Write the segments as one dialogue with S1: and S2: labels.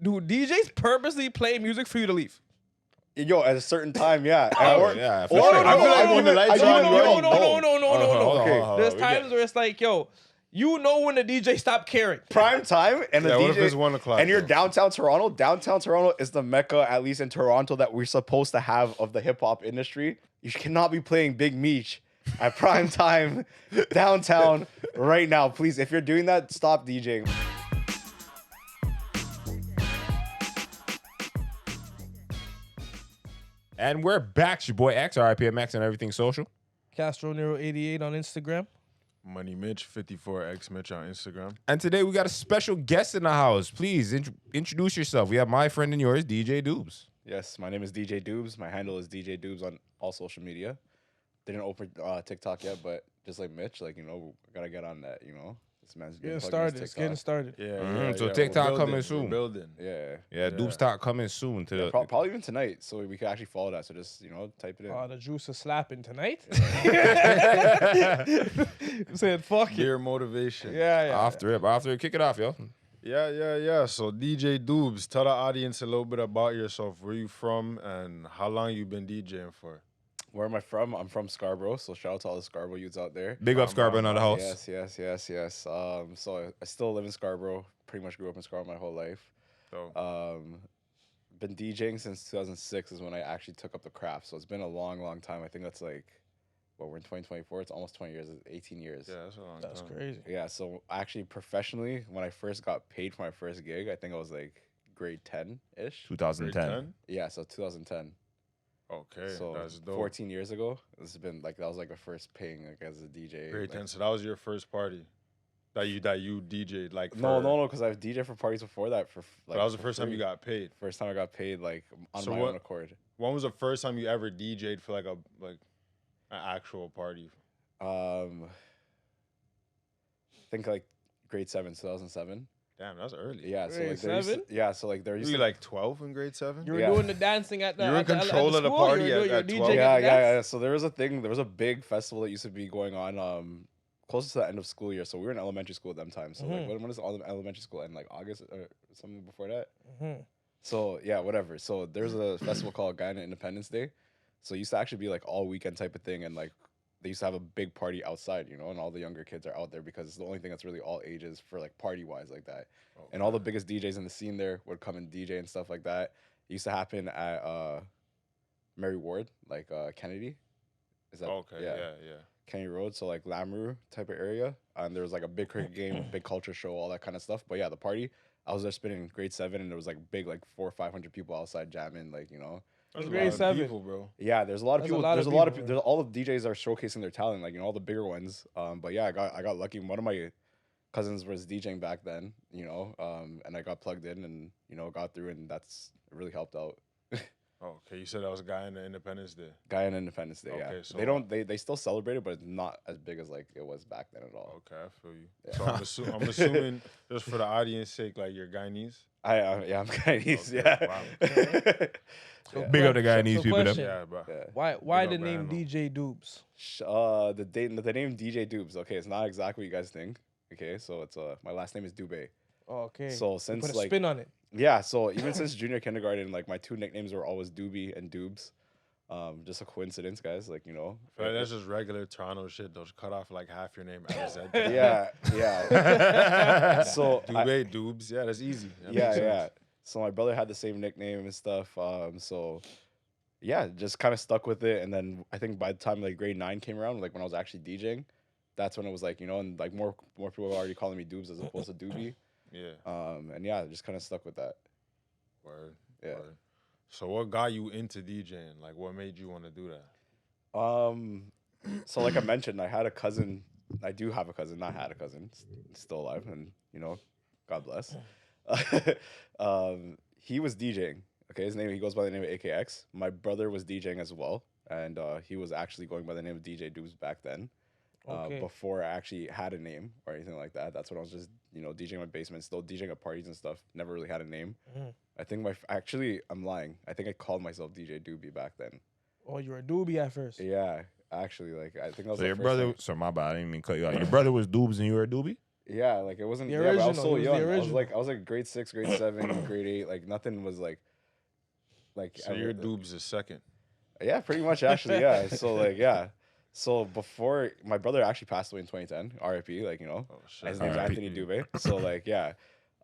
S1: do DJs purposely play music for you to leave?
S2: Yo, at a certain time, yeah.
S3: Yeah, for
S2: or
S3: sure.
S2: I feel like
S3: when the lights are on,
S1: No.
S3: Okay.
S1: There's times where it's like, yo, you know when the DJ stopped caring.
S2: Prime time and the
S4: Yeah,
S2: DJ.
S4: what if it's 1 o'clock?
S2: And you're
S4: though?
S2: downtown Toronto. Downtown Toronto is the mecca, at least in Toronto, that we're supposed to have of the hip hop industry. You cannot be playing Big Meech at prime time downtown right now, please. If you're doing that, stop DJing.
S3: And we're back. It's your boy X, RIPMX, and everything social.
S1: Castro Nero 88 on Instagram.
S4: Money Mitch 54X Mitch on Instagram.
S3: And today we got a special guest in the house. Please introduce yourself. We have my friend and yours, DJ Doobs.
S2: Yes, my name is DJ Doobs. My handle is DJ Doobs on all social media. Didn't open TikTok yet, but just like Mitch, like, gotta get on that, This man's
S1: Getting started. It's getting started.
S4: Yeah,
S3: So
S4: yeah,
S3: TikTok
S4: we're
S3: coming
S4: building,
S3: soon.
S4: We're building.
S2: Yeah.
S3: Doobs Talk coming soon. To the,
S2: Probably even tonight, so we can actually follow that. So just, type it in.
S1: The juice is slapping tonight. Said fuck it.
S4: Your motivation.
S1: Yeah.
S3: off the rip. Kick it off, yo.
S4: Yeah. So DJ Doobs, tell the audience a little bit about yourself. Where you from and how long you been DJing for?
S2: Where am I from? I'm from Scarborough, so shout out to all the Scarborough youths out there.
S3: Big up Scarborough in the house.
S2: Yes. So I still live in Scarborough. Pretty much grew up in Scarborough my whole life.
S4: So,
S2: Been DJing since 2006 is when I actually took up the craft. So it's been a long, long time. I think that's like, we're in 2024. It's almost 20 years. It's 18 years.
S4: yeah, that's a long
S1: That's
S4: time.
S1: crazy.
S2: Yeah, so actually professionally, when I first got paid for my first gig, I think I was like grade 10-ish.
S3: 2010.
S4: Grade 10?
S2: Yeah, so 2010.
S4: Okay,
S2: So
S4: that's dope.
S2: 14 years ago. This has been like, that was like the first paying like as a DJ.
S4: Grade
S2: like,
S4: 10. So that was your first party that you DJ'd like.
S2: No, because I've DJed for parties before that for like.
S4: That was the
S2: for
S4: first time
S2: free.
S4: you got paid.
S2: First time I got paid like on
S4: So
S2: my
S4: what-
S2: own accord.
S4: When was the first time you ever DJ'd for like an actual party?
S2: I think like grade 7, 2007.
S4: Damn, that's early.
S2: Yeah, so
S1: Grade
S2: like there used to,
S1: 7?
S2: yeah, so like there
S4: You
S2: used
S4: were
S2: to
S4: like 12 in grade 7?
S1: You were
S2: Yeah.
S1: doing the dancing at the
S4: You were in
S1: at the
S4: control of the
S1: school?
S4: party
S1: You were doing
S4: at
S1: your
S4: 12?
S1: DJing
S2: yeah,
S1: at the dance?
S2: So there was a big festival that used to be going on close to the end of school year. So we were in elementary school at them times. So like when does all the elementary school end? Like August or something before that? So yeah, whatever. So there's a festival called Guyana Independence Day. So it used to actually be like all weekend type of thing, and like they used to have a big party outside, and all the younger kids are out there because it's the only thing that's really all ages for like party wise like that. And all the biggest DJs in the scene there would come and DJ and stuff like that. It used to happen at Mary Ward, like Kennedy. Is that
S4: Okay, yeah.
S2: Kennedy Road, so like Lamoureux type of area. And there was like a big cricket game, big culture show, all that kind of stuff. But yeah, the party, I was there spinning grade 7, and there was like big, like 400 or 500 people outside jamming, like,
S4: That's a
S1: Grade
S4: lot of
S1: 7.
S4: people, bro.
S2: Yeah, there's a lot of
S1: That's a
S2: people.
S1: lot
S2: There's
S1: of
S2: a lot of
S1: people,
S2: people. All the DJs are showcasing their talent, like all the bigger ones. But yeah, I got lucky. One of my cousins was DJing back then, and I got plugged in and got through, and that's it really helped out.
S4: Oh, okay, you said that was a guy in the Independence Day.
S2: Guy on Independence Day, yeah.
S4: Okay, so-
S2: They still celebrate it, but it's not as big as like it was back then at all.
S4: Okay, I feel you. So I'm assuming, just for the audience sake, like you're Guyanese.
S2: I'm Guyanese,
S4: Okay,
S2: yeah.
S4: wow.
S2: Yeah.
S3: Big up the Guyanese people. Them.
S1: question.
S4: Yeah, bro.
S2: Yeah.
S1: Why
S4: Big
S1: the
S4: up
S1: name
S4: Brando.
S1: DJ Doobs?
S2: The name DJ Doobs. Okay, it's not exactly what you guys think. Okay, so it's my last name is Dubé.
S1: Okay.
S2: So
S1: You
S2: since
S1: put a
S2: like
S1: spin on it.
S2: yeah, so even since junior kindergarten, like my two nicknames were always Doobie and Doobs. Just a coincidence, guys. Like
S4: I feel like that's just regular Toronto shit. They'll just cut off like half your name. As
S2: yeah. So
S4: Dubé, Doobs. Yeah, that's easy. That makes
S2: yeah.
S4: sense.
S2: So my brother had the same nickname and stuff. So yeah, just kind of stuck with it. And then I think by the time like grade 9 came around, like when I was actually DJing, that's when it was like, and like more people were already calling me Doobs as opposed to Doobie.
S4: Yeah.
S2: And yeah, just kind of stuck with that.
S4: Word.
S2: Yeah.
S4: Word. So what got you into DJing? Like, what made you want to do that?
S2: So like I mentioned, I had a cousin. I do have a cousin, not had a cousin, still alive, and God bless. He was DJing. Okay, he goes by the name of AKX. My brother was DJing as well, and he was actually going by the name of DJ Doobs back then.
S1: Okay.
S2: Before I actually had a name or anything like that. That's when I was just, DJing in my basement, still DJing at parties and stuff. Never really had a name. I think actually, I'm lying. I think I called myself DJ Doobie back then.
S1: Oh, you were a doobie at first.
S2: Yeah, actually, like I think I was.
S3: So
S2: the
S3: your
S2: first
S3: brother,
S2: time-
S3: sorry, my bad, I didn't mean to cut you out. Your brother was Doobs and you were a Doobie?
S2: Yeah, like it wasn't.
S1: The
S2: Yeah, but I was
S1: original,
S2: so
S1: he was the
S2: young.
S1: original.
S2: I was like grade 6, grade 7, grade 8. Like nothing was like.
S4: So your Doobs is second.
S2: Yeah, pretty much actually. Yeah. So like yeah. So before my brother actually passed away in 2010, R.I.P. Like
S4: Oh shit.
S2: his name's
S3: R.I.P.
S2: Anthony Dube. So like yeah.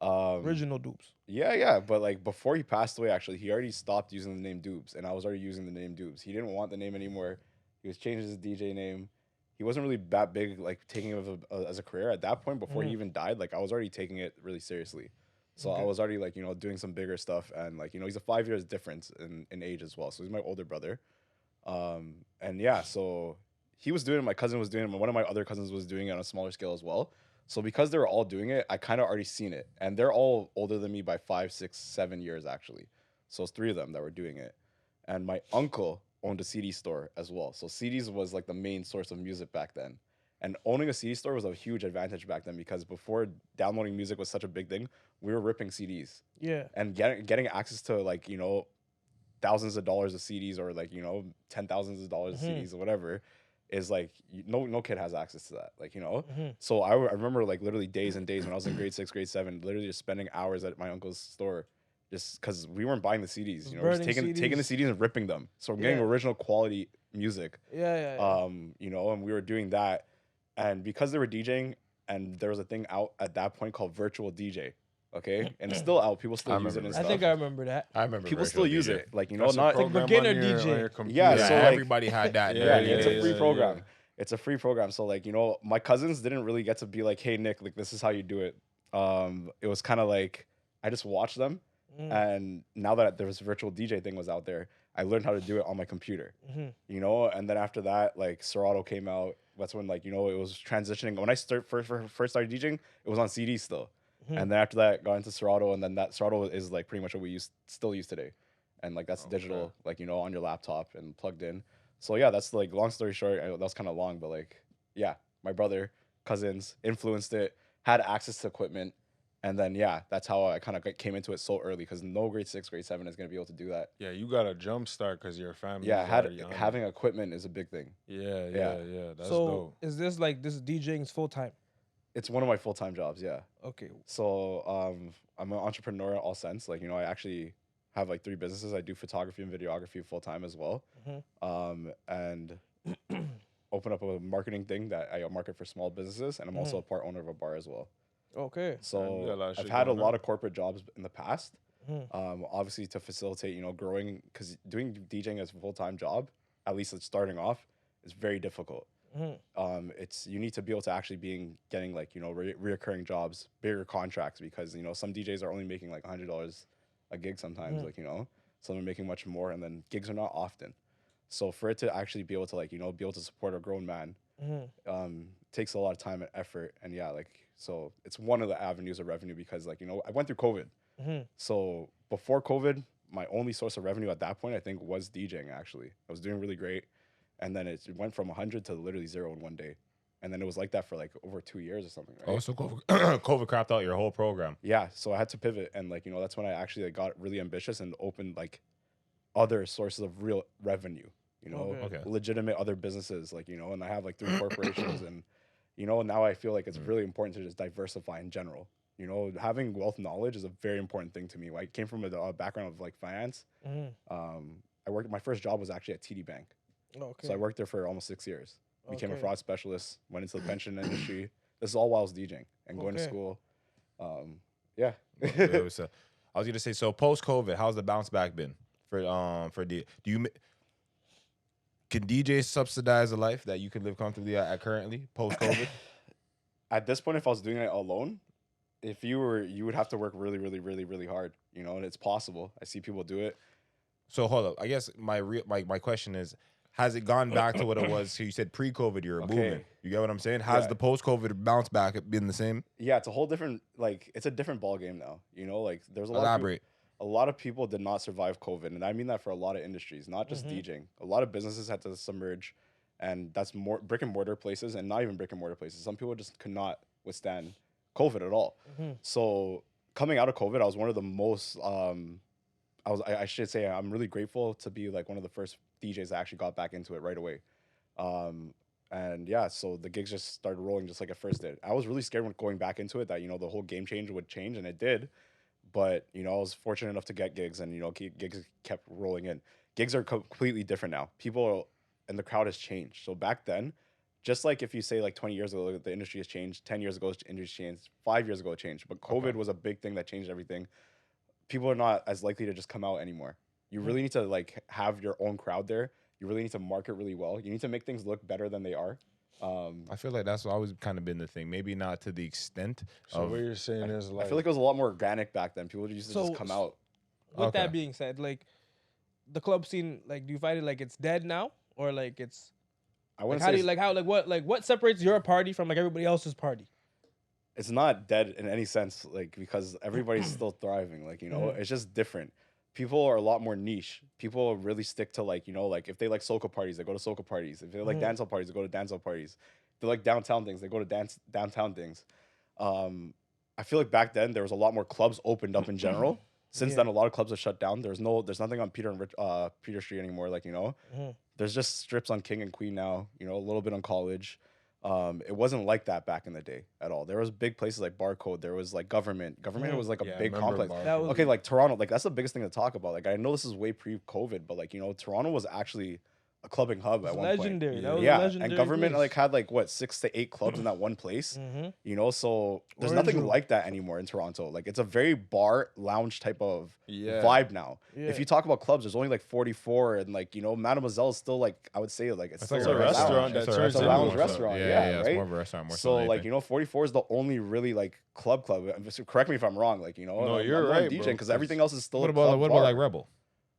S1: Original Doobs.
S2: Yeah, but like before he passed away, actually, he already stopped using the name Doobs, and I was already using the name Doobs. He didn't want the name anymore. He was changing his DJ name. He wasn't really that big, like taking it as a career at that point. Before he even died, like I was already taking it really seriously. So I was already like doing some bigger stuff, and like he's a 5 years difference in age as well. So he's my older brother, and yeah, so he was doing it. My cousin was doing it. One of my other cousins was doing it on a smaller scale as well. So because they were all doing it, I kind of already seen it, and they're all older than me by 5, 6, 7 years actually. So it's 3 of them that were doing it, and my uncle owned a CD store as well. So CDs was like the main source of music back then, and owning a CD store was a huge advantage back then because before downloading music was such a big thing, we were ripping CDs.
S1: Yeah.
S2: And getting access to like thousands of dollars of CDs or like ten thousands of dollars of CDs or whatever is like no kid has access to that, like so I remember like literally days and days when I was in grade 6, grade 7, literally just spending hours at my uncle's store just because we weren't buying the CDs, just taking the CDs and ripping them, so we're getting original quality music.
S1: Yeah.
S2: And we were doing that, and because they were DJing, and there was a thing out at that point called virtual DJ. Okay, and it's still out. People still use it and
S1: I
S2: stuff.
S1: think I remember that.
S3: I remember
S2: People
S3: virtual
S2: still use
S3: DJ.
S2: it, like
S4: That's a
S2: not
S4: program
S1: beginner
S4: on your-
S1: DJ.
S4: on your computer.
S2: Yeah,
S3: Yeah,
S2: so, like-
S3: everybody had that.
S2: yeah, it's a
S4: yeah,
S2: free
S4: yeah,
S2: program.
S4: yeah.
S2: It's a free program. So like my cousins didn't really get to be like, hey Nick, like this is how you do it. It was kind of like I just watched them, and now that there was virtual DJ thing was out there, I learned how to do it on my computer. And then after that, like Serato came out. That's when like it was transitioning. When I first started DJing, it was on CD still. And then after that, got into Serato, and then that Serato is like pretty much what we still use today, and like that's digital, like on your laptop and plugged in. So yeah, that's like long story short. That was kind of long, but like yeah, my brother, cousins influenced it, had access to equipment, and then yeah, that's how I kind of came into it so early because no grade 6, grade 7 is gonna be able to do that.
S4: Yeah, you got a jump start because your family.
S2: Yeah,
S4: is already on it.
S2: having equipment is a big thing.
S4: Yeah. That's
S1: So
S4: dope.
S1: is this like this DJing's full time?
S2: It's one of my full-time jobs. Yeah.
S1: Okay.
S2: So I'm an entrepreneur in all sense. Like I actually have like 3 businesses. I do photography and videography full time as well, and open up a marketing thing that I market for small businesses, and I'm also a part owner of a bar as well.
S1: Okay.
S4: You got a lot
S2: So
S4: of
S2: I've
S4: shit
S2: had a
S4: going
S2: lot
S4: on.
S2: of corporate jobs in the past, obviously to facilitate growing, because doing DJing as a full-time job, at least it's starting off, is very difficult. You need to be able to actually getting like reoccurring jobs, bigger contracts, because some DJs are only making like $100 a gig sometimes, like some are making much more, and then gigs are not often. So for it to actually be able to be able to support a grown man, takes a lot of time and effort, and yeah, like so it's one of the avenues of revenue because I went through COVID, so before COVID, my only source of revenue at that point I think was DJing. Actually, I was doing really great. And then it went from 100 to literally 0 in one day. And then it was like that for like over 2 years or something, right?
S3: Oh, so COVID crapped out your whole program.
S2: Yeah, so I had to pivot. And that's when I actually got really ambitious and opened like other sources of real revenue,
S1: Okay.
S2: legitimate other businesses, and I have like 3 corporations. And, now I feel like it's really important to just diversify in general. Having wealth knowledge is a very important thing to me. I came from a background of like finance. My first job was actually at TD Bank.
S1: Okay.
S2: So I worked there for almost 6 years. Became a
S1: Okay.
S2: fraud specialist, went into the pension industry. This is all while I was DJing and going to
S1: Okay.
S2: school. Yeah.
S3: I was gonna say, so post COVID, how's the bounce back been for D? Can DJs subsidize a life that you can live comfortably at currently post COVID?
S2: At this point, if I was doing it alone, you would have to work really, really, really, really hard, and it's possible. I see people do it.
S3: So hold up. I guess my question is, has it gone back to what it was? So you said pre-COVID, you're
S2: Okay.
S3: booming. You get what I'm saying? Has
S2: Yeah.
S3: the post-COVID bounce back been the same?
S2: Yeah, it's a whole different, it's a different ball game now. There's a lot
S3: Elaborate.
S2: a lot of people did not survive COVID, and I mean that for a lot of industries, not just DJing. A lot of businesses had to submerge, and that's more brick and mortar places, and not even brick and mortar places. Some people just could not withstand COVID at all. So coming out of COVID, I was one of the most. I should say I'm really grateful to be like one of the first DJs that actually got back into it right away. And yeah, so the gigs just started rolling just like it first did. I was really scared when going back into it that, the whole game change would change, and it did. But, I was fortunate enough to get gigs, and, gigs kept rolling in. Gigs are completely different now. People and the crowd has changed. So back then, just like if you say like 20 years ago, the industry has changed, 10 years ago, the industry changed, 5 years ago, it changed. But COVID was a big thing that changed everything. People are not as likely to just come out anymore. You really need to like have your own crowd there. You really need to market really well. You need to make things look better than they are.
S3: I feel like that's always kind of been the thing. Maybe not to the extent
S4: So
S3: of.
S4: what you're saying is
S2: I
S4: like,
S2: feel like it was a lot more organic back then. People used to just come out.
S1: With
S3: Okay.
S1: that being said, like the club scene, like do you find it like it's dead now, or like it's
S2: I
S1: like,
S2: wouldn't
S1: how
S2: say
S1: do you what separates your party from like everybody else's party?
S2: it's not dead in any sense, like because everybody's still thriving. Like it's just different. People are a lot more niche. People really stick to like like if they like soca parties, they go to soca parties. If they like dancehall parties, they go to dancehall parties. If they like downtown things, they go to downtown things. I feel like back then there was a lot more clubs opened up in general. Since then, a lot of clubs are shut down. There's nothing on Peter Street anymore. Like there's just strips on King and Queen now. A little bit on College. It wasn't like that back in the day at all. There was big places like Barcode. There was like Government. Government was like a
S4: Yeah, I
S2: big
S4: remember
S2: complex.
S1: That was-
S2: Okay, like Toronto, like that's the biggest thing to talk about. Like I know this is way pre-COVID, but like Toronto was actually a clubbing hub at one
S1: legendary.
S2: point.
S1: That was a
S2: Yeah,
S1: legendary
S2: and Government
S1: place.
S2: like had like what 6 to 8 clubs in that one place. So there's
S1: Orange
S2: nothing
S1: Room.
S2: like that anymore in Toronto. Like it's a very bar lounge type of
S4: Yeah.
S2: vibe now.
S1: Yeah.
S2: If you talk about clubs, there's only like 44, and like Mademoiselle is still like I would say like it's
S3: It's
S2: still
S3: like
S4: a
S2: lounge.
S4: restaurant that
S3: It's a
S4: turns
S2: It's a
S4: into
S2: lounge
S4: one.
S2: restaurant.
S3: Yeah,
S2: Yeah,
S3: it's
S2: right?
S3: more of a restaurant. More
S2: So
S3: than
S2: like
S3: anything.
S2: 44 is the only really like club. So correct me if I'm wrong. Like
S4: No,
S2: I'm
S4: you're
S2: not
S4: right,
S2: DJing
S4: bro,
S2: because everything else is still
S3: what
S2: a
S3: about
S2: club
S3: what
S2: bar.
S3: about like Rebel?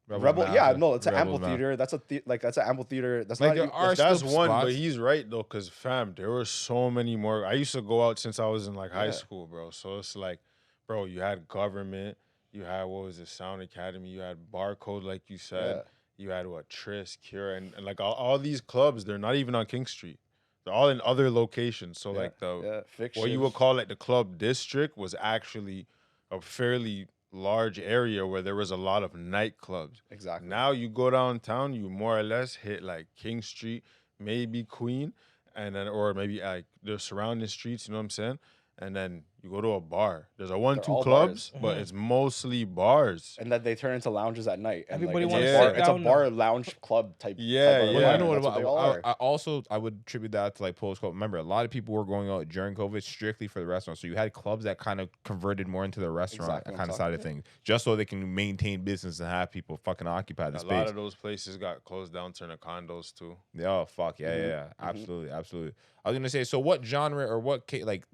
S2: Rebel? Yeah,
S3: Massive.
S2: no, it's an
S3: Rebel's
S2: amphitheater. That's that's an amphitheater. That's
S3: Like
S2: not.
S3: there are
S4: that's
S3: still
S4: one, but
S3: spots.
S4: he's right though, cause fam, there were so many more. I used to go out since I was in like high
S2: Yeah.
S4: school, bro. So it's like, bro, you had Government, you had what was it, Sound Academy, you had Barcode, like you said, you had what Tris, Cure, and like all these clubs. They're not even on King Street. They're all in other locations. So like what you would call like the club district was actually a fairly large area where there was a lot of nightclubs.
S2: Exactly.
S4: Now you go downtown, you more or less hit like King Street, maybe Queen, and then or maybe like the surrounding streets. You know what I'm saying? And then you go to a bar. There's a 1-2
S2: all
S4: clubs,
S2: bars.
S4: but it's mostly bars.
S2: and that they turn into lounges at night. And
S1: Everybody
S2: like,
S1: wants
S2: it's
S1: to
S2: a
S1: sit
S2: bar, it's a
S1: down
S2: bar
S1: now.
S2: lounge club type.
S4: Yeah,
S2: type of
S4: yeah.
S3: Well,
S2: environment.
S3: you know what?
S2: That's they all are.
S3: I also I would attribute that to like post COVID. Remember, a lot of people were going out during COVID strictly for the restaurant. So you had clubs that kind of converted more into the restaurant
S2: Exactly what
S3: kind
S2: I'm
S3: of side of
S2: talking
S3: things, just so they can maintain business and have people fucking occupy the
S4: A
S3: space.
S4: lot of those places got closed down, turned to condos too.
S3: Oh fuck yeah, yeah, absolutely, absolutely. I was gonna say, so what genre or what like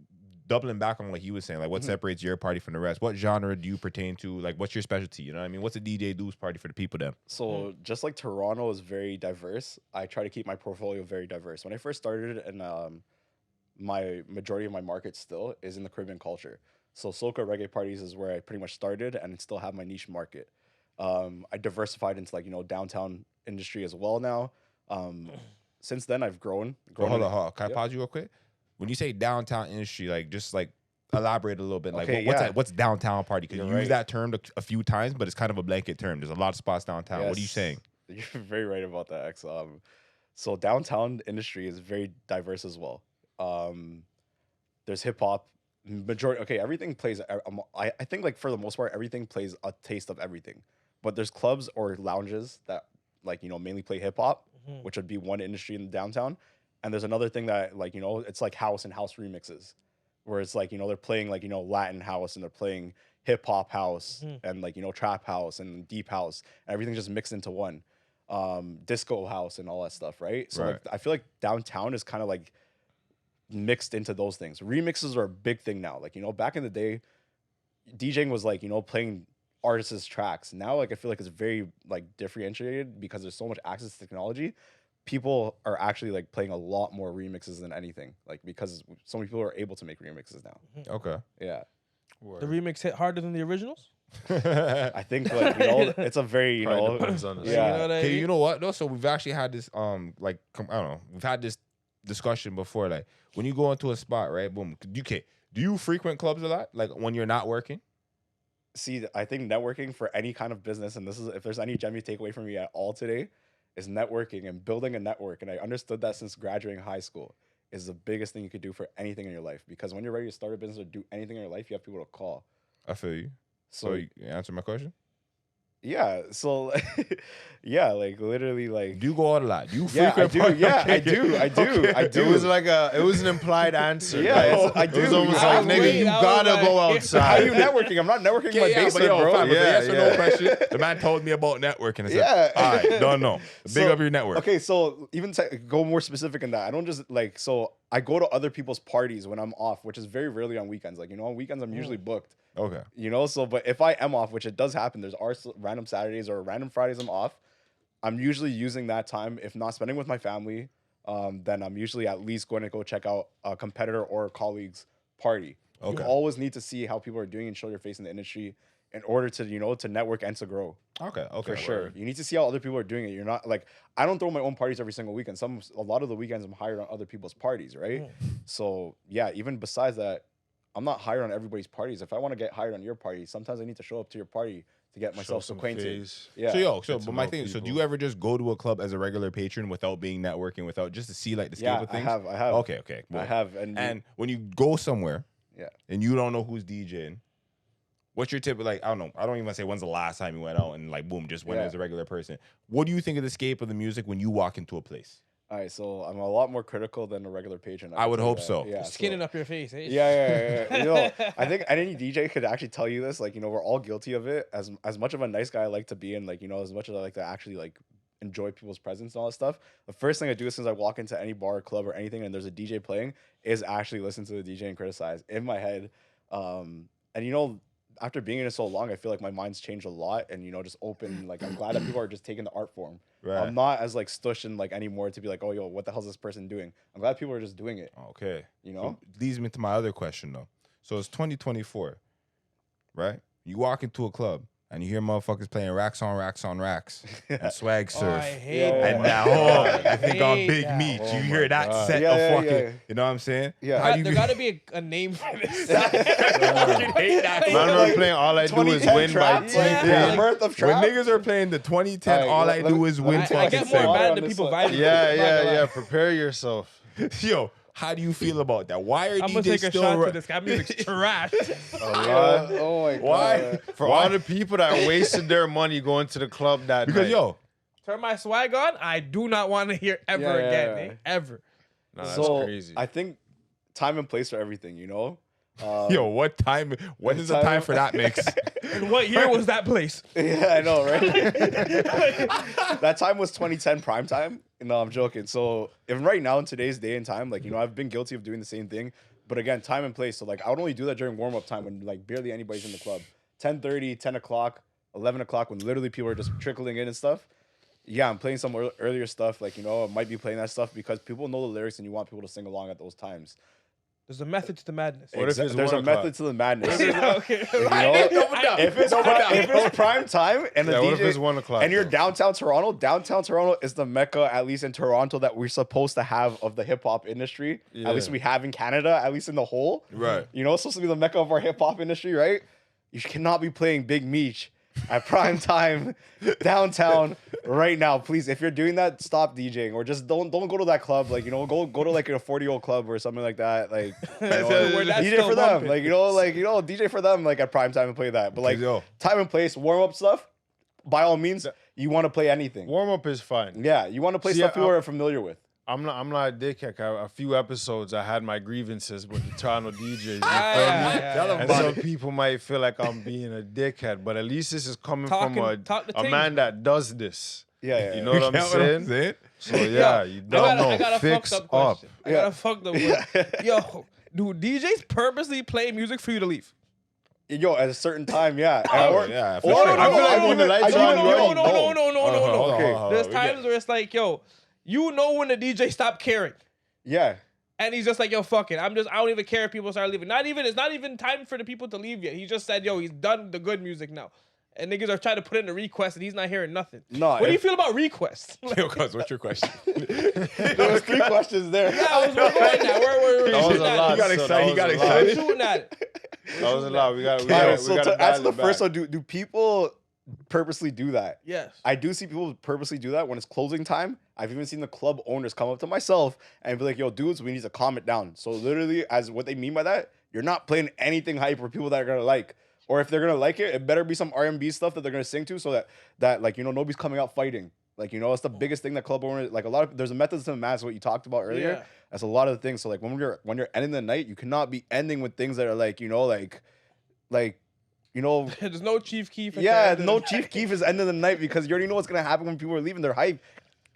S3: doubling back on what he was saying, like what separates your party from the rest? What genre do you pertain to? Like, what's your specialty? You know what I mean? What's a DJ Doobz party for the people then?
S2: So just like Toronto is very diverse, I try to keep my portfolio very diverse. When I first started, and my majority of my market still is in the Caribbean culture. So soca reggae parties is where I pretty much started, and still have my niche market. I diversified into like downtown industry as well now. Since then, I've grown.
S3: Hold
S2: in
S3: on,
S2: it.
S3: hold on. Can I
S2: Yep.
S3: pause you real quick? When you say downtown industry, like just like elaborate a little bit. Like
S2: Okay,
S3: what's downtown party? Because
S2: You're
S3: you
S2: right.
S3: use that term a few times, but it's kind of a blanket term. There's a lot of spots downtown. What are you
S2: Yes.
S3: saying?
S2: You're very right about that, X. So downtown industry is very diverse as well. There's hip hop, majority. Okay, everything plays. I think like for the most part, everything plays a taste of everything. But there's clubs or lounges that like mainly play hip hop, which would be one industry in downtown. And there's another thing that like it's like house and house remixes, where it's like they're playing like Latin house, and they're playing hip hop house, and like trap house and deep house, and everything just mixed into one. Disco house and all that stuff, right? So
S3: Right.
S2: like I feel like downtown is kind of like mixed into those things. Remixes are a big thing now. Like back in the day, DJing was like playing artists' tracks. Now like I feel like it's very like differentiated because there's so much access to technology. People are actually like playing a lot more remixes than anything, like because so many people are able to make remixes now.
S3: Okay.
S2: Yeah,
S1: The remix hit harder than the originals.
S2: I think like it's a very
S4: Probably depends on the
S2: yeah.
S1: You know what I
S3: Okay,
S1: mean?
S3: you know what? No, so we've actually had this I don't know. We've had this discussion before. Like when you go into a spot, right? Boom. Do you frequent clubs a lot? Like when you're not working?
S2: See, I think networking for any kind of business, and this is if there's any gem you take away from me at all today, is networking and building a network. And I understood that since graduating high school is the biggest thing you could do for anything in your life. Because when you're ready to start a business or do anything in your life, you have people to call.
S3: I feel you. So
S2: So
S3: you answer my question.
S2: yeah, so yeah, like literally, like
S3: Do you go out a lot? Do you
S2: yeah, I
S3: frequent
S2: do.
S3: parties?
S2: Yeah,
S3: Okay.
S2: I do. I do.
S3: Okay.
S2: I do.
S4: It was an implied answer.
S2: Yeah,
S4: like,
S2: it's- I
S4: It was
S2: do.
S4: almost
S2: I
S4: like,
S2: was
S4: nigga,
S1: waiting,
S4: you
S1: I was
S4: gotta
S1: like-
S4: go
S2: How are
S4: outside.
S2: you networking? I'm not networking in my basement,
S3: but yo,
S2: bro.
S3: fam, it's a
S4: Yeah,
S3: yes or no
S4: yeah.
S3: question. The man told me about networking. I said,
S2: Yeah.
S3: all right, no. Big
S2: So,
S3: up your network.
S2: Okay, so even go more specific in that. I don't just like, so I go to other people's parties when I'm off, which is very rarely on weekends. Like, on weekends I'm usually booked.
S3: Okay.
S2: So but if I am off, which it does happen, there's random Saturdays or random Fridays I'm off. I'm usually using that time, if not spending with my family, then I'm usually at least going to go check out a competitor or a colleague's party.
S3: Okay.
S2: You always need to see how people are doing and show your face in the industry in order to, to network and to grow.
S3: Okay.
S2: For sure. You need to see how other people are doing it. You're not like, I don't throw my own parties every single weekend. A lot of the weekends I'm hired on other people's parties, right? So yeah, even besides that, I'm not hired on everybody's parties. If I want to get hired on your party, sometimes I need to show up to your party to get myself
S4: some
S2: acquainted.
S4: face.
S2: Yeah.
S3: So
S4: to
S3: but my
S4: know
S3: thing is, so do
S4: people.
S3: you ever just go to a club as a regular patron without being networking, without just to see like the scope
S2: Yeah,
S3: of
S2: I
S3: things?
S2: have.
S3: Okay.
S2: I
S3: boom.
S2: have.
S3: And when you go somewhere,
S2: Yeah.
S3: and you don't know who's DJing, what's your tip? Like, I don't know. I don't even say when's the last time you went out and like boom, just went
S2: Yeah.
S3: as a regular person. What do you think of the scape of the music when you walk into a place?
S2: All right, so I'm a lot more critical than a regular patron.
S3: I
S2: can
S3: would
S2: tell you
S3: hope
S2: that.
S3: so.
S2: Yeah,
S1: Skinning up your face, eh?
S2: Yeah. I think any DJ could actually tell you this. Like, we're all guilty of it. As much of a nice guy I like to be, and like, as much as I like to actually like enjoy people's presence and all that stuff, the first thing I do as soon as I walk into any bar or club or anything and there's a DJ playing is actually listen to the DJ and criticize in my head. And after being in it so long, I feel like my mind's changed a lot and just open. Like, I'm glad that people are just taking the art form.
S3: Right.
S2: I'm not as like stush and like anymore to be like, oh yo, what the hell's this person doing? I'm glad people are just doing it.
S3: Okay.
S2: You know?
S3: So leads me to my other question though. So it's 2024, right? You walk into a club and you hear motherfuckers playing racks on racks on racks and swag
S1: Oh,
S3: surf.
S1: I hate
S2: Yeah,
S1: that.
S3: And now, I think on
S1: hate
S3: Big
S1: that.
S3: Meat,
S4: Oh
S3: you
S4: my
S3: hear that
S4: God.
S3: set
S2: Yeah,
S3: of
S2: yeah,
S3: fucking,
S2: yeah.
S3: you know what I'm saying?
S2: Yeah.
S3: How do you
S1: There gotta be a name for this.
S3: I fucking hate that.
S4: Man,
S3: bro.
S4: we're
S2: like
S4: playing All I Do Is
S2: 2010
S4: Win by
S2: trap,
S4: T.
S1: Yeah.
S2: like, Mirth of
S3: When
S2: trap.
S3: niggas are playing the 2010,
S2: Alright,
S3: all I
S2: let
S3: do
S2: me-
S3: is
S2: let
S3: win
S2: me-
S1: I
S3: fucking
S1: get more
S2: Water
S1: mad
S2: on
S1: than
S2: this
S1: people
S2: one.
S1: vibing.
S4: Yeah. Prepare yourself.
S3: Yo, how do you feel about that? Why are
S1: I'm gonna
S3: DJs
S1: take a
S3: still
S1: shot
S3: ru-
S1: to this guy. Music's trash.
S4: A lot.
S2: Oh my god.
S3: Why?
S4: For
S3: Why?
S4: all the people that wasted their money going to the club that
S3: Because
S4: night.
S3: yo,
S1: Turn my swag on. I do not want to hear ever
S2: Yeah, yeah,
S1: again.
S2: yeah.
S1: Eh? Ever.
S4: Nah, that's
S2: So
S4: crazy.
S2: I think time and place for everything,
S3: yo, what time? When is the time for that mix?
S1: And what year was that place?
S2: Yeah, I know, right? That time was 2010 prime time. No, I'm joking. So even right now in today's day and time, like, I've been guilty of doing the same thing. But again, time and place. So like I would only do that during warm-up time when like barely anybody's in the club. 10:30, 10 o'clock, 11 o'clock when literally people are just trickling in and stuff. Yeah, I'm playing some earlier stuff. Like, I might be playing that stuff because people know the lyrics and you want people to sing along at those times.
S1: There's a method to the madness.
S4: What if it's
S2: There's
S4: 1
S2: a
S4: o'clock?
S2: method to the madness.
S1: Okay.
S2: If it's prime time and the
S4: Yeah,
S2: DJ,
S4: what if it's 1 o'clock,
S2: and you're
S4: though?
S2: downtown Toronto is the mecca, at least in Toronto, that we're supposed to have of the hip hop industry.
S4: Yeah.
S2: At least we have in Canada, at least in the whole.
S3: Right.
S2: It's supposed to be the mecca of our hip hop industry, right? You cannot be playing Big Meech at prime time downtown right now. Please, if you're doing that, stop DJing or just don't go to that club. Like, go to like a 40-year-old club or something like that. Like,
S1: Where that's
S2: DJ
S1: still
S2: for them.
S1: bumping.
S2: Like, DJ for them like at prime time and play that. But like
S3: Yo.
S2: time and place, warm up stuff, by all means, you want to play anything.
S4: Warm up is fine.
S2: Yeah, you want to play
S4: See,
S2: stuff people are familiar with.
S4: I'm not a dickhead. A few episodes I had my grievances with the Toronto DJs. You feel me?
S1: Yeah.
S4: And some people might feel like I'm being a dickhead, but at least this is coming from
S1: Talk the
S4: a
S1: thing.
S4: man that does this.
S2: Yeah.
S4: You know what I'm
S3: You know
S4: saying? So yeah, you
S1: I
S4: don't
S1: got
S4: know.
S1: a
S4: Fix
S1: fucked up
S4: up.
S1: question. I got a fucked up one. Yo, do DJs purposely play music for you to leave?
S2: Yo, at a certain time, yeah.
S3: yeah, for
S2: or-
S3: sure.
S4: I feel like when the lights are on,
S1: No.
S3: Hold on,
S2: Okay.
S3: hold on.
S1: There's
S3: We
S1: times where it's like, yo, when the DJ stopped caring.
S2: Yeah.
S1: And he's just like, yo, fuck it. I don't even care if people start leaving. It's not even time for the people to leave yet. He just said, yo, he's done the good music now. And niggas are trying to put in a request and he's not hearing nothing.
S2: No,
S1: What do you feel about requests?
S3: Yo, cuz, what's your question?
S2: There was 3 questions there.
S1: We're going now. We're
S4: That was
S1: shooting
S4: a
S1: at
S4: lot.
S1: it.
S3: got
S4: son.
S3: excited. He got
S4: That was a lot.
S3: excited.
S1: We're shooting at it.
S4: That was a lot. We got
S2: Alright, so
S4: to
S2: to answer the
S4: dial it
S2: first
S4: back.
S2: one, do people purposely do that.
S1: Yes.
S2: I do see people purposely do that when it's closing time. I've even seen the club owners come up to myself and be like, yo, dudes, we need to calm it down. So literally, as what they mean by that, you're not playing anything hype for people that are gonna like. Or if they're gonna like it, it better be some R&B stuff that they're gonna sing to, so that like, you know, nobody's coming out fighting. Like, you know, it's the biggest thing that club owners, like, a lot of, there's a method to the madness, what you talked about earlier.
S1: Yeah.
S2: That's a lot of the things. So like when you're ending the night, you cannot be ending with things that are like, you know, like you know,
S1: There's no Chief Keef.
S2: yeah, no Chief Keef is ending the night, because you already know what's gonna happen when people are leaving. Their hype,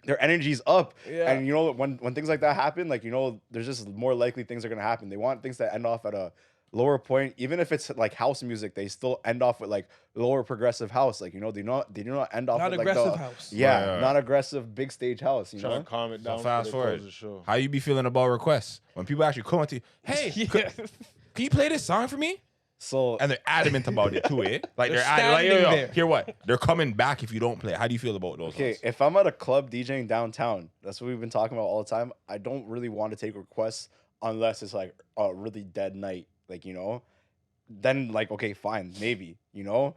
S2: their energy's up,
S1: Yeah.
S2: and you know, when things like that happen, like, you know, there's just more likely things are gonna happen. They want things to end off at a lower point, even if it's like house music. They still end off with like lower progressive house, like, you know, they do not end off
S1: Not
S2: with
S1: aggressive
S2: like the
S1: house.
S2: yeah,
S3: Right.
S2: not aggressive big stage house. You
S4: Trying
S2: know,
S4: to calm it
S3: So
S4: down.
S3: fast
S4: before they
S3: forward.
S4: close the show.
S3: How you be feeling about requests when people actually come to you? Hey,
S1: Yeah.
S3: can you play this song for me?
S2: so
S3: And they're adamant about it too, eh? Like
S1: They're
S3: like,
S1: standing there.
S3: Hear what? They're coming back if you don't play. How do you feel about those?
S2: okay,
S3: ones?
S2: if I'm at a club DJing downtown, that's what we've been talking about all the time. I don't really want to take requests unless it's like a really dead night, like, you know. Then like, okay, fine, maybe, you know.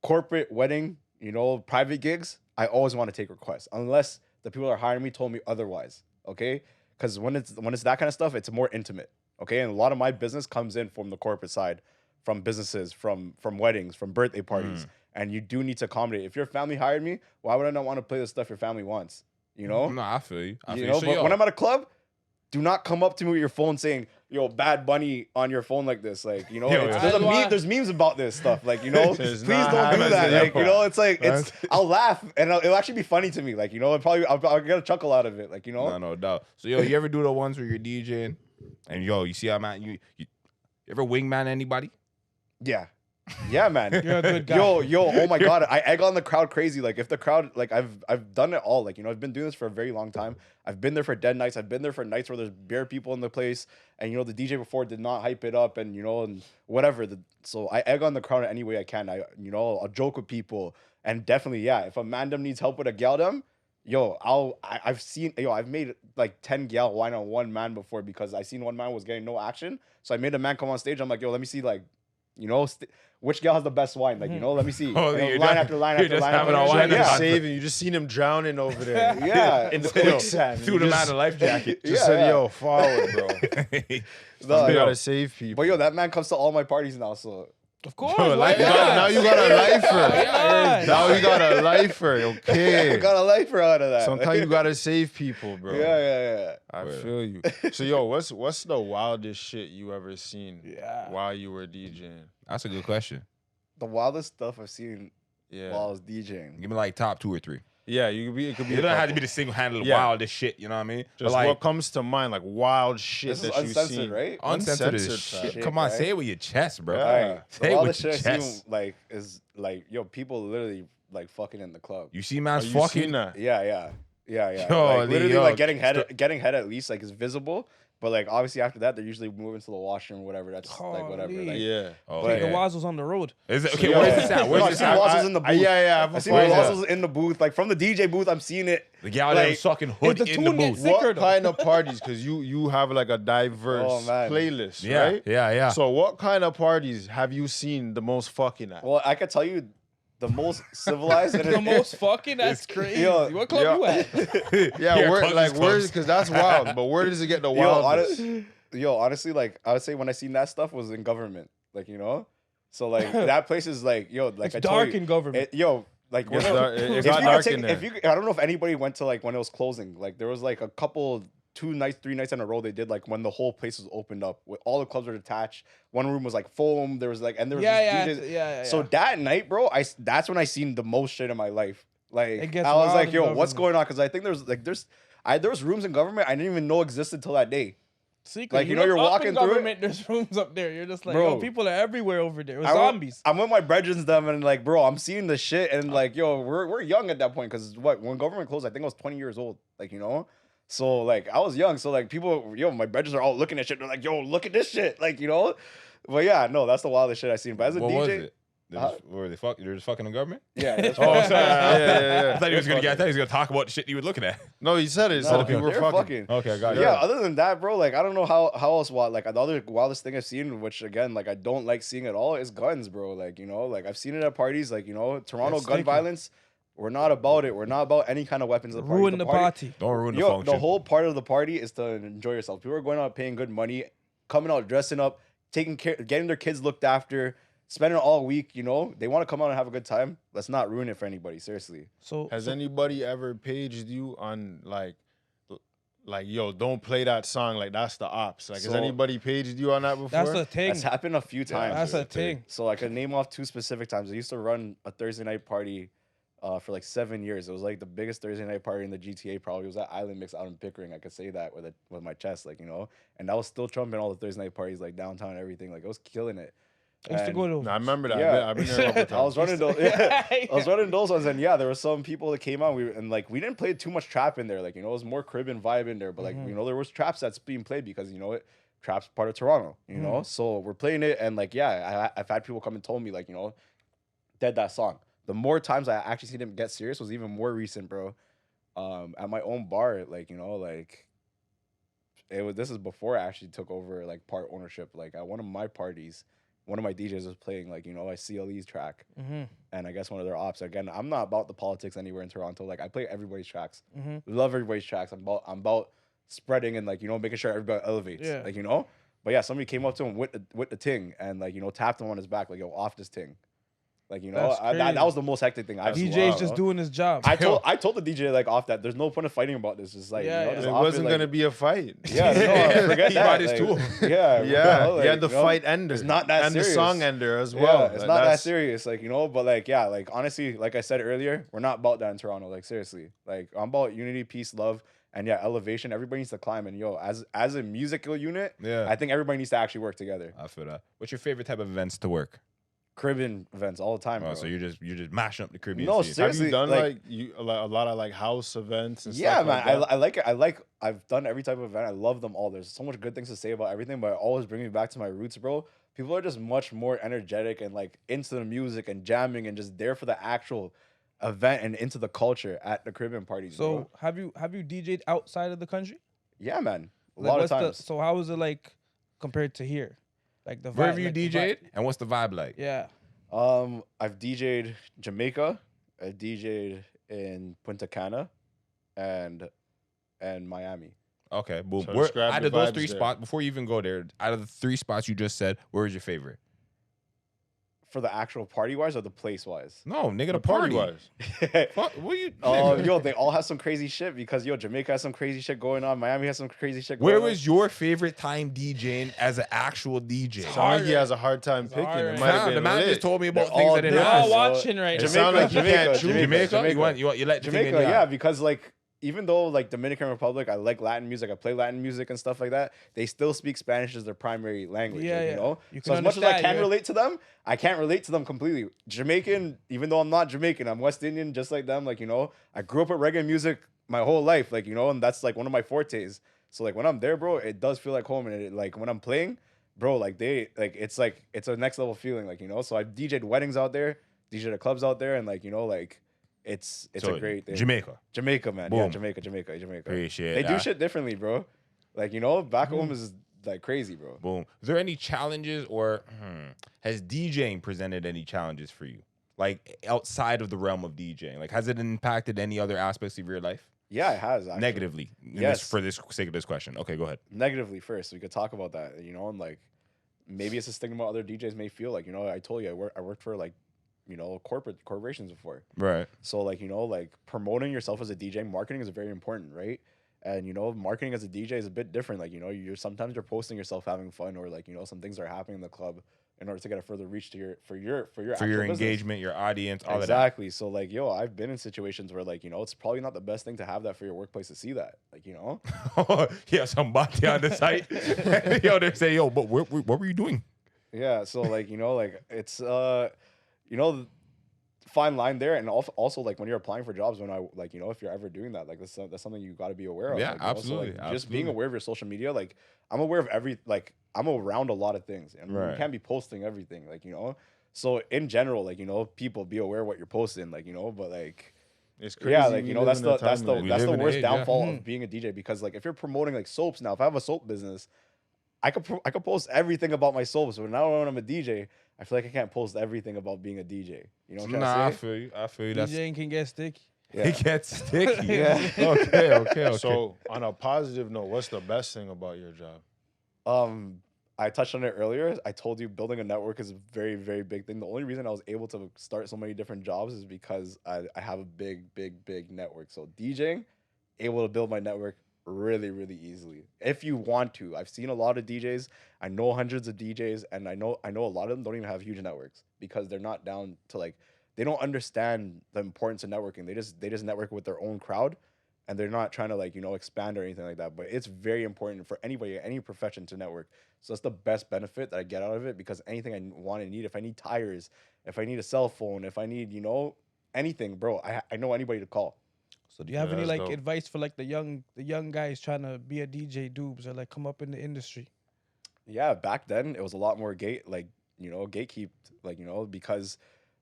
S2: Corporate wedding, you know, private gigs, I always want to take requests unless the people that are hiring me told me otherwise, okay? Because when it's that kind of stuff, it's more intimate, okay? And a lot of my business comes in from the corporate side, from businesses, from weddings, from birthday parties, and you do need to accommodate. If your family hired me, why would I not want to play the stuff your family wants? You know,
S3: No, I feel you. I feel
S2: you
S3: you.
S2: know.
S3: So,
S2: But
S3: yo,
S2: when I'm at a club, do not come up to me with your phone saying, "Yo, Bad Bunny" on your phone like this. Like, you know,
S3: Yo,
S2: it's,
S3: yo.
S2: there's memes about this stuff. Like, you know,
S4: It's
S2: please
S4: not
S2: don't do
S4: happening.
S2: that. Like, you know, it's like
S3: That's-
S2: I'll laugh and it'll actually be funny to me. Like, you know, I'll get a chuckle out of it. Like, you know,
S3: no doubt. So yo, you ever do the ones where you're DJing and yo, you see how man you ever wingman anybody?
S2: yeah. Yeah, man.
S1: You're a good guy.
S2: Yo, oh my God. I egg on the crowd crazy. Like, if the crowd, like, I've done it all. Like, you know, I've been doing this for a very long time. I've been there for dead nights. I've been there for nights where there's bare people in the place. And, you know, the DJ before did not hype it up and, you know, and whatever. So I egg on the crowd in any way I can. I'll joke with people. And definitely, yeah, if a mandem needs help with a galdem, I've made like 10 gal wine on one man before because I seen one man was getting no action. So I made a man come on stage. I'm like, yo, let me see, like, you know, which gal has the best wine? Like, you know, let me see.
S3: Oh,
S2: You know,
S3: you're
S2: line
S3: just-
S2: after line
S3: you're
S2: after
S3: just
S2: line.
S3: having
S2: after
S3: a
S2: line.
S3: wine
S2: Yeah,
S3: and
S4: Saving. You just seen him drowning over there.
S2: yeah.
S4: In the quicksand.
S3: Threw
S4: You
S3: the
S4: just-
S3: man a life jacket.
S4: Just
S2: Yeah,
S4: said,
S2: yeah.
S4: yo, forward, bro.
S2: No,
S4: You
S2: yo.
S4: gotta save people.
S2: But yo, that man comes to all my parties now, so
S1: Of course.
S3: Bro,
S1: Why
S3: like,
S1: not?
S4: Now you got a lifer.
S1: Yeah.
S4: Now you got a lifer.
S2: I
S4: Okay.
S2: got a lifer out of that.
S4: Sometimes you gotta save people, bro.
S2: Yeah.
S4: I
S3: Word.
S4: feel you. So yo, what's the wildest shit you ever seen
S1: Yeah.
S4: while you were DJing?
S3: That's a good question.
S2: The wildest stuff I've seen
S4: Yeah.
S2: while I was DJing.
S3: Give me like top 2 or 3.
S4: Yeah, it could be
S3: It
S4: a
S3: doesn't have to
S4: couple.
S3: be the single handed
S4: Yeah.
S3: wildest shit. You know what I mean? But
S4: Just
S3: like
S4: what comes to mind, like wild shit
S2: This is
S4: that you've
S2: uncensored,
S4: seen.
S2: right?
S3: uncensored as
S4: Uncensored,
S3: shit.
S2: fam.
S3: Come on,
S2: Shit,
S3: say
S2: right?
S3: it with your chest, bro.
S4: Yeah.
S2: Alright.
S3: Say
S2: The
S3: it
S2: wildest
S3: with
S2: shit
S3: your
S2: I've seen,
S3: chest.
S2: like, is like, yo, people literally like fucking in the club.
S3: You see
S4: Oh,
S3: man's
S4: you
S3: fucking.
S4: seen that?
S2: Yeah.
S3: Yo,
S2: Like, literally,
S3: yo,
S2: like getting head at least like is visible, but like obviously after that they're usually moving to the washroom or whatever. That's like whatever.
S1: Holy.
S2: Like,
S4: Yeah.
S3: Oh,
S2: But-
S1: The
S3: okay.
S1: Wazzles on the road.
S3: Is it, okay,
S2: Yeah.
S3: where's this at?
S2: No,
S3: Where's
S2: I
S3: this
S2: seen
S3: at?
S2: Wazzles in the booth.
S4: Yeah.
S2: I seen
S3: Where's that?
S2: Wazzles in the booth, like from the DJ booth. I'm seeing it.
S3: The gal
S2: like,
S3: that sucking hood
S1: the
S3: in the
S1: tune gets
S3: booth.
S1: sick- Sicker,
S4: What
S1: though.
S4: kind of parties? Because you have like a diverse
S2: Oh, man.
S4: playlist,
S3: Yeah,
S4: right?
S3: yeah.
S4: So what kind of parties have you seen the most fucking at?
S2: Well, I could tell you the most civilized and
S1: The most fucking. That's crazy.
S2: Yo,
S1: What club you at?
S4: Yeah,
S3: Here
S4: where
S3: comes
S4: like
S3: his
S4: where
S3: clubs.
S4: because that's wild. But where does it get the wildest?
S2: honestly, like I would say when I seen that stuff was in government, like, you know, so like that place is like, yo, like
S1: It's
S2: I told
S1: dark
S2: you,
S1: in government.
S2: like
S4: It's
S2: when-
S4: dark- it
S2: if
S4: got
S2: you
S4: dark
S2: could
S4: in
S2: take,
S4: there.
S2: I don't know if anybody went to like when it was closing, like there was like a couple 2 nights, 3 nights in a row they did like when the whole place was opened up, with all the clubs were detached. One room was like foam. There was like and there was
S1: Yeah,
S2: just DJs.
S1: yeah.
S2: So that night, bro, that's when I seen the most shit in my life.
S1: It
S2: Like
S1: gets
S2: I was
S1: wild
S2: like,
S1: in
S2: yo, what's
S1: government.
S2: going on? Because I think there was rooms in government I didn't even know existed till that day.
S1: Secret.
S2: Like, you know,
S1: look
S2: you're
S1: up
S2: walking
S1: in
S2: through it.
S1: government, there's rooms up there. You're just like,
S2: Bro.
S1: yo, people are everywhere over there. It was
S2: I went-
S1: zombies.
S2: I'm with my brethren them and like, bro, I'm seeing the shit and like, yo, we're young at that point because when government closed, I think I was 20 years old. Like, you know, so like I was young, so like people, yo, my brethren are all looking at shit. They're like, yo, look at this shit, like, you know. But yeah, no, that's the wildest shit I seen. But as a
S3: What was
S2: DJ,
S3: it? Were they fuck? They're just fucking the government.
S2: Yeah. That's
S4: Oh, sorry. Yeah.
S3: I thought he was gonna talk about the shit you were looking at.
S4: No, he said it. So
S2: No,
S4: people were
S2: they're
S4: fucking.
S3: Okay, I got
S2: Yeah,
S3: it.
S2: other than that, bro, like I don't know how else like the other wildest thing I've seen, which again, like I don't like seeing at all, is guns, bro. Like, you know, like I've seen it at parties, like, you know, Toronto
S1: It's
S2: gun
S1: sticky.
S2: violence. We're not about it. We're not about any kind of weapons at the party.
S1: Ruin the party.
S3: Don't ruin the
S2: Yo,
S3: function.
S2: the whole part of the party is to enjoy yourself. People are going out paying good money, coming out dressing up, taking care, getting their kids looked after, spending all week, you know. They want to come out and have a good time. Let's not ruin it for anybody, seriously.
S1: So
S4: Has anybody ever paged you on like, yo, don't play that song? Like that's the ops. Like, has
S2: So-
S4: anybody paged you on that before?
S1: that's a thing.
S2: That's happened a few times.
S1: That's a thing.
S2: So I could name off 2 specific times. I used to run a Thursday night party for like 7 years. It was like the biggest Thursday night party in the GTA. Probably it was at Island Mix out in Pickering. I could say that with my chest, like, you know. And I was still trumping all the Thursday night parties like downtown and everything. Like I was killing it.
S1: I used to go to.
S4: No, I remember that.
S2: Yeah.
S4: I've been there a couple times.
S2: I was running those. Yeah, I was running those ones, and yeah, there were some people that came out. And like we didn't play too much trap in there. Like, you know, it was more crib and vibe in there. But like, you know, there was traps that's being played because, you know, trap's part of Toronto. You know, so we're playing it, and like, yeah, I've had people come and told me like, you know, dead that song. The more times I actually seen him get serious was even more recent, bro. At my own bar, like, you know, like this is before I actually took over like part ownership. Like at one of my parties, one of my DJs was playing like, you know, a CLE's track, and I guess one of their ops. Again, I'm not about the politics anywhere in Toronto. Like I play everybody's tracks, love everybody's tracks. I'm about spreading and like, you know, making sure everybody elevates.
S1: Yeah.
S2: Like, you know. But yeah, somebody came up to him with the ting and like, you know, tapped him on his back like, yo, off this ting. Like, you know,
S1: That's
S2: that
S1: crazy.
S2: was the most hectic thing I've seen.
S1: DJ's just doing his job.
S2: I told the DJ like off that there's no point of fighting about this. It's like,
S1: Yeah,
S2: you know,
S1: yeah.
S2: just
S4: It
S2: off
S4: wasn't
S2: like,
S4: gonna be a fight.
S2: Yeah, no, forget
S3: He
S2: that.
S3: brought his
S2: like,
S3: tool.
S2: Yeah,
S4: Yeah,
S2: you know,
S4: you had the
S2: you know,
S4: fight ender.
S2: It's not that
S4: and
S2: serious.
S4: the song ender as
S2: Yeah,
S4: well.
S2: it's
S4: Like,
S2: not that
S4: that's-
S2: serious, like, you know. But like, yeah, like honestly, like I said earlier, we're not about that in Toronto. Like seriously, like I'm about unity, peace, love, and yeah, elevation. Everybody needs to climb, and yo, as a musical unit,
S3: Yeah.
S2: I think everybody needs to actually work together.
S3: I feel that. What's your favorite type of events to work?
S2: Caribbean events all the time,
S3: Oh,
S2: bro.
S3: so you're just mashing up the Caribbean
S2: No,
S3: scene.
S2: seriously.
S4: Have you done
S2: like-
S4: a lot of like house events and
S2: Yeah,
S4: stuff
S2: man.
S4: like that?
S2: I like it. I've done every type of event. I love them all. There's so much good things to say about everything, but it always brings me back to my roots, bro. People are just much more energetic and like into the music and jamming and just there for the actual event and into the culture at the Caribbean parties.
S1: So
S2: bro.
S1: have you DJ'd outside of the country?
S2: Yeah, man. A
S1: Like,
S2: lot of
S1: what's the-
S2: times.
S1: so how is it like compared to here? Like the vibe.
S3: Where have you
S1: like the
S3: DJ'd,
S1: vibe-
S3: and what's the vibe like?
S1: Yeah.
S2: I've DJ'd Jamaica. I DJ'd in Punta Cana, and Miami.
S3: Okay, boom.
S4: So
S3: Where,
S4: describe
S3: out
S4: the
S3: of those
S4: vibes
S3: 3
S4: there.
S3: spots, before you even go there, out of the 3 spots you just said, where is your favorite?
S2: For the actual party wise or the place wise?
S3: No, nigga, the
S4: The
S3: party.
S4: was.
S3: Fuck, what you?
S2: Oh,
S3: nigga.
S2: yo, they all have some crazy shit because yo, Jamaica has some crazy shit going on. Miami has some crazy shit going
S3: Where
S2: on.
S3: was your favorite time DJing as an actual DJ?
S4: Sound like he has a hard time picking.
S1: hard.
S4: It might have
S3: Fam,
S4: been
S3: the man
S4: lit.
S3: just told me about
S2: They're
S3: things
S2: all
S3: I didn't
S1: We're
S2: different,
S3: ask.
S1: all
S2: bro.
S1: watching right
S4: It
S1: now.
S4: sound like you can't choose.
S3: Jamaica? You let the thing in
S2: Jamaica,
S3: your
S2: yeah,
S3: eye.
S2: because like even though like Dominican Republic, I like Latin music, I play Latin music and stuff like that. They still speak Spanish as their primary language.
S1: Yeah,
S2: like,
S1: yeah.
S2: You know,
S1: You
S2: so
S1: can
S2: as much as I
S1: understand,
S2: can
S1: yeah.
S2: relate to them, I can't relate to them completely. Jamaican, even though I'm not Jamaican, I'm West Indian, just like them. Like, you know, I grew up with reggae music my whole life, like, you know, and that's like one of my fortes. So like when I'm there, bro, it does feel like home, and it, like when I'm playing, bro, like it's a next level feeling, like, you know. So I've DJ'd weddings out there, DJ'd at clubs out there, and like, you know, like it's
S3: So,
S2: a great thing.
S3: Jamaica.
S2: Man.
S3: Boom.
S2: Yeah, Jamaica.
S3: Appreciate
S2: They do
S3: that.
S2: shit differently, bro. Like, you know, back home is like crazy, bro.
S3: Boom. Is there any challenges, or has DJing presented any challenges for you? Like outside of the realm of DJing? Like, has it impacted any other aspects of your life?
S2: Yeah, it has actually.
S3: Negatively.
S2: Yes.
S3: For this sake of this question. Okay, go ahead.
S2: Negatively first. We could talk about that, you know, and like maybe it's a stigma other DJs may feel. Like, you know, I told you I worked for like, you know, corporations before.
S3: Right.
S2: So like, you know, like promoting yourself as a DJ, marketing is very important, right? And you know, marketing as a DJ is a bit different. Like, you know, you're posting yourself having fun, or like, you know, some things are happening in the club in order to get a further reach to your actual business.
S3: engagement, your audience, all
S2: Exactly. So like, yo, I've been in situations where like, you know, it's probably not the best thing to have that for your workplace to see that. Like, you know,
S3: of that. Yeah, somebody on the site. Yo, they say, yo, but what were you doing?
S2: yeah. So like, you know, like it's you know, fine line there, and also like when you're applying for jobs, when I like, you know, if you're ever doing that, like that's something you got to be aware of.
S3: Yeah,
S2: like, you know? So,
S3: absolutely,
S2: like, just being
S3: absolutely.
S2: aware of your social media, like I'm aware of I'm around a lot of things, and
S3: Right.
S2: you can't be posting everything, like, you know. So in general, like, you know, people be aware what you're posting, like, you know, but like,
S4: It's crazy.
S2: yeah, like,
S4: we
S2: you know,
S4: live
S2: that's
S4: in a
S2: the
S4: time like
S2: that's
S3: live
S2: the
S3: in an
S2: worst
S3: age, yeah.
S2: downfall of being a DJ, because like if you're promoting like soaps now, if I have a soap business, I could post everything about my soaps, but now when I'm a DJ, I feel like I can't post everything about being a DJ. You know what I'm
S3: Nah, I
S2: trying to say?
S3: feel you. I feel you. That's
S1: DJing can get sticky.
S2: Yeah.
S3: it gets sticky.
S2: Yeah.
S3: Okay.
S4: So on a positive note, what's the best thing about your job?
S2: I touched on it earlier. I told you building a network is a very, very big thing. The only reason I was able to start so many different jobs is because I have a big network. So DJing, able to build my network really, really easily. If you want to. I've seen a lot of DJs. I know hundreds of DJs, and I know a lot of them don't even have huge networks because they're not down to like, they don't understand the importance of networking. They just network with their own crowd, and they're not trying to like, you know, expand or anything like that. But it's very important for anybody, any profession, to network. So that's the best benefit that I get out of it, because anything I want and need, if I need tires, if I need a cell phone, if I need, you know, anything, bro, I know anybody to call.
S1: So do you have any
S4: that's
S1: like
S4: dope.
S1: advice for like the young guys trying to be a DJ Doobs or like come up in the industry?
S2: Yeah, back then it was a lot more gatekeep, like, you know, because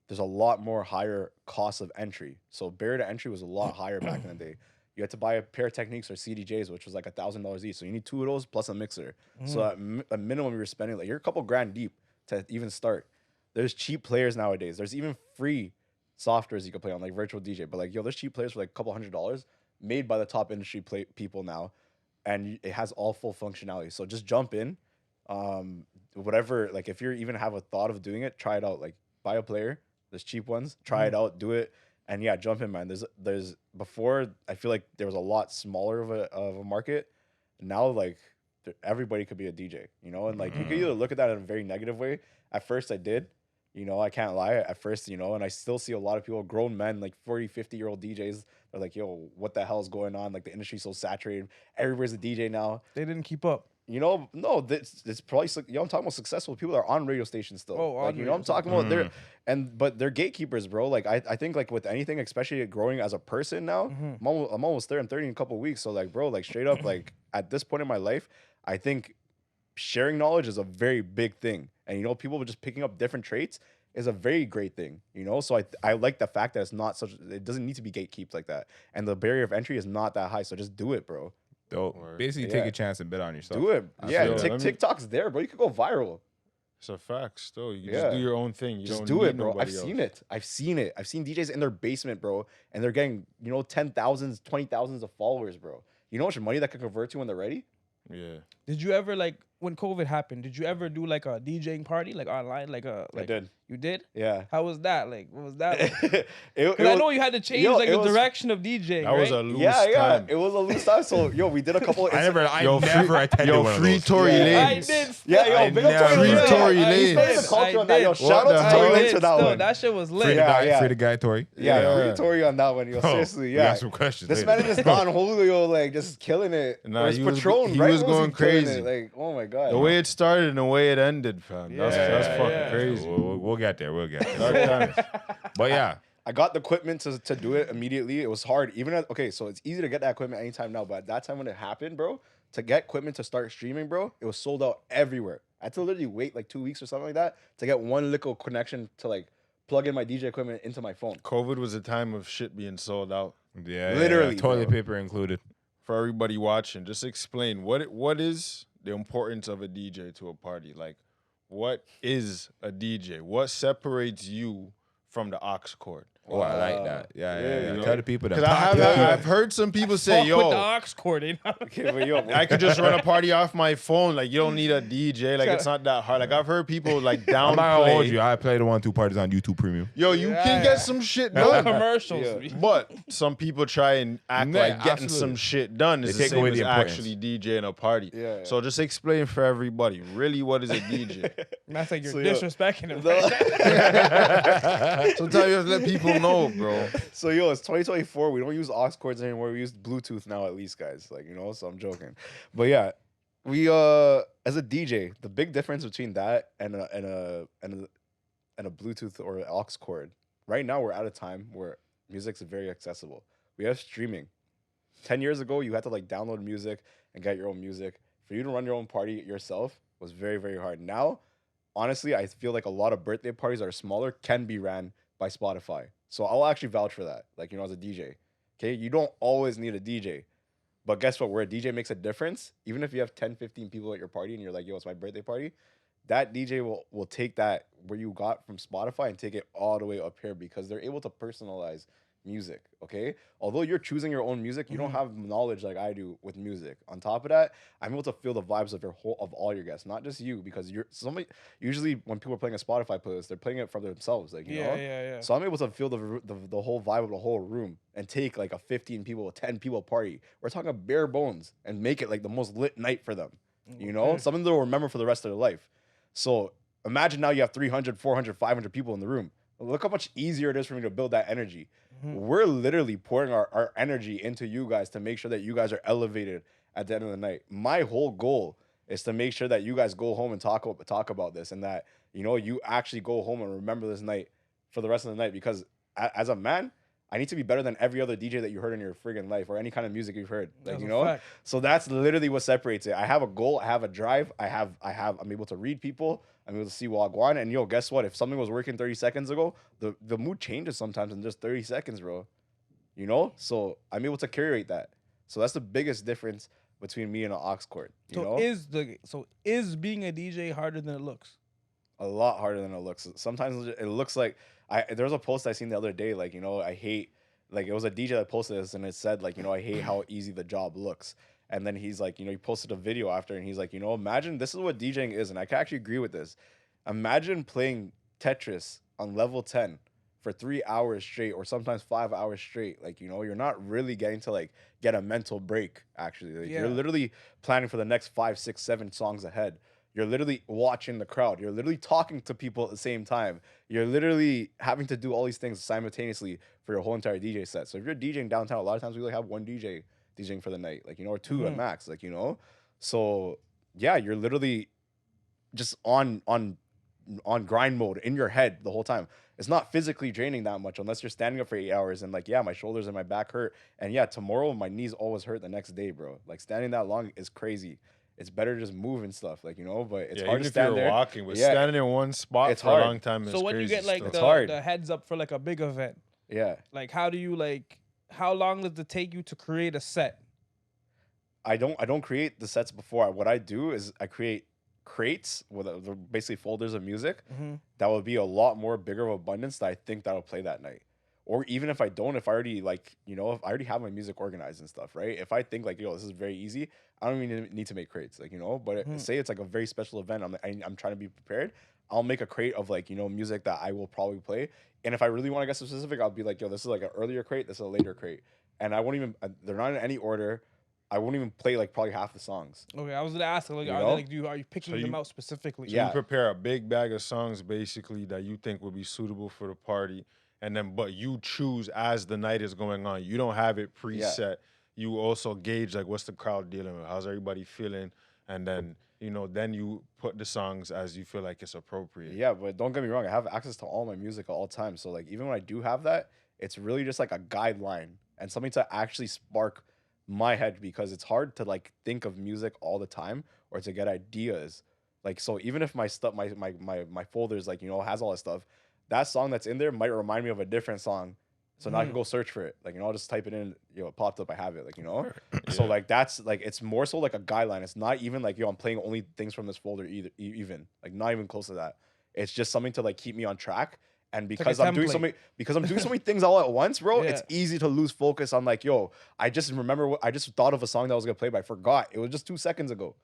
S2: there's a lot more higher cost of entry. So barrier to entry was a lot higher back in the day. You had to buy a pair of Techniques or CDJs, which was like $1,000 each. So you need 2 of those plus a mixer. So at a minimum, you're spending like, you're a couple grand deep to even start. There's cheap players nowadays. There's even free softwares you can play on, like Virtual DJ. But like, yo, there's cheap players for like a couple $100s made by the top industry people now, and it has all full functionality. So just jump in. Whatever, like if you even have a thought of doing it, try it out. Like buy a player. There's cheap ones. Try it out. Do it. And yeah, jump in, man. There's before, I feel like there was a lot smaller of a market. Now like everybody could be a DJ, you know, and like you could either look at that in a very negative way. At first I did, you know, I can't lie. At first, you know, and I still see a lot of people, grown men, like 40, 50-year-old DJs, they're like, yo, what the hell is going on? Like the industry's so saturated. Everybody's a DJ now.
S1: They didn't keep up.
S2: You know, no, it's probably, you know, I'm talking about successful people that are on radio stations still.
S1: Oh,
S2: like, you know, I'm talking about but they're gatekeepers, bro. Like I think like with anything, especially growing as a person now, I'm almost there. I'm 30 in a couple of weeks. So like, bro, like straight up, like at this point in my life, I think sharing knowledge is a very big thing. And, you know, people just picking up different traits is a very great thing, you know? So I like the fact that it's not it doesn't need to be gatekept like that. And the barrier of entry is not that high. So just do it, bro.
S3: Dope. Basically, take a chance and bet on yourself.
S2: Do it. Yeah,
S4: feel it.
S2: TikTok's there, bro. You could go viral.
S4: It's a fact. Still, you
S2: Yeah.
S4: just do your own thing. You
S2: Just
S4: don't
S2: do
S4: need
S2: it, bro. I've
S4: nobody
S2: seen
S4: else.
S2: it. I've seen it. I've seen DJs in their basement, bro, and they're getting, you know, 10,000s, 20,000s of followers, bro. You know how much money that could convert to when they're ready?
S4: Yeah.
S1: Did you ever like when COVID happened? Did you ever do like a DJing party like online? Like
S2: I did.
S1: You did?
S2: Yeah.
S1: How was that? Like what was that? Like?
S2: It
S1: Because I know you had to change like
S2: it
S1: the
S2: was-
S1: direction of DJing.
S4: That was
S1: right?
S4: a loose
S2: Yeah,
S4: time.
S2: it was a loose time. So, yo, we did a couple.
S3: I never attended
S4: Yo,
S3: one of
S4: free
S3: those.
S4: Tory
S2: Yeah.
S1: I
S4: Lanez.
S1: did.
S2: Yeah, yo,
S3: I
S2: big up
S3: never-
S2: Tory
S3: Free
S2: Lanez.
S4: Tory
S2: He
S4: Lanez.
S2: started the culture on that. Yo,
S1: I
S2: shout out
S4: the
S2: to
S1: I
S2: Tory
S4: hell?
S2: Lanez
S1: did
S2: for that
S1: still.
S2: one.
S1: That shit was
S3: Free
S1: lit.
S3: the
S2: Yeah,
S3: guy,
S2: yeah.
S3: free the guy, Tory.
S2: Yeah,
S4: Yeah.
S2: free Tory on that one. Yo, seriously,
S3: We
S2: yeah.
S3: got some questions.
S2: This
S3: later.
S2: man is Don Julio, like just killing it.
S4: Nah,
S2: Or it's
S4: he was-
S2: Patron,
S4: he
S2: right?
S4: was
S2: What
S4: going
S2: killing
S4: crazy.
S2: it? Like, oh my god.
S4: The way it started and the way it ended, fam. That's
S1: Yeah,
S4: fucking
S1: yeah.
S4: crazy.
S3: We'll get there. We'll get there.
S4: Dark times.
S3: But yeah,
S2: I got the equipment to do it immediately. It was hard. Okay, so it's easy to get that equipment anytime now, but at that time when it happened, bro, to get equipment to start streaming, bro, it was sold out everywhere. I had to literally wait like 2 weeks or something like that to get one little connection to like plug in my DJ equipment into my phone.
S4: COVID was a time of shit being sold out.
S3: yeah,
S2: Literally,
S3: toilet
S2: bro.
S3: paper included.
S4: For everybody watching, just explain what is the importance of a DJ to a party? Like, what is a DJ? What separates you from the aux cord?
S3: Oh, I like that. Yeah.
S2: you know?
S3: Tell the people that.
S4: Because I've heard some people say,
S1: Fuck with the
S4: yo,
S1: aux cord. You know?
S2: Okay, but yo,
S4: I could just run a party off my phone. Like, you don't need a DJ. Like, it's not that hard. Like, I've heard people like
S3: I'm not gonna hold you.
S4: downplay.
S3: I play the 1-2 parties on YouTube Premium.
S4: Yo, you
S1: Yeah.
S4: can get some shit
S1: No
S4: done.
S1: commercials.
S2: Yeah.
S4: But some people try and act
S3: Yeah,
S4: like getting
S3: absolutely.
S4: some shit done is
S3: They
S4: the
S3: take away
S4: same as
S3: the importance.
S4: actually DJing a party.
S2: Yeah.
S4: So just explain for everybody, really, what is a DJ?
S1: That's like you're
S2: So, yo,
S1: disrespecting him. Right?
S4: Sometimes you have to let people know, bro.
S2: So yo, it's 2024. We don't use aux cords anymore. We use Bluetooth now, at least, guys. Like, you know, so I'm joking. But yeah, we as a DJ, the big difference between that and a Bluetooth or an aux cord. Right now, we're at a time where music's very accessible. We have streaming. 10 years ago, you had to like download music and get your own music. For you to run your own party yourself was very, very hard. Now, honestly, I feel like a lot of birthday parties that are smaller can be ran by Spotify. So I'll actually vouch for that. Like, you know, as a DJ. Okay, you don't always need a DJ. But guess what? Where a DJ makes a difference, even if you have 10, 15 people at your party and you're like, yo, it's my birthday party, that DJ will take that where you got from Spotify and take it all the way up here because they're able to personalize music, okay? Although you're choosing your own music, you don't have knowledge like I do with music. On top of that, I'm able to feel the vibes of all your guests, not just you, because you're somebody. Usually, when people are playing a Spotify playlist, they're playing it for themselves, like you know.
S1: Yeah.
S2: So I'm able to feel the whole vibe of the whole room and take like a 15 people, 10 people party. We're talking bare bones and make it like the most lit night for them. You know, something they'll remember for the rest of their life. So imagine now you have 300, 400, 500 people in the room. Look how much easier it is for me to build that energy. We're literally pouring our energy into you guys to make sure that you guys are elevated at the end of the night. My whole goal is to make sure that you guys go home and talk about this and that, you know, you actually go home and remember this night for the rest of the night. Because as a man, I need to be better than every other DJ that you heard in your friggin' life or any kind of music you've heard. Like, you know? So that's literally what separates it. I have a goal, I have a drive, I'm able to read people, I'm able to see Wagwan. And yo, guess what? If something was working 30 seconds ago, the mood changes sometimes in just 30 seconds, bro. You know? So I'm able to curate that. So that's the biggest difference between me and an aux court. You know?
S1: Is being a DJ harder than it looks?
S2: A lot harder than it looks. Sometimes it looks like there was a post I seen the other day, like, you know, I hate, like, it was a DJ that posted this and it said, like, you know, I hate how easy the job looks. And then he's like, you know, he posted a video after and he's like, you know, imagine this is what DJing is. And I can actually agree with this. Imagine playing Tetris on level 10 for 3 hours straight or sometimes 5 hours straight. Like, you know, you're not really getting to like get a mental break, actually. Like, you're literally planning for the next 5, 6, 7 songs ahead. You're literally watching the crowd. You're literally talking to people at the same time. You're literally having to do all these things simultaneously for your whole entire DJ set. So if you're DJing downtown, a lot of times we like have one DJ DJing for the night, like, you know, or two at max, like, you know. So yeah, you're literally just on grind mode in your head the whole time. It's not physically draining that much unless you're standing up for 8 hours and like, yeah, my shoulders and my back hurt. And yeah, tomorrow my knees always hurt the next day, bro. Like standing that long is crazy. It's better to just move and stuff, like, you know, but it's hard to stand there.
S4: Walking, but standing in one spot
S2: it's
S4: for
S2: hard.
S4: a long time is
S1: So when you get like the heads up for like a big event, like how do you like, how long does it take you to create a set?
S2: I don't create the sets before. What I do is I create crates with basically folders of music that will be a lot more bigger of abundance that I think that'll play that night. Or even if I don't, if I already like, you know, if I already have my music organized and stuff, right? If I think like, yo, this is very easy, I don't even need to make crates, like, you know. But say it's like a very special event, I'm trying to be prepared. I'll make a crate of like, you know, music that I will probably play. And if I really want to get specific, I'll be like, yo, this is like an earlier crate, this is a later crate, and I won't even. They're not in any order. I won't even play like probably half the songs.
S1: Okay, I was gonna ask, like, are you picking them out specifically?
S4: So you prepare a big bag of songs basically that you think would be suitable for the party. And then, but you choose as the night is going on. You don't have it preset. Yeah. You also gauge like what's the crowd dealing with, how's everybody feeling, and then you know, then you put the songs as you feel like it's appropriate.
S2: Yeah, but don't get me wrong, I have access to all my music at all times. So like even when I do have that, it's really just like a guideline and something to actually spark my head because it's hard to like think of music all the time or to get ideas. Like so, even if my stuff, my folders, like, you know, has all that stuff. That song that's in there might remind me of a different song. So now I can go search for it. Like, you know, I'll just type it in, you know, it popped up, I have it, like, you know? So, like, that's, like, it's more so like a guideline. It's not even like, yo, I'm playing only things from this folder even. Like, not even close to that. It's just something to, like, keep me on track. And because I'm doing so many things all at once, bro, it's easy to lose focus on, like, yo, I just thought of a song that I was going to play, but I forgot. It was just 2 seconds ago.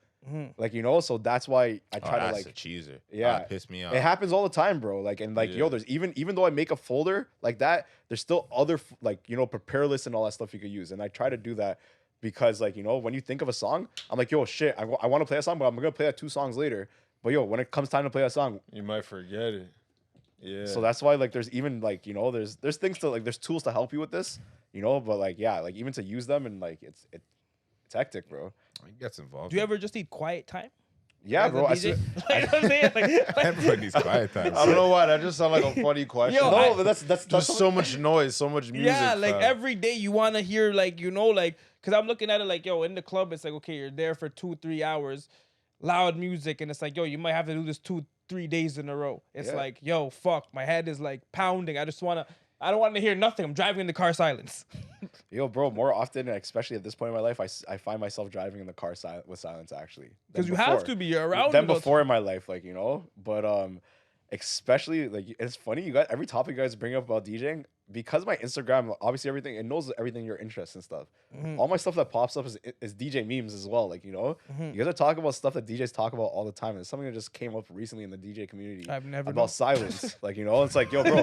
S2: Like, you know, so that's why I try to like
S3: a cheeser.
S2: Yeah,
S3: it pissed me off.
S2: It happens all the time, bro. Like, and like, yo, there's even though I make a folder like that, there's still other like, you know, prepare lists and all that stuff you could use. And I try to do that because, like, you know, when you think of a song, I'm like, yo, shit, I want to play a song, but I'm gonna play that 2 songs later. But yo, when it comes time to play a song,
S4: you might forget it. Yeah.
S2: So that's why, like, there's even like, you know, there's things to like, there's tools to help you with this, you know. But like, yeah, like even to use them and like it's hectic, bro.
S3: It gets involved.
S1: Do you ever just need quiet time?
S2: Yeah, bro.
S1: Like, you know what I'm saying?
S3: Everyone needs quiet time.
S4: I don't know why. That just sounds like a funny question.
S2: Yo, but that's
S4: just so much noise, so much music.
S1: Yeah, like every day you want to hear, like, you know, like, because I'm looking at it like, yo, in the club, it's like, okay, you're there for 2-3 hours, loud music, and it's like, yo, you might have to do this 2 3 days in a row. It's
S2: Yeah.
S1: like, yo, fuck, my head is like pounding. I don't want to hear nothing. I'm driving in the car silence.
S2: Yo, bro, more often, especially at this point in my life, I find myself driving in the car with silence, actually.
S1: Because you have to be. You're around.
S2: Than before in my life, like, you know? But especially, like, it's funny, you guys, every topic you guys bring up about DJing, because my Instagram, obviously everything, it knows everything, your interests and stuff. All my stuff that pops up is DJ memes as well, like, you know? You guys are talking about stuff that DJs talk about all the time. It's something that just came up recently in the DJ community.
S1: I've never
S2: about
S1: known.
S2: silence. Like, you know, it's like, yo, bro.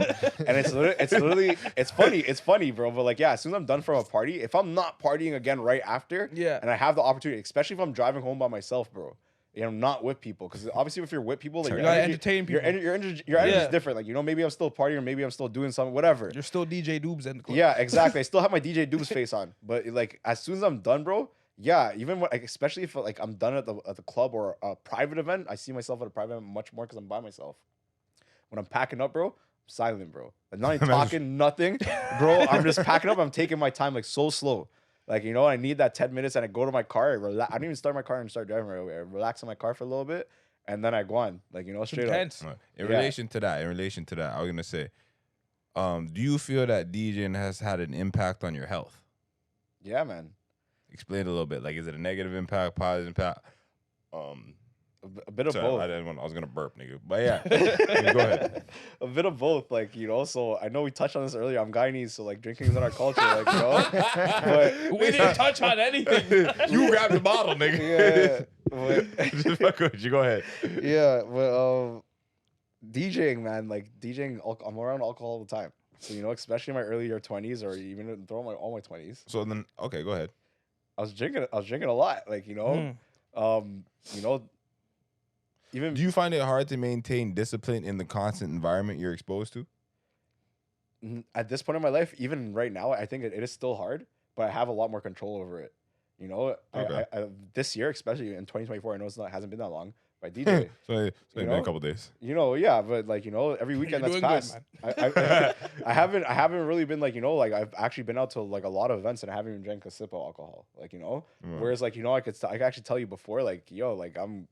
S2: And it's literally, it's funny, bro. But like, yeah, as soon as I'm done from a party, if I'm not partying again right after,
S1: Yeah.
S2: and I have the opportunity, especially if I'm driving home by myself, bro. You know, not with people, because obviously if you're with people, like,
S1: You
S2: your
S1: gotta
S2: energy,
S1: entertain people.
S2: your energy is
S1: Yeah.
S2: different. Like, you know, maybe I'm still partying, or maybe I'm still doing something, whatever.
S1: You're still DJ Doobs in the club.
S2: Yeah, exactly. I still have my DJ Doobs face on, but like as soon as I'm done, bro. Yeah, even when, like, especially if like I'm done at the club or a private event, I see myself at a private event much more because I'm by myself. When I'm packing up, bro, I'm silent, bro. I'm not even talking, nothing, bro. I'm just packing up. I'm taking my time, like, so slow. Like, you know, I need that 10 minutes, and I go to my car. I don't even start my car and start driving right away. I relax in my car for a little bit, and then I go on. Like, you know, straight
S1: Intense.
S2: up.
S3: In
S2: Yeah.
S3: relation to that, I was gonna say, do you feel that DJing has had an impact on your health?
S2: Yeah, man.
S3: Explain a little bit. Like, is it a negative impact, positive impact?
S2: A bit of
S3: Sorry,
S2: both.
S3: I was gonna burp, nigga. But yeah, go ahead.
S2: A bit of both, like, you know. So I know we touched on this earlier. I'm Guyanese, so like drinking is in our culture, like, you know. But
S1: We didn't touch on anything.
S3: You grabbed the bottle, nigga.
S2: yeah, but,
S3: Just fuck with you. Go ahead.
S2: yeah, but DJing, man, like DJing, I'm around alcohol all the time. So, you know, especially in my earlier 20s, or even through all my 20s,
S3: So then, okay, go ahead.
S2: I was drinking a lot, like, you know, you know, even
S3: Do you find it hard to maintain discipline in the constant environment you're exposed to?
S2: at this point in my life, even right now, I think it is still hard, but I have a lot more control over it. You know,
S3: Okay.
S2: I this year, especially in 2024, I know hasn't been that long, but I DJ.
S3: So it's
S2: You
S3: been a
S2: know?
S3: couple days.
S2: You know, yeah, but like, you know, every weekend that's
S1: doing good,
S2: passed, I haven't really been, like, you know, like, I've actually been out to like a lot of events and I haven't even drank a sip of alcohol, like, you know. Whereas, like, you know, I could actually tell you before, like, yo, like, I'm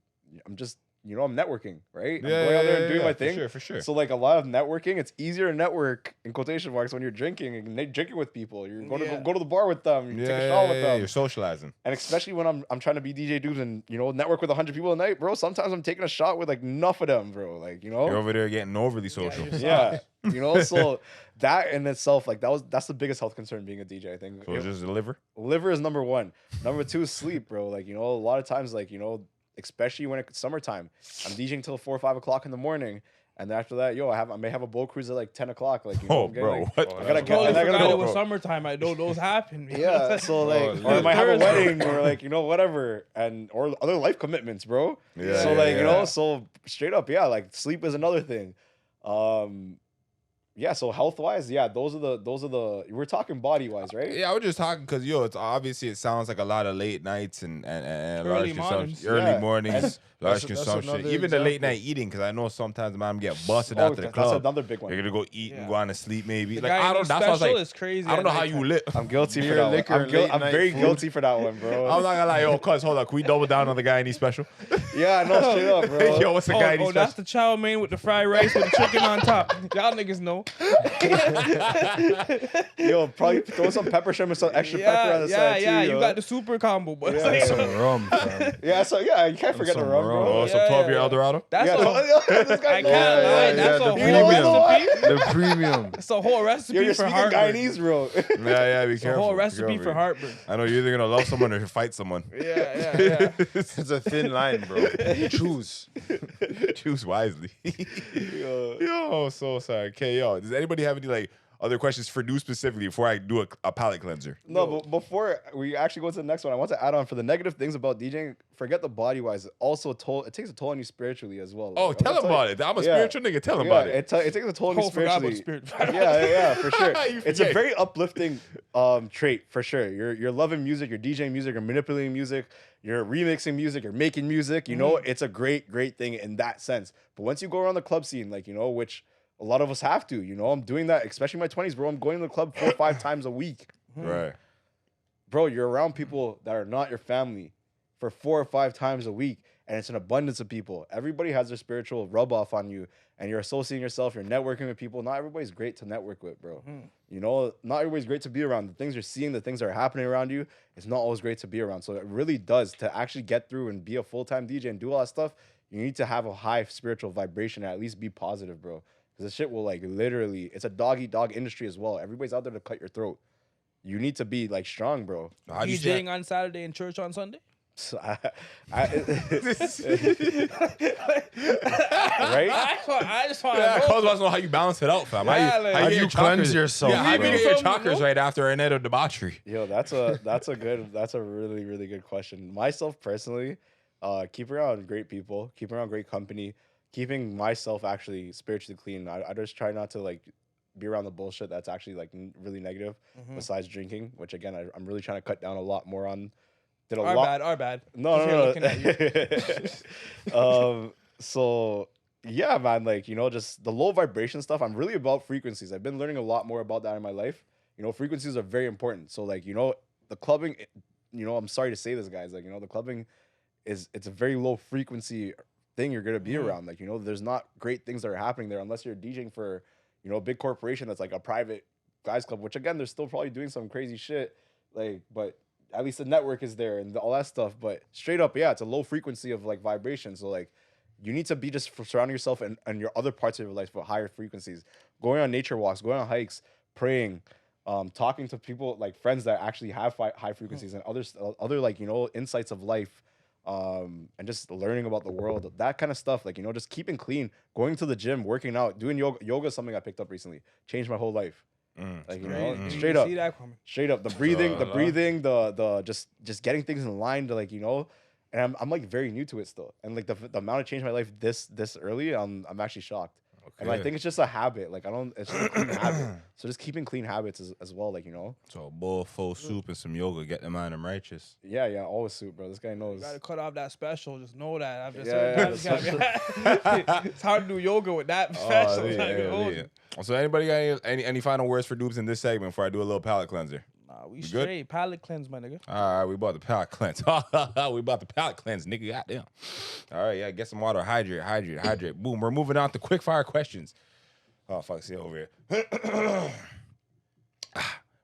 S2: just, you know, I'm networking, right? I'm going out there and doing my thing.
S3: For sure.
S2: So, like, a lot of networking, it's easier to network in quotation marks when you're drinking and drinking with people. You're going to go to the bar with them, you take a shot with them.
S3: You're socializing.
S2: And especially when I'm trying to be DJ Doobs and, you know, network with 100 people a night, bro. Sometimes I'm taking a shot with like enough of them, bro. Like, you know,
S3: You're over there getting overly social.
S2: yeah, you know. So that in itself, like, that's the biggest health concern being a DJ, I think.
S3: So it's just the liver.
S2: Liver is number one. Number two is sleep, bro. Like, you know, a lot of times, like, you know, especially when it's summertime, I'm DJing till 4 or 5 o'clock in the morning. And then after that, yo, I may have a boat cruise at like 10 o'clock. Like, you know,
S3: Oh,
S2: I'm getting,
S3: bro,
S2: like,
S3: what?
S2: I gotta
S1: Totally
S2: and I gotta
S1: forgot
S2: go,
S1: it was
S2: bro.
S1: summertime. I know those happen.
S2: Yeah, so like,
S4: Oh,
S2: or I might have a
S1: Thursday.
S2: wedding or like, you know, whatever, and or other life commitments, bro.
S3: Yeah,
S2: So
S3: yeah,
S2: like, you know,
S3: yeah.
S2: so straight up, yeah, like sleep is another thing. Yeah, so health wise, yeah, those are the we're talking body wise, right?
S3: Yeah, I was just talking because it's obviously it sounds like a lot of late nights and
S1: Early
S3: large
S1: mornings.
S3: consumption, early
S2: Yeah.
S3: mornings,
S2: And
S3: large
S4: that's
S3: consumption.
S4: another
S3: Even the late
S4: example.
S3: night eating, because I know sometimes man get busted
S2: Oh,
S3: after the
S2: that's
S3: club.
S2: another big one.
S3: You're gonna go eat and go on to sleep maybe.
S1: The
S3: Like I don't.
S1: Guyanese
S3: That's why I was
S1: special
S3: like,
S1: is crazy.
S3: I don't
S1: at
S3: know how you
S1: nighttime.
S3: live.
S2: I'm guilty for
S4: Beer,
S2: that one.
S4: liquor,
S2: I'm
S4: late night
S2: very
S4: food.
S2: guilty for that one, bro.
S3: I'm not gonna lie, yo, cuz hold on, can we double down on the Guyanese special?
S2: Yeah, no, straight up, bro.
S3: Yo, what's the Guyanese
S1: Oh, that's
S3: special?
S1: the chow mein with the fried rice with the chicken on top. Y'all niggas know.
S2: Yo, probably throw some pepper shrimp and some extra pepper on the
S1: yeah,
S2: side
S1: yeah.
S2: too.
S1: You
S2: yo.
S1: got the super combo, but it's
S2: Yeah.
S1: like,
S4: Some rum, fam.
S2: Yeah, so yeah, you can't forget the
S4: some
S2: rum,
S4: rum.
S2: bro.
S3: Oh, some
S1: Yeah,
S3: 12-year
S1: yeah.
S3: Eldorado.
S1: that's
S2: Yeah,
S1: a,
S2: this guy
S1: I can't
S2: knows.
S1: lie.
S4: yeah,
S1: That's
S4: the
S1: a
S2: You know
S1: whole
S2: why?
S1: recipe.
S4: The premium.
S1: It's a whole recipe
S2: Yo, you're
S1: for
S2: speaking
S1: heartburn.
S2: Guyanese, bro.
S3: Yeah, be
S1: It's a
S3: careful.
S1: whole
S3: be
S1: recipe
S3: careful.
S1: for heartburn.
S3: I know you're either gonna love someone or fight someone.
S1: Yeah.
S4: It's a thin line, bro. Choose.
S3: Choose wisely.
S2: Yo.
S3: Yo, so sorry. Okay, yo, does anybody have any like other questions for Doobz specifically before I do a palate cleanser?
S2: No, but before we actually go to the next one, I want to add on for the negative things about DJing. Forget the body wise. Also, it takes a toll on you spiritually as well.
S3: Oh,
S2: Like,
S3: tell
S2: I'm
S3: him
S2: gonna
S3: about it. I'm a
S2: Yeah.
S3: spiritual nigga. Tell him
S2: yeah,
S3: about it.
S2: it takes a toll on you
S1: Oh, forgot about
S2: spiritually.
S1: spirit.
S2: Yeah, for sure.
S3: You
S2: It's a
S3: forget.
S2: very uplifting trait for sure. You're loving music, you're DJing music, you're manipulating music, you're remixing music, you're making music. You know, it's a great thing in that sense. But once you go around the club scene, like, you know, which a lot of us have to, you know, I'm doing that, especially in my 20s, bro. I'm going to the club 4 or 5 times a week.
S3: Right.
S2: Bro, you're around people that are not your family for 4 or 5 times a week. and it's an abundance of people. Everybody has their spiritual rub off on you, and you're associating yourself. You're networking with people. Not everybody's great to network with, bro. You know, not everybody's great to be around. The things you're seeing, the things that are happening around you, it's not always great to be around. So it really does, to actually get through and be a full-time DJ and do all that stuff, you need to have a high spiritual vibration and at least be positive, bro. Because the shit will, like, literally, it's a dog-eat-dog industry as well. Everybody's out there to cut your throat. You need to be, like, strong, bro.
S1: DJing on Saturday and church on Sunday?
S2: So
S1: Right? I just want to
S3: Yeah,
S1: know.
S3: Cuz wants to know how you balance it out, fam.
S1: Yeah,
S3: how
S1: like-
S3: you,
S4: How
S3: get
S4: you
S3: your
S4: cleanse
S3: chakras-
S4: yourself,
S3: Yeah, how you
S1: bro.
S3: get your
S1: Something,
S3: chakras
S1: you know?
S3: right after a night of debauchery?
S2: Yo, that's a really, really good question. Myself personally, keep around great people, keep around great company, keeping myself actually spiritually clean. I just try not to like be around the bullshit that's actually like really negative. Besides drinking, which again I'm really trying to cut down a lot more on. Did a lot.
S1: Our bad.
S2: No,
S1: Just here
S2: no,
S1: looking at you.
S2: no. So yeah, man, like, you know, just the low vibration stuff. I'm really about frequencies. I've been learning a lot more about that in my life. You know, frequencies are very important. So like, you know, the clubbing, you know, I'm sorry to say this, guys, like, you know, the clubbing it's a very low frequency thing you're gonna be around. Like, you know, there's not great things that are happening there unless you're DJing for, you know, a big corporation that's like a private guys club, which again, they're still probably doing some crazy shit. Like, but at least the network is there and all that stuff. But straight up, yeah, it's a low frequency of like vibration. So like, you need to be just surrounding yourself and your other parts of your life with higher frequencies. Going on nature walks, going on hikes, praying, talking to people like friends that actually have high frequencies and other like, you know, insights of life, and just learning about the world, that kind of stuff. Like, you know, just keeping clean, going to the gym, working out, doing yoga. Yoga is something I picked up recently. Changed my whole life. Like, you know, straight up.
S1: See that coming.
S2: Straight up, the breathing, the just getting things in line to, like, you know, and I'm like very new to it still, and like the amount of change in my life this early, I'm actually shocked, and I think it's just a habit. Like, it's just a clean habit. So just keeping clean habits as well, like, you know.
S3: So a bowl of full soup and some yoga, get the man them righteous.
S2: Yeah, always soup, bro. This guy knows.
S1: You gotta cut off that special. Just know that. After
S2: Yeah,
S1: certain times, it's hard to do yoga with that special.
S3: Yeah. So anybody got any final words for Doobs in this segment before I do a little palate cleanser?
S1: Nah, we
S3: good?
S1: straight. Palate cleanse, my nigga.
S3: All right, we bought the palate cleanse. We bought the palate cleanse, nigga. Goddamn. All right, yeah, get some water. Hydrate. Boom. We're moving on to quick-fire questions. Oh, fuck, see over here.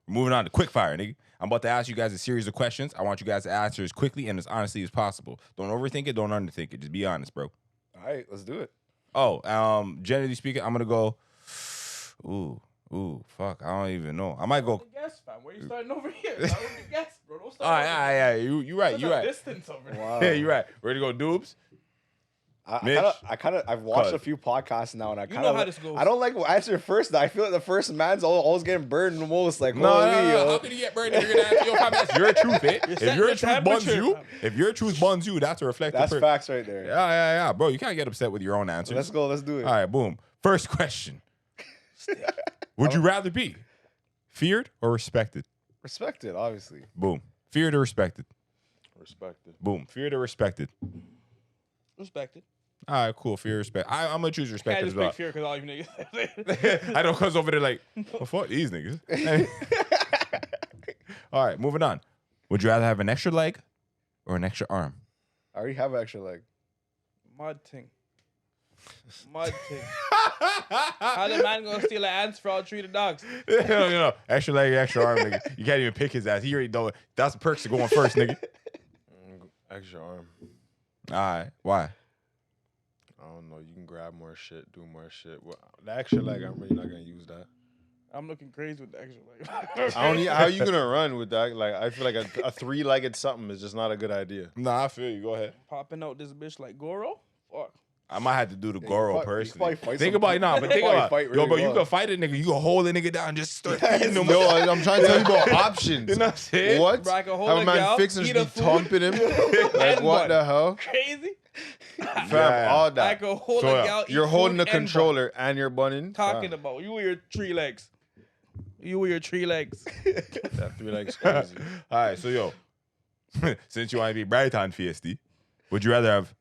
S3: Moving on to quick-fire, nigga. I'm about to ask you guys a series of questions. I want you guys to answer as quickly and as honestly as possible. Don't overthink it. Don't underthink it. Just be honest, bro.
S2: All right, let's do it.
S3: Oh, generally speaking, I'm gonna go. Ooh, fuck. I don't even know. I might go.
S1: Guess, fam. Where you starting over here? Start with the guess, bro. Don't start.
S3: All right, yeah. You right.
S1: Distance over there.
S2: Wow.
S3: Yeah, you right. Ready to go, Doobs?
S2: I've watched
S3: Cuz.
S2: a few podcasts now, and I
S1: You
S2: kind
S1: know
S2: of
S1: how this goes.
S2: I don't like answer first. I feel like the first man's always getting burned the most. Like,
S3: No.
S2: holy,
S3: How can you get burned if you're gonna answer your comment? That's your truth, eh? If
S1: setting
S3: your
S1: the
S3: truth buns
S1: temperature,
S3: you,
S1: fam.
S3: if your truth buns you, that's a reflective.
S2: that's facts right there.
S3: Yeah, bro. You can't get upset with your own answers.
S2: Let's go. Let's do it.
S3: All right, boom. First question. Would you rather be feared or respected?
S2: Respect it, obviously.
S3: Boom. Feared or respected?
S4: Respected.
S3: Boom. Feared or respected?
S1: Respected.
S3: All right, cool. Fear, respect. I'm gonna choose
S1: Can't
S3: respected as
S1: just
S3: well.
S1: pick fear because all you niggas.
S3: I know, cuz over there like, well, fuck these niggas. All right, moving on. Would you rather have an extra leg or an extra arm?
S2: I already have an extra leg.
S1: Mud thing. How the man gonna steal an ants for all three of the dogs?
S3: No. Extra leg, extra arm, nigga. You can't even pick his ass. He already know it. That's the perks of going first, nigga.
S4: Extra arm.
S3: All right, why?
S4: I don't know. You can grab more shit, do more shit. Well, the extra leg, I'm really not gonna use that.
S1: I'm looking crazy with the extra leg.
S4: I don't need, how you gonna run with that? Like, I feel like a three-legged something is just not a good idea.
S3: Nah, I feel you. Go ahead.
S1: Popping out this bitch like Goro? Fuck.
S3: I might have to do the Goro
S2: you could
S3: personally.
S2: probably fight
S3: Think
S2: some
S3: about it now, but think
S2: probably
S3: about
S2: fight
S3: it.
S2: really
S3: Yo, bro, you
S2: well.
S3: can fight a nigga. You can hold a nigga down and just start hitting him.
S4: No, I'm trying to tell you about options.
S3: You know what I'm saying?
S4: What?
S1: Bro, I can hold
S4: Have
S1: a
S4: a man
S1: gal,
S4: fix and
S1: eat
S4: just
S1: a
S4: be
S1: food.
S4: thumping him? Like,
S1: And
S4: what
S1: one.
S4: the hell?
S1: Crazy?
S4: Fam,
S3: Yeah.
S4: all
S1: I
S4: that.
S1: can hold
S3: So,
S1: a gal, eat
S4: You're holding
S1: food
S4: the
S1: and bun.
S4: controller and you're bunning.
S1: Talking
S4: Fam,
S1: about you with your 3 legs. You with your 3 legs.
S4: that 3 legs crazy.
S3: All right, so yo, since you want to be bright on Fiesty, would you rather have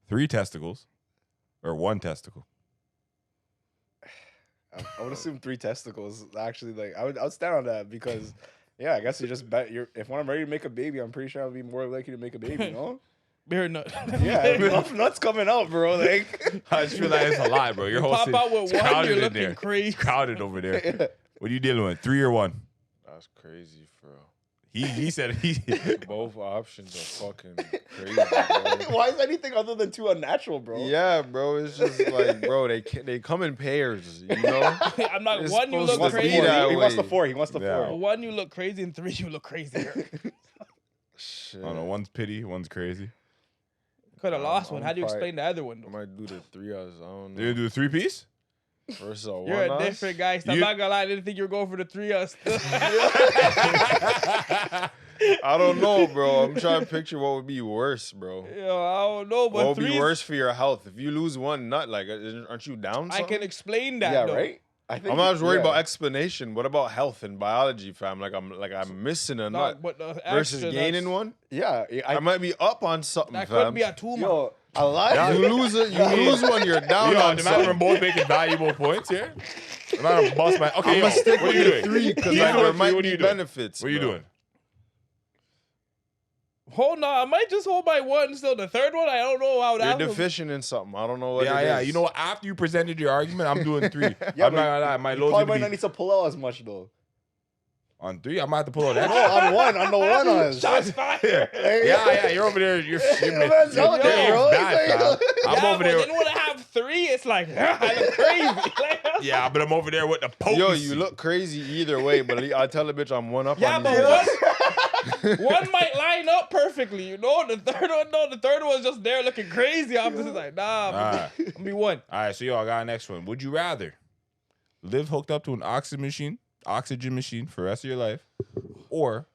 S3: 3 testicles or 1 testicle?
S2: I would assume 3 testicles. Actually, like I would stand on that because, yeah, I guess you just bet if when I'm ready to make a baby, I'm pretty sure I'll be more likely to make a baby. No,
S1: Beer nut.
S2: Yeah, enough nuts coming out, bro. Like,
S3: I just feel like it's a lot, bro. Your whole
S1: Pop
S3: city
S1: out with
S3: is
S1: one,
S3: crowded
S1: you're
S3: in
S1: looking
S3: there.
S1: crazy.
S3: It's crowded over there.
S2: yeah.
S3: What are you dealing with? 3 or 1?
S4: That's crazy, bro.
S3: He said he.
S4: Both options are fucking crazy, bro.
S2: Why is anything other than 2 unnatural, bro?
S4: Yeah, bro. It's just like, bro, they come in pairs, you know?
S1: I'm not.
S4: It's
S1: One, you
S4: supposed
S1: look
S4: to be
S1: crazy.
S4: that
S2: He wants the
S4: way.
S2: 4. He wants the
S3: Yeah.
S2: 4.
S1: One, you look crazy, and 3, you look crazier.
S4: Shit.
S3: I don't know. One's pity, one's crazy.
S1: Could have lost one.
S4: I'm
S1: How do you
S4: probably-
S1: explain the other one?
S4: I
S1: Though?
S4: might do the 3-us. I don't know.
S3: You gonna do a 3-piece?
S4: Versus a
S1: You're a
S4: 1-us?
S1: different guy. So I'm
S3: You-
S1: not gonna lie. I didn't think you were going for the 3 us.
S4: I don't know, bro. I'm trying to picture what would be worse, bro.
S1: Yo, I don't know,
S4: What
S1: but
S4: would be
S1: 3.
S4: worse for your health? If you lose one nut, like, aren't you down?
S1: I can explain that.
S2: Yeah,
S1: though.
S2: right? I think
S4: I'm not just worried
S2: yeah.
S4: about explanation. What about health and biology, fam? I'm missing a
S1: No,
S4: nut
S1: but the
S4: versus
S1: extra
S4: gaining
S1: nuts,
S4: one.
S2: Yeah,
S4: I might be up on something,
S1: That
S4: fam.
S1: could be a tumor.
S2: yo, a lot.
S4: You lose it, you lose one, you're down
S3: Yo,
S4: on
S3: the matter we're
S4: something.
S3: both making valuable points here. The matter of boss man. Okay,
S4: I'm
S3: yo,
S4: gonna stick
S3: what
S4: with
S3: are you
S4: the
S3: doing?
S4: 3 because
S3: You
S4: like,
S3: doing
S4: there
S3: three,
S4: might
S3: what are
S4: be
S3: you doing?
S4: benefits.
S3: What are you
S4: bro.
S3: doing?
S1: Hold on, I might just hold my 1 still. The 3rd one, I don't know how that.
S4: You're
S1: was.
S4: deficient in something. I don't know what
S3: Yeah,
S4: it
S3: yeah.
S4: is.
S3: You know what? After you presented your argument, I'm doing 3.
S2: Yeah,
S3: I'm not
S2: but
S3: gonna lie. My
S2: You
S3: load's
S2: probably
S3: gonna
S2: might
S3: be
S2: not need to pull out as much though.
S3: on 3. I might have to pull out that.
S2: No, on 1, on the 1 us.
S1: Shots fired.
S3: Yeah, you're over there. You're
S2: man's out there, bro.
S3: bad,
S2: He's
S3: fam.
S2: like-
S3: I'm
S1: Yeah,
S3: over
S1: but
S3: there.
S1: then when I have 3, it's like I look crazy.
S3: Yeah, but I'm over there with the potency.
S4: Yo, you look crazy either way, but I tell a bitch I'm 1 up
S1: Yeah,
S4: on
S1: but
S4: these.
S1: one might line up perfectly, you know. The 3rd one, no, the 3rd one's just there looking crazy. I'm just like, nah,
S3: Alright.
S1: I'm gonna be 1.
S3: All right, so yo, I got a next one. Would you rather live hooked up to an oxygen machine for the rest of your life, or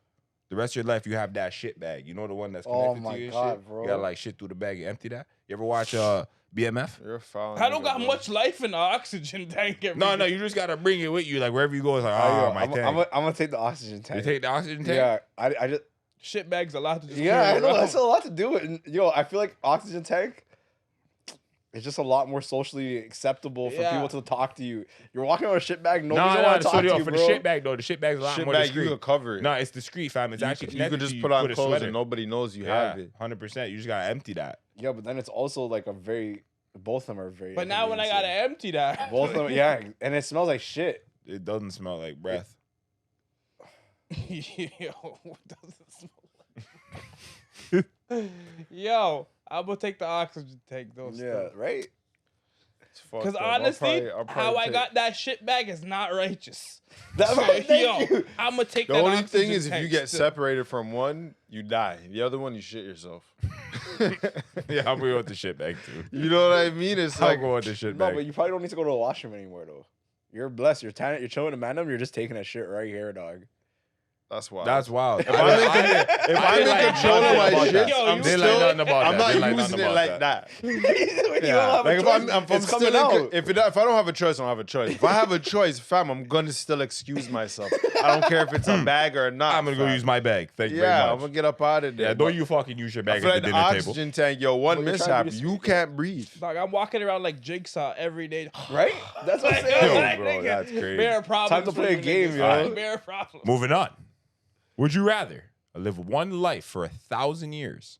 S3: the rest of your life you have that shit bag? You know, the one that's
S2: Oh
S3: connected
S2: my
S3: to you and
S2: God,
S3: shit?
S2: bro.
S3: You gotta like shit through the bag and empty that. You ever watch BMF?
S4: You're a foul
S1: I don't
S4: nigga,
S1: got
S4: bro.
S1: much life in the oxygen tank.
S3: No, you just gotta bring it with you. Like wherever you go, it's like,
S2: Oh,
S3: my
S2: I'm
S3: tank.
S2: gonna take the oxygen
S3: You
S2: tank.
S3: take the oxygen tank?
S2: Yeah, I just
S1: Shit bags a lot to just
S2: yeah,
S1: carry
S2: I know
S1: around.
S2: that's a lot to do. And yo, I feel like oxygen tank. It's just a lot more socially acceptable for
S1: Yeah.
S2: people to talk to you. You're walking on a shit bag,
S3: No,
S2: nobody's gonna want to
S3: so
S2: talk to
S3: yo,
S2: you,
S3: for
S2: bro.
S3: the shit bag though, the shit bag's a lot
S4: Shit
S3: more
S4: bag,
S3: discreet.
S4: you could cover it.
S3: No, it's discreet, fam. It's actually
S4: You
S3: connected
S4: could
S3: to
S4: just
S3: you.
S4: put on
S3: a
S4: clothes
S3: sweater.
S4: and nobody knows you
S3: Yeah,
S4: have it.
S3: 100%. You just gotta empty that.
S2: Yeah, but then it's also like a very. Both of them are very.
S1: But now when I gotta
S2: inconveniencing.
S1: empty that,
S2: Both of them, yeah, and it smells like shit.
S3: It doesn't smell like breath.
S1: Yo, what does it smell like? Yo, I'm gonna take the oxygen tank though.
S2: Yeah, right.
S4: It's fucked
S1: Because
S4: up. I'll
S1: honestly,
S4: probably
S1: how I
S4: take-
S1: got that shit bag is not righteous.
S2: That,
S1: So,
S2: thank
S1: yo,
S2: you.
S1: I'm gonna take
S4: The
S1: that
S4: only
S1: oxygen
S4: thing is, if you
S1: tank
S4: get
S1: still.
S4: separated from one, you die. The other one, you shit yourself.
S3: Yeah, I'm going with the shit bag too.
S4: You know what I mean? It's
S3: I'll
S4: like,
S3: go with the shit
S2: No,
S3: bag.
S2: but you probably don't need to go to the washroom anymore though. You're blessed. You're tanning. You're chilling in Manum. You're just taking that shit right here, dog.
S4: that's wild.
S3: That's wild.
S4: If I'm in control of my shit,
S1: Yo,
S4: I'm
S1: you
S3: They
S4: still.
S3: like nothing about
S4: I'm
S3: that.
S4: not
S3: They like
S4: using
S3: nothing
S4: it
S3: about
S4: like that.
S2: Yeah.
S4: Like if I'm
S2: it's
S4: still
S2: coming out.
S4: if I don't have a choice, I don't have a choice. If I have a choice, fam, I'm gonna still excuse myself. I don't care if it's a bag or not.
S3: I'm gonna go
S4: fam.
S3: use my bag. Thank you
S4: Yeah,
S3: very
S4: I'm
S3: much.
S4: gonna get up out of there.
S3: Yeah,
S4: but
S3: don't you fucking use your
S4: I
S3: bag
S4: feel
S3: at
S4: like
S3: the
S4: the
S3: dinner table.
S4: oxygen tank, yo, one
S2: Well, you're trying
S4: mishap,
S2: to be
S4: you can't breathe.
S1: Dog, I'm walking around like Jigsaw every day.
S2: Right? That's what I'm
S3: Yo,
S2: saying.
S3: bro, that's crazy.
S1: Bare problems.
S2: Time to play a
S1: for
S2: game,
S1: niggas.
S2: yo.
S1: Alright, bare problems.
S3: Moving on. Would you rather live one life for 1,000 years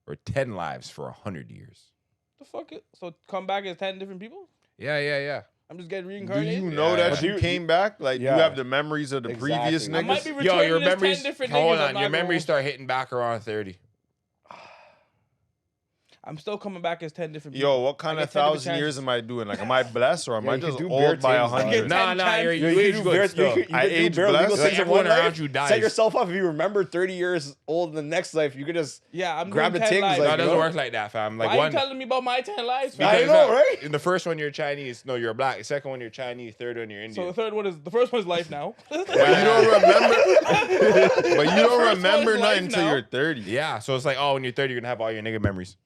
S3: or 10 lives for 100 years?
S1: The fuck it? So come back as 10 different people?
S3: Yeah.
S1: I'm just getting
S4: Do
S1: reincarnated?
S4: you know
S3: Yeah.
S4: that
S2: Do
S4: you
S2: you-
S4: came back? Like
S2: Yeah.
S4: you have the memories of the previous
S2: Exactly.
S1: I might
S4: niggas?
S1: be
S3: Yo,
S1: returning
S3: your
S1: as 10
S3: memories.
S1: different
S3: Hold
S1: niggas. I'm
S3: on,
S1: not
S3: your
S1: gonna-
S3: memories start hitting back around 30.
S1: I'm still coming back as 10 different people.
S4: Yo, what kind
S1: I
S4: of
S1: get 10 different
S4: 1,000 years
S1: chances.
S4: am I doing? Like, am I blessed or am
S2: Yeah,
S4: I
S2: you
S4: just
S2: could do
S4: old
S2: bare
S4: by
S2: things, dog.
S4: 100?
S3: Nah,
S1: Ten
S3: you're,
S1: times.
S3: you age good still.
S2: You
S4: I
S2: could do
S4: age
S2: bare
S4: blessed.
S2: legal
S3: Like,
S2: things in
S3: everyone
S2: one
S3: around
S2: life.
S3: you dies.
S2: Set yourself up. If you remember 30 years old in the next life, you could just
S1: Yeah, I'm
S2: grab
S1: doing
S2: the
S1: 10
S2: things
S1: lives.
S3: No,
S2: like,
S3: it doesn't
S2: yo.
S3: work like that, fam. Like
S1: Why
S3: one.
S1: are you telling me about my 10 lives?
S2: I
S3: because,
S2: know, right?
S3: In the first one, you're Chinese. No, you're black. The second one, you're Chinese. Third one, you're
S1: So
S3: Indian.
S1: the third one is the first one is life now.
S4: But you don't remember. But you don't
S1: First
S4: remember
S1: one's
S4: nothing
S1: life
S4: until
S1: now.
S4: you're 30.
S3: Yeah, so it's like, oh, when you're 30, you're gonna have all your nigga memories.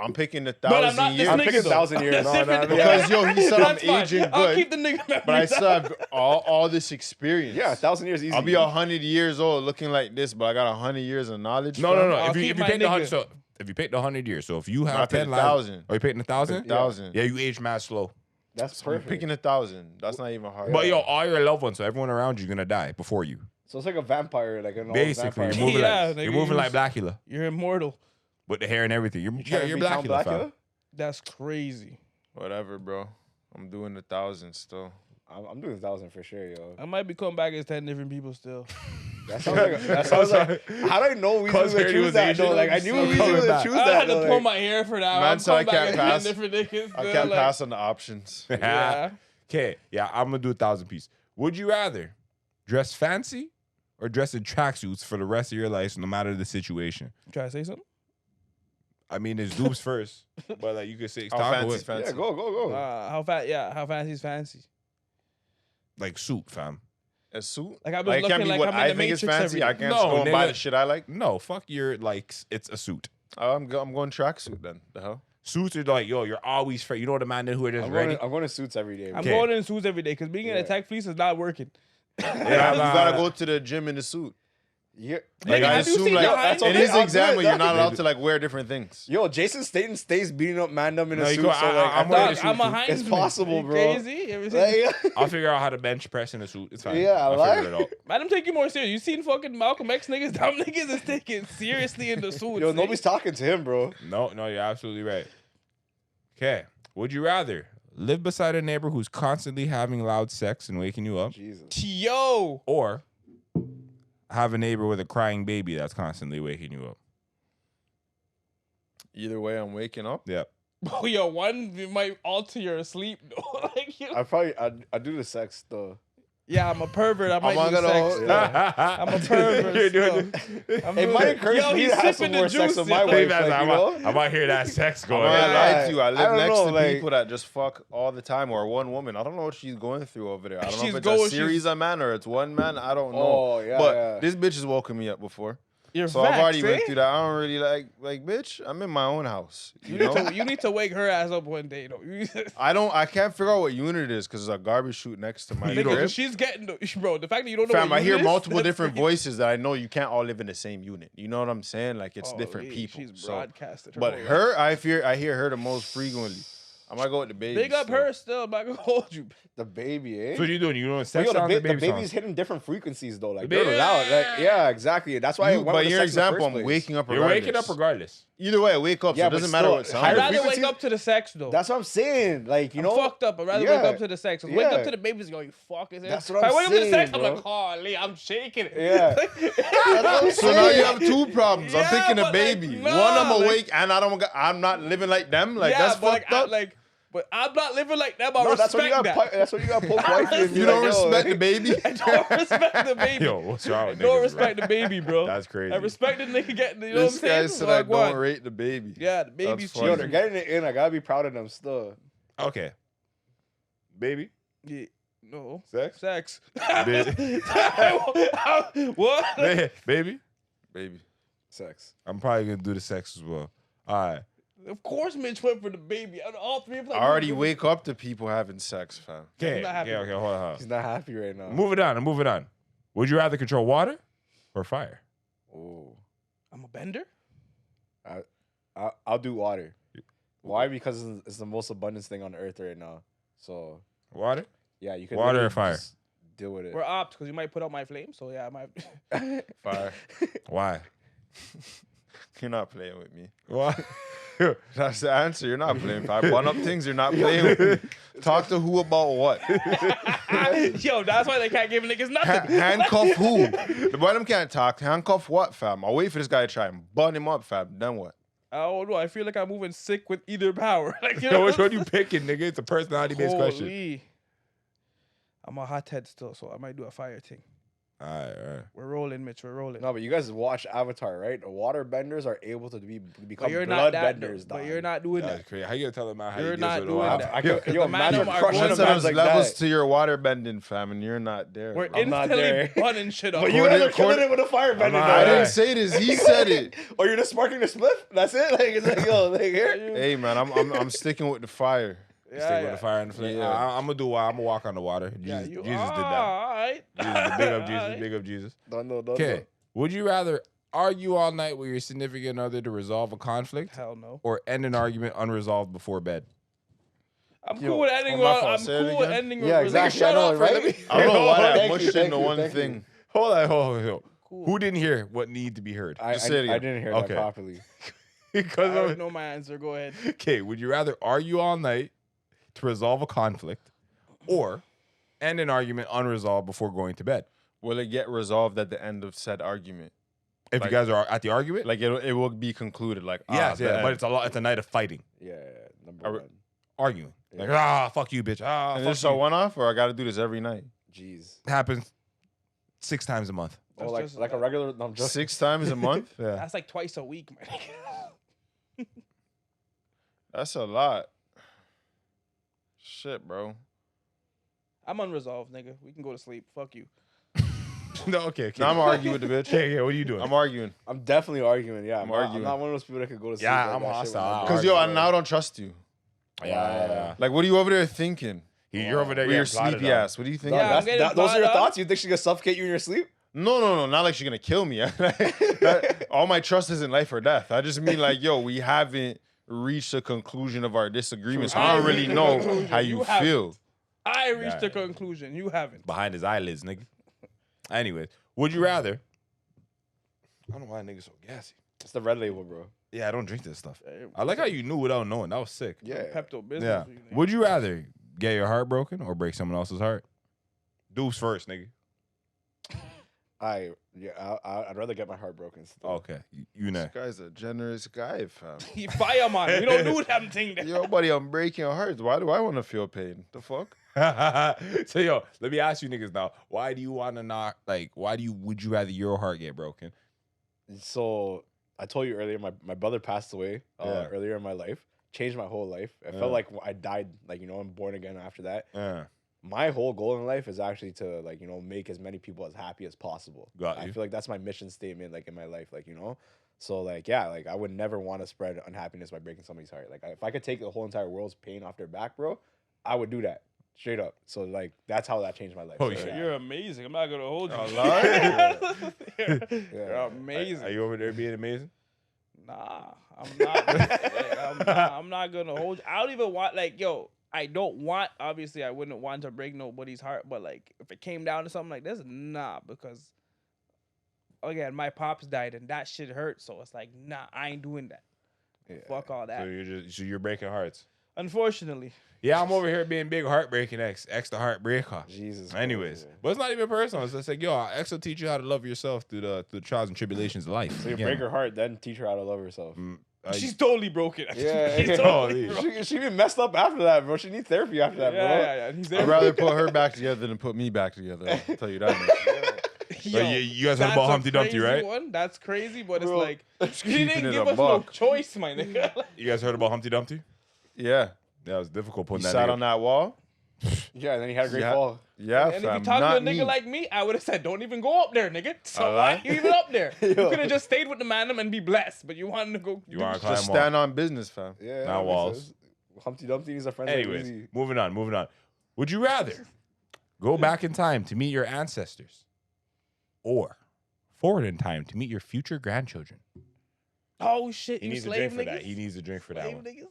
S4: I'm picking the
S1: But I'm
S4: 1,000
S1: not this
S4: years.
S2: I'm
S1: nigga
S2: picking
S1: though.
S2: 1,000 years.
S1: That's
S2: No,
S1: different.
S2: no,
S4: Because yo, he said I'm
S1: That's fine.
S4: aging
S1: I'll keep
S4: good,
S1: the nigga memories.
S4: but I still have all this experience.
S2: Yeah, 1,000 years easy.
S4: I'll be 100 years old looking like this, but I got 100 years of knowledge.
S3: No.
S1: I'll
S3: If you
S1: keep
S3: if you
S1: my
S3: pick the 100,
S1: nigga.
S3: so if you pick the 100 years, so if you
S4: I
S3: have
S4: picked
S3: 10 lives,
S4: 1,000.
S3: are you picking 1,000?
S4: 1,000.
S3: Yeah, you age mad slow.
S2: That's
S4: I'm
S2: perfect.
S4: picking 1,000. That's not even hard.
S3: But yo, all your loved ones, so everyone around you, gonna die before you.
S2: So it's like a vampire, like an old
S3: Basically,
S2: vampire.
S3: you're moving
S1: Yeah,
S3: like
S1: nigga,
S3: you're moving
S1: you
S3: like Blackula.
S1: You're immortal.
S3: with the hair and everything. You're
S2: trying to be Count
S3: Blackula, fam.
S2: Blackula?
S1: That's crazy.
S4: Whatever, bro. I'm doing 1,000 still.
S2: I'm doing 1,000 for sure, yo.
S1: I might be coming back as 10 different people still.
S2: That sounds like. How do I know we was gonna choose that? Though? Like I knew we was gonna choose
S1: I
S2: that.
S1: had to
S2: though,
S1: pull
S2: like-
S1: my hair for that.
S4: Man
S1: I'm
S4: said I
S1: coming back
S4: can't
S1: as
S4: pass.
S1: 10 different niggas.
S4: I
S1: still,
S4: can't
S1: like,
S4: pass on the options.
S1: Yeah.
S3: Okay, yeah, I'm gonna do 1,000 piece. Would you rather dress fancy or dress in tracksuits for the rest of your life, no matter the situation?
S1: Try to say something?
S3: I mean, it's Doobs first, but like you could say,
S4: How
S3: talk
S4: fancy,
S3: away.
S4: fancy.
S2: Yeah, go.
S1: How fancy is fancy?
S3: Like suit, fam.
S4: A suit?
S1: Like I've been
S4: Like, it can't
S1: looking
S4: be
S1: like
S4: what
S1: I'm in
S4: I
S1: the
S4: think is
S1: Matrix
S4: fancy.
S1: every
S4: I
S1: day.
S4: can't
S3: No,
S4: just go and buy
S3: nigga.
S4: the shit I like.
S3: No, fuck your like. It's a suit.
S4: I'm going tracksuit then. The hell?
S3: Suits are like, yo, you're always fresh. You know the man who are just
S2: I'm
S3: ready.
S2: going to suits every day.
S1: I'm
S3: Okay.
S1: going in suits every day because being in a
S2: Yeah.
S1: tech fleece is not working.
S3: Yeah,
S4: You
S3: nah,
S4: gotta
S3: nah.
S4: go to the gym in the suit.
S2: Yeah.
S4: Like,
S1: Nigga,
S4: I
S1: have you
S4: assume
S1: seen
S4: like
S1: the Heinz?
S4: in his
S2: I'll do
S4: example,
S2: it.
S4: you're not
S3: They
S4: allowed
S3: do.
S4: to like wear different things.
S2: Yo, Jason Statham stays beating up Mandem in a
S3: No, you
S2: suit,
S3: go-
S2: so
S3: I-
S2: like
S3: I'm
S2: I
S3: wearing
S2: thought-
S3: a
S1: I'm a
S3: suit,
S1: Heinz.
S2: It's possible,
S1: You
S2: bro.
S1: Crazy? Ever seen-
S2: like,
S3: I'll figure out how to bench press in a suit. It's fine.
S2: Yeah,
S3: I'll
S2: like-
S3: figure it out.
S1: Man, I'm taking more serious. You seen fucking Malcolm X niggas? Them niggas is taking seriously in the suits.
S2: yo,
S1: nigga.
S2: nobody's talking to him, bro.
S3: No, you're absolutely right. Okay. Would you rather live beside a neighbor who's constantly having loud sex and waking you up,
S2: Jesus.
S1: Yo.
S3: or have a neighbor with a crying baby that's constantly waking you up?
S4: Either way, I'm waking up.
S3: Yep.
S1: Bro, yo, one might alter your sleep. though. Like, you
S2: I do the sex though.
S1: yeah, I'm a pervert. I might
S4: I'm
S1: do
S4: gonna
S1: sex.
S4: hold-
S1: I'm a pervert.
S3: You're doing
S1: still. I'm
S2: It
S1: doing-
S2: might encourage
S1: Yo,
S2: me
S1: he's
S2: to have some
S1: sipping the
S2: more sex
S1: juice,
S2: with my
S1: yo.
S2: wife.
S3: I'm
S2: Like, you know?
S3: about to hear that sex
S4: I'm
S3: going
S4: not gonna
S3: on.
S4: lie to you. I
S2: I
S4: live
S2: don't
S4: next
S2: know,
S4: to
S2: like-
S4: people that just fuck all the time, or one woman. I don't know what she's going through over there. I don't know
S1: She's
S4: if it's
S1: going-
S4: a series of man or it's one man. I don't know.
S2: Oh, yeah,
S4: But
S2: yeah.
S4: this bitch has woken me up before.
S1: You're
S4: So I've already
S1: vexed,
S4: went
S1: eh?
S4: through that. I don't really like bitch, I'm in my own house. You
S1: You need,
S4: know?
S1: to, you need to wake her ass up one day, though.
S4: I can't figure out what unit it is because there's a garbage chute next to my
S3: You don't-
S4: crib.
S1: She's getting, bro, the fact that you don't know
S4: Fam,
S1: what
S4: I hear
S1: unit is,
S4: multiple
S1: that's
S4: different
S1: crazy.
S4: voices that I know you can't all live in the same unit. You know what I'm saying? Like it's different
S1: Holy,
S4: people.
S1: She's
S4: So,
S1: broadcasted.
S4: but
S1: whole
S4: her,
S1: life.
S4: I hear her the most frequently. I might go with the baby.
S1: Big up
S4: still.
S1: her still. I'm not gonna hold you.
S2: The baby, eh?
S3: So what you doing? You doing
S2: But
S3: sex
S2: yo,
S3: sounds or
S2: the
S3: baby
S2: baby's
S3: songs?
S2: hitting different frequencies though. Like
S3: The
S2: they're
S3: baby-
S2: loud. Like yeah, exactly. That's why. I went
S4: But
S2: with the
S4: your
S2: sex in the
S4: example,
S2: first
S4: I'm
S2: place.
S4: waking up.
S3: You're waking up
S4: regardless.
S3: regardless.
S4: Either way, I wake up.
S2: Yeah,
S4: so it
S2: but
S4: doesn't matter
S2: still,
S4: what it sounds.
S2: higher
S1: I'd
S4: like.
S1: rather wake
S2: frequency-
S1: up to the sex though.
S2: That's what I'm saying. Like you
S1: I'm
S2: know,
S1: fucked up. I'd rather
S2: Yeah.
S1: wake up to the sex. Wake up
S2: Yeah.
S1: to the babies. Go, you fuck is it?
S2: That's what
S1: If
S2: I'm
S1: I wake up to the sex,
S2: saying,
S1: I'm like,
S2: bro.
S1: holy, I'm shaking it.
S2: Yeah.
S4: So now you have two problems. I'm
S1: Yeah,
S4: picking a
S1: but, like,
S4: baby.
S1: nah,
S4: One, I'm
S1: like-
S4: awake and I'm not living like them. Like
S1: yeah,
S4: that's
S1: but
S4: fucked
S1: like,
S4: up.
S1: but I'm not living like them. I
S2: No, that's what you
S1: respect
S2: got.
S1: that.
S2: That's what you got. Poke wifey and be
S4: you
S2: like,
S4: don't
S2: yo,
S4: respect
S2: like-
S4: the baby.
S1: I don't respect the baby.
S3: Yo, what's wrong
S1: I
S3: with
S1: don't
S3: niggas,
S1: respect
S3: bro?
S1: the baby, bro.
S3: That's crazy.
S1: I respect the nigga getting. You know
S4: This
S1: what I'm
S4: guy
S1: saying?
S4: said I
S1: Like, what?
S4: don't rate the baby.
S1: Yeah, the baby's
S4: funny.
S2: Yo,
S1: cheating.
S2: they're getting it in. I gotta be proud of them still.
S3: Okay. Baby?
S1: Yeah. No.
S3: Sex?
S1: Sex.
S3: Baby.
S1: What?
S3: Baby?
S4: Baby.
S2: Sex.
S3: I'm probably going to do the sex as well. All right.
S1: Of course, Mitch went for the baby. Out of all three of them,
S4: I already wake up to people having sex, fam.
S3: Okay,
S1: not happy.
S3: okay, hold on.
S2: He's not happy right now.
S3: Moving on. Would you rather control water or fire?
S2: Oh,
S1: I'm a bender.
S2: I'll do water. Why? Because it's the most abundance thing on earth right now. So
S3: Water?
S2: yeah, you can
S3: Water or
S2: literally
S3: fire?
S2: just deal with it.
S1: We're opt because you might put out my flame. So yeah, I might.
S4: Fire.
S3: Why?
S4: You're not playing with me.
S3: Why?
S4: That's the answer. You're not playing. If I one up things, you're not playing with me. Talk to who about what?
S1: Yo, that's why they can't give niggas nothing.
S4: Handcuff who? The boy them can't talk. Handcuff what, fam? I'll wait for this guy to try and bun him up, fam. Then what?
S1: I don't know. I feel like I'm moving sick with either power. Like, you
S3: Yo,
S1: know
S3: which one you picking, nigga? It's a personality-based question.
S1: Holy. I'm a hothead still, so I might do a fire thing.
S3: All right.
S1: We're rolling, Mitch. We're rolling.
S2: No, but you guys watch Avatar, right? The water benders are able to become
S1: But you're
S2: blood
S1: not that.
S2: benders.
S1: But
S2: dog.
S1: you're not doing
S3: That's
S1: that.
S3: crazy. How you gonna tell a man how
S1: You're
S3: he deals
S1: not
S3: with
S1: doing
S3: water?
S1: that.
S2: Yo,
S1: The man
S2: imagine
S1: them are
S2: crushing
S1: going
S2: a
S1: to
S2: man
S4: There's
S2: like
S4: levels
S2: that.
S4: to your water bending, fam, and you're not there.
S1: We're
S4: fam.
S2: I'm not
S1: instantly
S2: there.
S1: bunning shit up.
S2: But you guys are killing
S4: According-
S2: it with a fire bender.
S3: not-
S2: though.
S4: I
S3: Alright.
S4: didn't say this. He said it.
S2: Or you're just sparking the spliff. That's it. Like it's like yo, like here.
S4: Hey man, I'm sticking with the fire.
S3: Stick with the fire and the flame.
S4: Yeah.
S3: I'm gonna do what? I'm gonna walk on the water.
S1: Yeah,
S3: Jesus,
S1: you
S3: Jesus did that.
S1: all right.
S3: Jesus, big up Jesus. Big up Jesus.
S2: Don't know.
S3: Okay. Would you rather argue all night with your significant other to resolve a conflict,
S1: Hell no.
S3: or end an argument unresolved before bed?
S1: I'm
S2: Yo,
S1: cool with ending.
S4: oh, my fault.
S1: I'm
S4: Say it
S1: cool with
S4: again.
S1: ending.
S2: Yeah,
S1: with-
S2: exactly.
S1: Shut
S2: I know,
S1: up,
S2: right?
S1: let me-
S4: I don't know why
S2: Thank
S4: I
S2: you,
S4: mushed
S2: thank
S4: into
S2: you,
S4: one
S2: thank you.
S4: thing.
S3: Hold on.
S1: Cool.
S3: Who didn't hear what need to be heard?
S2: I
S4: Just say it again.
S2: didn't hear
S3: Okay.
S2: that properly.
S1: I
S3: because
S1: already
S3: of
S1: know my answer. Go ahead.
S3: okay, would you rather argue all night to resolve a conflict or end an argument unresolved before going to bed?
S4: Will it get resolved at the end of said argument?
S3: If
S4: Like-
S3: you guys are at the argument?
S4: Like it will be concluded. Like
S3: yes,
S4: the
S3: yeah, but
S4: end.
S3: it's a night of fighting.
S2: Yeah, number
S4: Are we-
S2: one.
S3: Arguing. Like, fuck you, bitch.
S4: And
S3: Fuck
S4: this is a
S3: you.
S4: one-off, or I got to do this every night?
S2: Jeez.
S3: Happens 6 times a month.
S2: Oh,
S1: That's
S2: like
S1: just-
S2: a regular. No, I'm just
S4: 6 times a month?
S3: Yeah.
S1: That's like twice a week, man.
S4: That's a lot. Shit, bro.
S1: I'm unresolved, nigga. We can go to sleep. Fuck you.
S3: No, okay.
S4: Now I'm arguing with the bitch.
S3: Okay, yeah, what are you doing?
S4: I'm arguing.
S2: I'm definitely arguing. Yeah,
S4: I'm
S2: I'm
S4: arguing.
S2: not one of those people that could go to sleep.
S3: Yeah,
S2: like
S3: I'm
S2: that shit
S3: hostile.
S2: when I'm
S4: Because,
S2: drunk,
S4: yo, I
S2: bro.
S4: now don't trust you.
S3: Yeah.
S4: Like, what are you over there thinking?
S3: You're over there
S4: With your
S3: getting plotted
S4: sleepy
S3: on.
S4: ass. What do you think?
S2: No,
S1: Yeah, I'm
S2: that's-
S1: getting
S2: those are your
S1: plotted on.
S2: thoughts? You think she gonna suffocate you in your sleep?
S4: No. Not like she's going to kill me. All my trust is in life or death. I just mean, like, yo, we haven't reached a conclusion of our disagreement. So I don't really know how you feel.
S1: I reached
S3: Yeah.
S1: a conclusion. You haven't.
S3: Behind his eyelids, nigga. Anyways, would you rather? I don't know why niggas so gassy.
S2: It's the red label, bro.
S3: Yeah, I don't drink this stuff. I like how you knew without knowing. That was sick.
S2: Yeah.
S1: Pepto Bismol.
S3: Yeah. Would you rather get your heart broken or break someone else's heart? Doobs first, nigga.
S2: I'd rather get my heart broken. Still.
S3: Okay, you know.
S4: This guy's a generous guy, fam.
S1: He fireman. We don't do them thing there.
S4: Yo, buddy, I'm breaking hearts. Why do I want to feel pain? The fuck?
S3: So yo, let me ask you niggas now. Why do you want to not like? Would you rather your heart get broken?
S2: So I told you earlier, my brother passed away
S3: Yeah.
S2: earlier in my life. Changed my whole life. It
S3: Yeah.
S2: felt like I died. Like, you know, I'm born again after that.
S3: Yeah.
S2: My whole goal in life is actually to, like, you know, make as many people as happy as possible.
S3: Got
S2: I
S3: you.
S2: feel like that's my mission statement, like, in my life, like, you know. So, like, yeah, like, I would never want to spread unhappiness by breaking somebody's heart. Like, if I could take the whole entire world's pain off their back, bro, I would do that straight up. So, like, that's how that changed my life.
S3: Oh,
S2: So,
S3: yeah.
S1: You're amazing. I'm not gonna hold you.
S4: A lot?
S1: You're
S2: Yeah.
S1: amazing.
S3: Are you over there being amazing?
S1: Nah, I'm not. I'm not gonna hold you. I don't even want, like, yo, I don't want, obviously I wouldn't want to break nobody's heart, but like if it came down to something like this, nah, because again, my pops died and that shit hurt, so it's like, nah, I ain't doing that.
S2: Yeah.
S1: Fuck all that.
S3: So you're breaking hearts.
S1: Unfortunately.
S3: Yeah, I'm over here being big heartbreaking X the heartbreaker.
S2: Jesus.
S3: Anyways,
S2: Christ,
S3: but it's not even personal. It's just like, yo, X will teach you how to love yourself through the trials and tribulations of life.
S2: yeah. So you
S3: Yeah.
S2: break her heart, then teach her how to love herself.
S1: She's totally broken.
S2: Yeah,
S1: She's
S2: yeah.
S1: totally
S3: Oh,
S1: broken.
S2: She be messed up after that, bro. She needs therapy after that, bro.
S1: Yeah. He's there.
S4: I'd rather put her back together than put me back together. I'll tell you that much.
S1: Yo,
S3: you guys heard
S1: that's
S3: about
S1: a
S3: Humpty Dumpty,
S1: crazy
S3: right?
S1: one. That's crazy, but
S2: Bro,
S1: it's like you
S4: keeping
S1: didn't
S4: it
S1: give
S4: a
S1: us no
S4: buck.
S1: choice, my nigga.
S3: You guys heard about Humpty Dumpty?
S4: Yeah.
S3: Yeah, it was difficult
S4: You
S3: putting that.
S4: sat
S3: nigga-
S4: on that wall?
S2: Yeah, and then he had a great
S4: Yeah.
S2: fall.
S4: Yeah,
S1: And if you
S4: fam.
S1: talk to
S4: Not
S1: a nigga
S4: me.
S1: like me, I would have said, "Don't even go up there, nigga." So why
S4: lie?
S1: you even up there? You
S2: Yo.
S1: could have just stayed with the man and be blessed, but you wanted to go.
S3: You want to climb
S4: Just
S3: wall.
S4: stand on business, fam.
S2: Yeah.
S3: Not
S2: makes
S3: walls.
S2: sense. Humpty Dumpty is a friend.
S3: Anyways, moving on. Would you rather go back in time to meet your ancestors or forward in time to meet your future grandchildren?
S1: Oh shit!
S3: He
S1: You
S3: needs a
S1: slave
S3: drink for
S1: niggas.
S3: that. He needs a drink for that
S1: Slave
S3: one.
S1: niggas?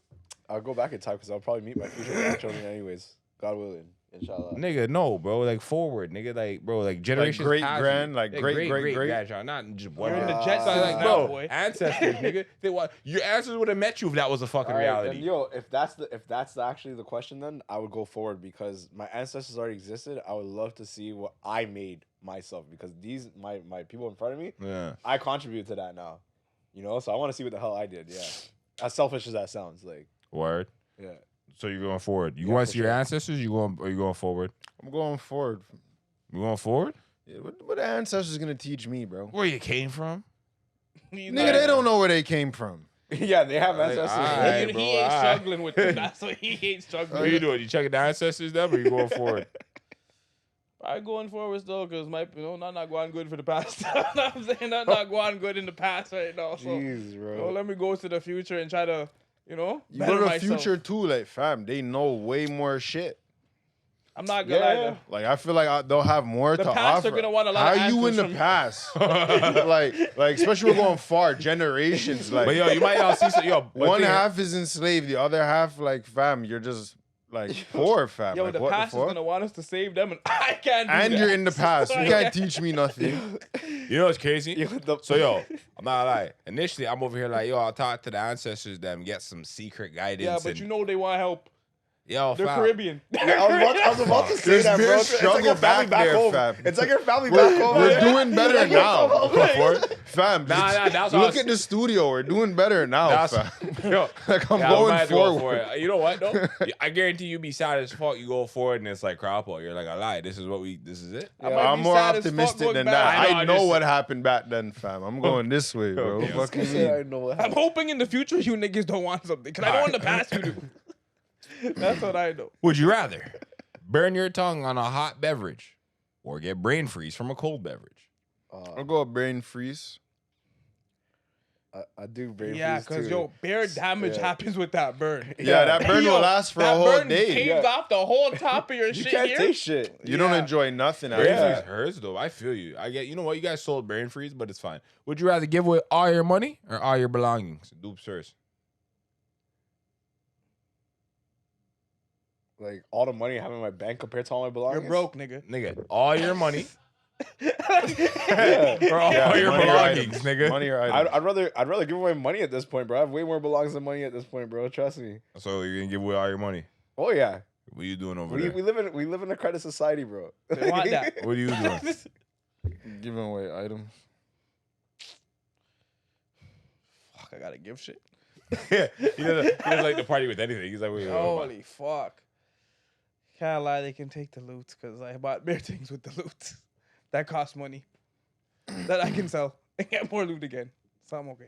S2: I'll go back in time because I'll probably meet my future grandchildren anyways. God willing, inshallah.
S3: Nigga, no, bro. Like forward, nigga. Like, bro, like generations
S4: great
S3: past
S4: grand,
S3: you.
S4: like great
S3: grandchild, not just one.
S1: You're in the
S3: guy.
S1: jet
S2: Uh,
S1: set
S3: Like,
S1: now,
S3: bro,
S1: boy.
S3: ancestors, nigga. Your ancestors would have met you if that was a fucking
S2: All right,
S3: reality.
S2: then, yo, if that's actually the question, then I would go forward because my ancestors already existed. I would love to see what I made myself because these my people in front of me,
S3: Yeah.
S2: I contribute to that now. You know, so I want to see what the hell I did. Yeah, as selfish as that sounds, like
S3: Word.
S2: yeah.
S3: So you're going forward. You
S2: Yeah,
S3: want to
S2: for
S3: see your
S2: sure.
S3: ancestors? Are you going forward?
S4: I'm going forward.
S3: You going forward?
S4: Yeah, what the ancestors gonna teach me, bro?
S3: Where you came from?
S1: He's
S4: Nigga,
S1: like-
S4: they don't know where they came from.
S2: Yeah, they have
S3: Like,
S2: ancestors.
S3: alright,
S1: he
S3: bro,
S1: ain't
S3: alright.
S1: struggling with them. That's what he ain't
S3: What
S1: struggling.
S3: are you
S1: with.
S3: doing? You checking the ancestors them or you going forward?
S1: I going forward still because my not going good for the past. You know what I'm saying not going good in the past right now. So
S2: Jeez, bro.
S1: let me go to the future and try to
S4: You
S1: better
S4: go to the
S1: myself.
S4: future too, like fam. They know way more shit.
S1: I'm not gonna lie.
S2: Yeah.
S1: though.
S4: Like I feel like they'll have more
S1: The
S4: to
S1: past are
S4: offer.
S1: gonna want a lot of
S4: How you in
S1: answers
S4: the
S1: from you.
S4: past? like especially we're going far generations. Like
S3: But yo, you might see some, yo.
S4: one half is enslaved, the other half like fam. You're just like poor fam.
S1: Yo,
S4: like,
S1: the
S4: what
S1: past
S4: the
S1: is
S4: fuck?
S1: gonna want us to save them, and I can't. Do
S4: And
S1: that.
S4: you're in the past.
S1: So
S4: You
S1: I
S4: can't teach me nothing.
S3: You know what's crazy?
S2: Yo,
S3: So yo, I'm not gonna lie. Initially, I'm over here like, yo, I'll talk to the ancestors, them get some secret guidance.
S1: Yeah, but
S3: and,
S1: you know they want help.
S3: yo,
S1: They're
S3: fam,
S1: Caribbean.
S2: I was about to say
S4: There's
S2: that,
S4: been
S2: bro.
S4: a
S2: It's like
S4: struggle
S2: your family
S4: back
S2: back
S4: there,
S2: home.
S4: fam.
S2: It's like your family back home.
S4: We're
S2: man.
S4: doing better
S2: Like, you're
S4: now.
S2: so-
S4: Fam,
S3: Nah, that's what I
S4: look
S3: was-
S4: at the studio. We're doing better now,
S3: That's-
S4: fam.
S3: yo,
S4: Like, I'm
S3: yeah, we might
S4: going
S3: have to go for
S4: forward.
S3: it. You know what though? I guarantee you be sad as fuck. You go forward and it's like crap out. You're like, I lied. This is it.
S1: I might
S4: I'm
S1: be
S4: more
S1: sad as fuck
S4: optimistic
S1: going
S4: than
S1: back.
S4: that.
S3: I
S4: I
S3: know,
S4: know
S3: just-
S4: what happened back then, fam. I'm going this way, bro.
S3: Okay.
S4: Fuck
S2: I
S4: you
S2: said I
S4: mean?
S2: know what
S1: I'm
S2: happened.
S1: hoping in the future you niggas don't want something. Because I know in the past you do. That's what I know.
S3: Would you rather burn your tongue on a hot beverage or get brain freeze from a cold beverage?
S4: I'll go a brain freeze.
S2: I do brain
S1: Yeah,
S2: freeze
S1: because
S2: too.
S1: yo, bare damage
S2: Yeah.
S1: happens with that burn.
S4: Yeah, that burn
S1: Yo,
S4: will last for a
S1: that
S4: whole
S1: burn
S4: day.
S1: caves off the whole top of your
S2: You
S1: shit
S2: can't
S1: here.
S2: taste shit.
S4: You don't
S1: Yeah.
S4: enjoy nothing
S3: Brain
S4: after
S2: Yeah.
S3: freeze hurts though. I feel you. I get. You know what? You guys sold brain freeze, but it's fine. Would you rather give away all your money or all your belongings? Doobs first.
S2: Like all the money I have in my bank compared to all my belongings.
S1: You're broke, nigga.
S3: Nigga, all your money
S2: Yeah.
S3: or all
S4: Yeah,
S3: your
S4: money or
S3: belongings,
S4: items.
S3: nigga.
S4: Money or items.
S2: I'd rather give away money at this point, bro. I have way more belongings than money at this point, bro. Trust me.
S3: So you're gonna give away all your money.
S2: Oh yeah.
S3: What are you doing over
S2: We
S3: there?
S2: we live in a credit society, bro.
S1: They want that.
S3: What are you doing?
S4: Giving away items.
S1: Fuck, I gotta give shit.
S3: Yeah, he doesn't like to party with anything. He's like, wait,
S1: Holy fuck. Can't lie, they can take the loot because I bought bare things with the loot. That costs money. That I can sell and get more loot again. So I'm okay.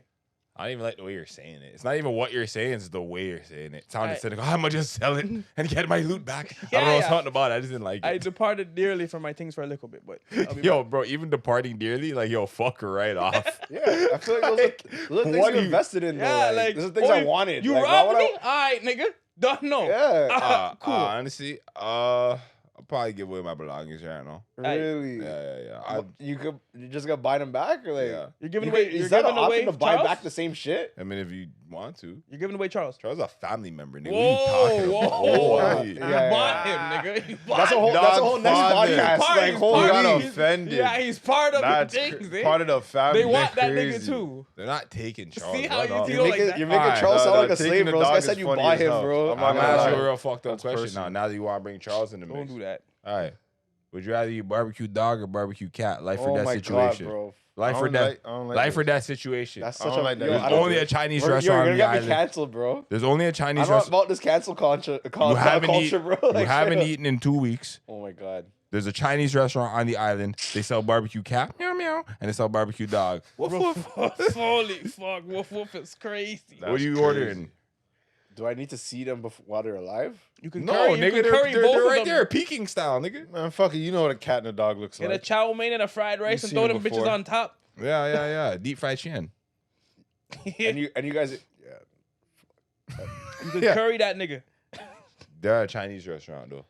S3: I don't even like the way you're saying it. It's not even what you're saying; it's the way you're saying it. It sounded
S1: I-
S3: cynical. I'm gonna just sell it and get my loot back. I
S1: Yeah,
S3: don't know
S1: yeah.
S3: something about it. I just didn't like
S1: I
S3: it.
S1: departed dearly from my things for a little bit, but I'll be
S3: Yo,
S1: back.
S3: bro, even departing dearly, like, yo, fuck her right off.
S2: Yeah, I feel like those are things
S3: What
S2: you
S3: do you-
S2: invested in.
S1: Yeah,
S2: though.
S1: like
S2: Those are things
S1: oh,
S2: I wanted.
S1: You
S2: like, why
S1: robbed
S2: would
S1: me? Alright, nigga. Don't know.
S2: Yeah,
S1: Cool.
S3: Honestly, I'll probably give away my belongings right now.
S2: really.
S3: Yeah.
S2: You just gonna buy them back, or like
S3: Yeah.
S1: You're giving
S2: you
S1: away.
S2: could-
S1: You're
S2: is that an
S1: giving away
S2: option to buy
S1: Charles?
S2: back the same shit?
S3: I mean, if you want to.
S1: You're giving away Charles.
S3: Charles is a family member, nigga.
S1: Whoa,
S3: what
S1: whoa,
S3: are you talking
S1: whoa.
S3: about?
S1: You
S2: Yeah,
S1: bought him, nigga. You bought
S2: That's a whole.
S1: him.
S2: That's a whole next
S4: Godfather.
S2: podcast.
S1: He's part-
S2: Like,
S1: he's
S2: holy
S1: part-
S4: got
S1: he's-
S4: offended.
S1: Yeah, he's part of
S4: That's
S1: the things. eh?
S4: part of the family.
S1: They want that
S4: Crazy.
S1: nigga too.
S3: They're not taking Charles.
S1: See how
S3: What
S1: you
S3: up?
S1: feel like that?
S2: You're making
S3: Alright,
S2: Charles sound
S4: no,
S2: like a
S4: taking
S2: slave,
S4: the
S2: bro. This guy
S4: dog
S2: said
S4: is
S2: you
S4: funny
S2: buy
S4: as
S2: him,
S4: hell.
S2: bro.
S4: I'm not
S3: I'm
S4: gonna
S3: gonna ask
S4: lie.
S3: you a real fucked up
S4: That's
S3: question
S4: personal.
S3: now. Now that you want to bring Charles in the
S1: Don't
S3: mix.
S1: do that.
S3: All right. Would you rather eat barbecue dog or barbecue cat? Life or
S2: Oh
S3: death
S2: my
S3: situation.
S2: god, bro.
S3: Life
S4: I
S3: or
S4: don't
S3: death.
S4: like- I don't like
S3: Life or
S4: this.
S3: death situation.
S2: That's
S4: I
S2: such
S4: don't
S2: a.
S4: like that.
S2: yo,
S3: There's
S2: I don't-
S3: only a Chinese
S2: You're
S3: restaurant
S2: gonna
S3: on the
S2: get me
S3: island.
S2: canceled, bro.
S3: There's only a
S2: I'm
S3: Chinese
S2: not
S3: restaurant.
S2: about this cancel culture,
S3: You haven't,
S2: culture, bro.
S3: you
S2: Like,
S3: haven't
S2: straight up.
S3: eaten in 2 weeks.
S2: Oh my god.
S3: There's a Chinese restaurant on the island. They sell barbecue cat, meow meow, and they sell barbecue dog. Woof woof.
S1: Holy fuck, woof woof is crazy.
S3: What are you
S4: crazy.
S3: ordering?
S2: Do I need to see them while they're alive?
S1: You can
S3: No,
S1: curry, you
S3: nigga,
S1: can
S3: they're,
S1: curry
S3: they're,
S1: both
S3: they're
S1: of
S3: right
S1: them.
S3: there, Peking style, nigga.
S4: Man, fuck it. You know what a cat and a dog looks
S1: Get a
S4: like.
S1: chow mein and a fried rice and
S4: seen
S1: throw
S4: it
S1: them bitches
S4: before.
S1: on top.
S3: Yeah. Deep fried chicken.
S2: And you guys, yeah,
S1: You can
S3: Yeah.
S1: curry that nigga.
S3: They're a Chinese restaurant though.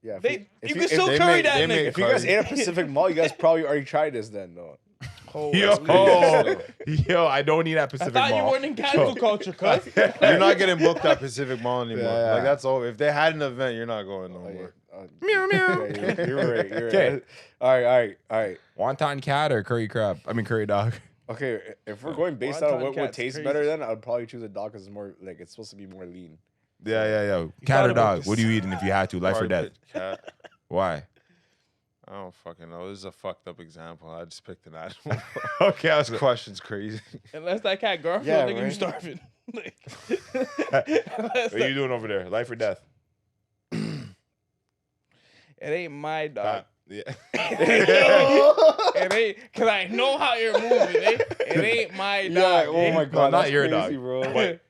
S2: yeah. If
S1: They,
S2: you, if
S1: you
S2: you,
S1: can still
S4: they
S1: curry
S4: make-
S1: that
S4: they make
S1: nigga.
S2: if you guys
S4: curry.
S2: ate at Pacific Mall, you guys probably already tried this then, though.
S1: Oh,
S3: Yo,
S1: that's crazy.
S3: yo, I don't eat at
S1: I
S3: Pacific
S1: thought
S3: Mall.
S1: you weren't in cancel culture, cuz.
S4: You're not getting booked at Pacific Mall anymore.
S3: Yeah.
S4: Like that's all. If they had an event, you're not going no more.
S3: Meow meow.
S2: Yeah, you're right. You're
S3: Okay.
S2: right. All right.
S3: Wonton cat or curry crab? I mean curry dog.
S2: Okay, if we're going based
S1: Wonton
S2: on what
S1: cat's
S2: tastes
S1: crazy.
S2: better, then I'd probably choose a dog because it's more like it's supposed to be more lean.
S3: Yeah. Cat
S1: thought
S3: or
S1: about
S3: dog? What are you eating if you had to? Life or death?
S4: Cat.
S3: Why?
S4: I don't fucking know. This is a fucked up example. I just picked an animal.
S3: Okay, I was
S4: This question's crazy.
S1: Unless that cat Garfield,
S2: Yeah,
S1: nigga, you
S2: right.
S1: starving. Like,
S3: What are you doing over there? Life or death?
S1: it ain't my dog.
S3: Yeah.
S1: It ain't, cause I know how you're moving. It ain't my dog.
S2: Yeah. Oh
S1: eh?
S2: my god.
S3: not
S2: that's
S3: your
S2: crazy,
S3: dog.
S2: bro.
S3: What?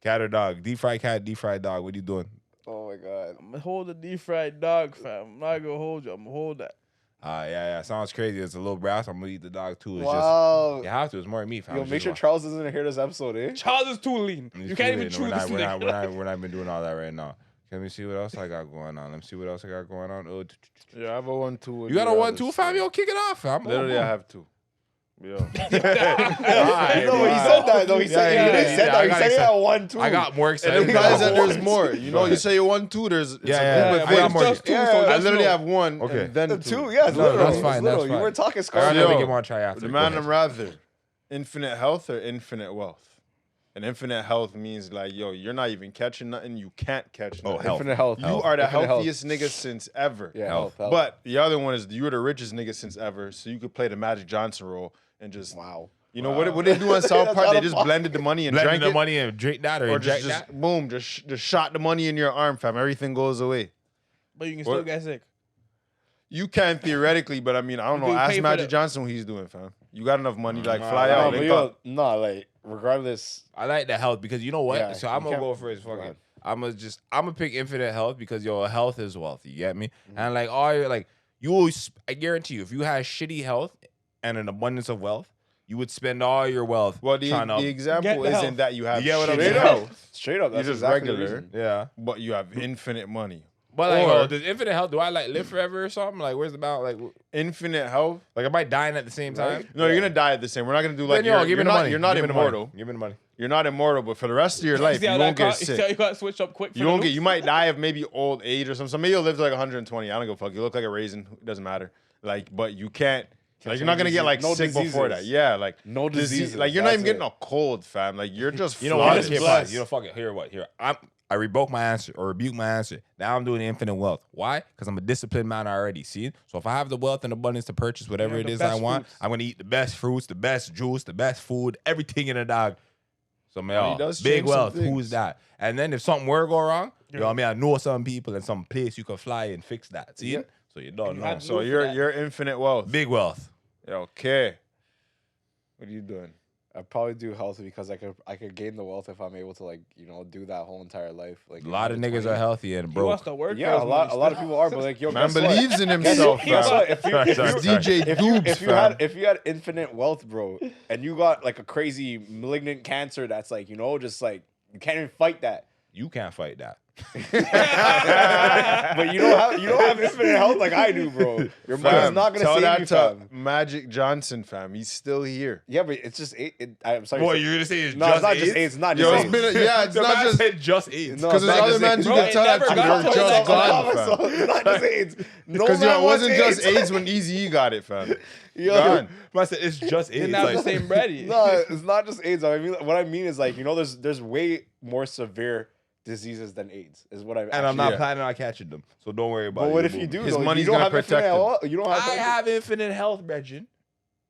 S3: Cat or dog? Deep fried cat, deep fried dog. What are you doing?
S2: Oh my god.
S1: I'm gonna hold the deep fried dog, fam. I'm not gonna hold you. I'm gonna hold that.
S3: Yeah. Sounds crazy. It's a little brass. I'm gonna eat the dog too. It's
S2: Wow.
S3: just you have to. It's more meat, fam.
S2: Yo,
S3: It's
S2: make
S3: just
S2: sure
S3: one.
S2: Charles doesn't hear this episode, eh?
S1: Charles is too lean.
S3: It's
S1: You can't
S3: too
S1: even
S3: late.
S1: chew this
S3: We're
S1: nigga.
S3: not been doing all that right now. Let me see what else I got going on. Let me see what else I got going on. Oh,
S4: Yeah, I have a 1-2.
S3: you got a 1-2, fam? Yo, kick it off, fam.
S4: Literally, I have 2. Yeah.
S3: Alright,
S2: No, but he
S3: bro.
S2: said that. No, he said
S3: Yeah,
S2: he didn't say
S3: I
S2: that. He
S3: got
S2: said he
S3: excited.
S2: had 1, 2.
S3: I got more
S4: It
S3: excited.
S4: implies that there's
S2: One.
S4: more. You know, you say 1-2. There's it's
S3: Yeah,
S4: a
S3: yeah.
S4: group
S3: I
S4: of
S3: got
S4: things.
S3: more.
S1: Just two,
S2: Yeah,
S1: so
S4: I
S1: just
S4: literally
S1: know.
S4: have 1
S3: Okay.
S4: and then 2.
S2: Two, yeah, it's
S3: No,
S2: literal.
S3: that's
S2: It's
S3: fine,
S2: literal.
S3: that's
S2: You
S3: fine.
S2: were talking
S3: All right,
S2: Scarlet.
S3: let me
S4: Yo,
S3: get one try after.
S4: The
S3: Go
S4: man
S3: ahead.
S4: I'm rather Infinite health or infinite wealth? And infinite health means like, yo, you're not even catching nothing. You can't catch nothing.
S3: health.
S2: Infinite health.
S4: You are the
S2: Infinite
S4: healthiest nigga since ever.
S2: Yeah,
S3: Health.
S2: health.
S4: But the other one is you're the richest nigga since ever. So you could play the Magic Johnson role and just,
S2: Wow.
S4: you know, what they do on South
S2: That's
S4: Park?
S2: how
S4: They
S2: the
S4: just
S2: fuck-
S4: blended the money and
S3: Blending
S4: drank
S3: the
S4: it.
S3: money and drink that or
S4: Or
S3: inject
S4: just
S3: that.
S4: boom, just shot the money in your arm, fam. Everything goes away.
S1: But you can
S4: What?
S1: still get sick.
S4: You can theoretically, but I mean, I don't
S1: You
S4: know.
S1: can
S4: Ask
S1: pay for
S4: Magic
S1: the-
S4: Johnson what he's doing, fam. You got enough money, like fly
S2: No,
S4: out.
S2: but
S4: link
S2: yo,
S4: up.
S2: no, like regardless.
S3: I like the health because you know what?
S2: Yeah,
S3: So
S2: you
S3: I'm gonna
S2: can't-
S3: go for his
S2: go
S3: fucking.
S2: ahead.
S3: I'm gonna pick infinite health because your health is wealth. You get me? And like all your like you always, I guarantee you, if you had shitty health and an abundance of wealth, you would spend all your wealth
S4: Well, the
S3: trying to.
S4: example
S1: the
S4: isn't
S1: health.
S4: that you have
S3: You get what I'm
S4: shitty
S3: saying?
S4: health,
S2: Straight up. That's
S4: You're just
S2: exactly the
S4: regular.
S2: reason.
S3: Yeah,
S4: but you have infinite money.
S3: but like,
S4: Or-
S3: oh, does infinite health? Do I like live forever or something? Like, where's the balance?
S4: Infinite health.
S3: Like, am I dying at the same time?
S2: Right.
S4: No, you're gonna die at the same. We're not gonna do
S3: Then,
S4: like
S3: yo, give
S4: you're
S3: me the
S4: not.
S3: money.
S4: You're not
S3: Give me the money.
S4: immortal.
S3: Give me the money.
S4: You're not immortal, but for the rest of your life,
S1: See
S4: you
S1: how
S4: won't
S1: that
S4: get
S1: see how
S4: sick.
S1: you got switch up quick.
S4: You won't get. You might die of maybe old age or something. So maybe you'll live to like 120. I don't give a fuck. You look like a raisin. It doesn't matter. Like, but you can't. Like, you're not gonna get like
S2: No
S4: sick before that.
S2: diseases.
S4: Yeah, like
S2: No diseases.
S4: Like you're not
S2: That's
S4: even getting
S2: it.
S4: a cold, fam. Like you're just.
S3: You know what?
S4: flawless.
S3: Here,
S2: blessed.
S3: fine. You know, fuck it. Here, what? Here, I revoke my answer or rebuke my answer. Now I'm doing infinite wealth. Why? Because I'm a disciplined man already. See? So if I have the wealth and abundance to purchase whatever
S1: Yeah,
S3: it
S1: the
S3: is I
S1: best
S3: want,
S1: fruits.
S3: I'm gonna eat the best fruits, the best juice, the best food, everything in a dog. So man,
S4: he does
S3: big
S4: change some
S3: wealth.
S4: things.
S3: Who's that? And then if something were to go wrong, you know what I mean? I know some people and some place you can fly and fix that. See?
S2: Yeah.
S3: So you don't
S1: You
S3: know.
S1: had
S4: So
S1: Move for that.
S4: you're infinite wealth.
S3: Big wealth.
S4: Okay. What are you doing?
S2: I'd probably do healthy because I could gain the wealth if I'm able to, like, you know, do that whole entire life. Like
S3: A lot of niggas are healthy and
S1: He
S3: broke.
S1: wants to work.
S2: Yeah,
S1: for
S2: a
S1: his money
S2: lot of
S1: still.
S2: people are, but like, yo,
S4: Man
S2: guess what?
S4: believes in himself,
S2: Guess
S4: fam.
S2: what? If you,
S3: Sorry,
S2: if
S3: sorry,
S2: you,
S3: sorry.
S4: DJ
S2: if you,
S4: Doobz,
S2: if you
S4: fam.
S2: had if you had infinite wealth, bro, and you got like a crazy malignant cancer that's like, you know, just like you can't even fight that.
S3: You can't fight that.
S2: But you don't have infinite health like I do, bro. Your money's
S4: Fam,
S2: not gonna
S4: tell
S2: save
S4: that
S2: you,
S4: to
S2: fam.
S4: Magic Johnson, fam. He's still here.
S2: Yeah, but it's just I'm sorry.
S3: Boy, you're gonna say it's
S2: no,
S3: just
S2: it's not
S3: AIDS?
S2: just AIDS. It's not
S4: Yo,
S2: just
S4: it's
S2: AIDS.
S4: been it's
S3: The
S4: not
S3: man
S4: just
S3: said just AIDS.
S2: No,
S4: because
S2: it's
S4: there's
S2: not
S4: other
S2: just
S4: men
S2: AIDS.
S4: you
S1: Bro,
S4: can
S1: it
S4: tell that
S1: never
S4: to.
S1: got
S4: You're
S1: to
S4: just
S1: that.
S4: gone, fam.
S2: It's not just AIDS. No
S4: Because
S2: man
S4: it wasn't
S2: wants
S4: just AIDS when Eazy-E got it, fam.
S2: Yo,
S4: Gone.
S3: I said it's just AIDS.
S1: Didn't have the
S3: Like,
S1: same bread.
S2: no, it's not just AIDS. I mean, what I mean is like, you know, there's way more severe diseases than AIDS. Is what I.
S3: and I'm not
S4: Yeah.
S3: planning on catching them, so don't worry about it.
S2: But what
S3: You're
S2: if you
S3: moving.
S2: do?
S4: His
S2: though?
S4: money's
S2: you don't
S4: gonna
S2: have
S4: protect
S2: infinite
S4: him.
S2: wealth. You don't have.
S3: I have infinite health, Regin.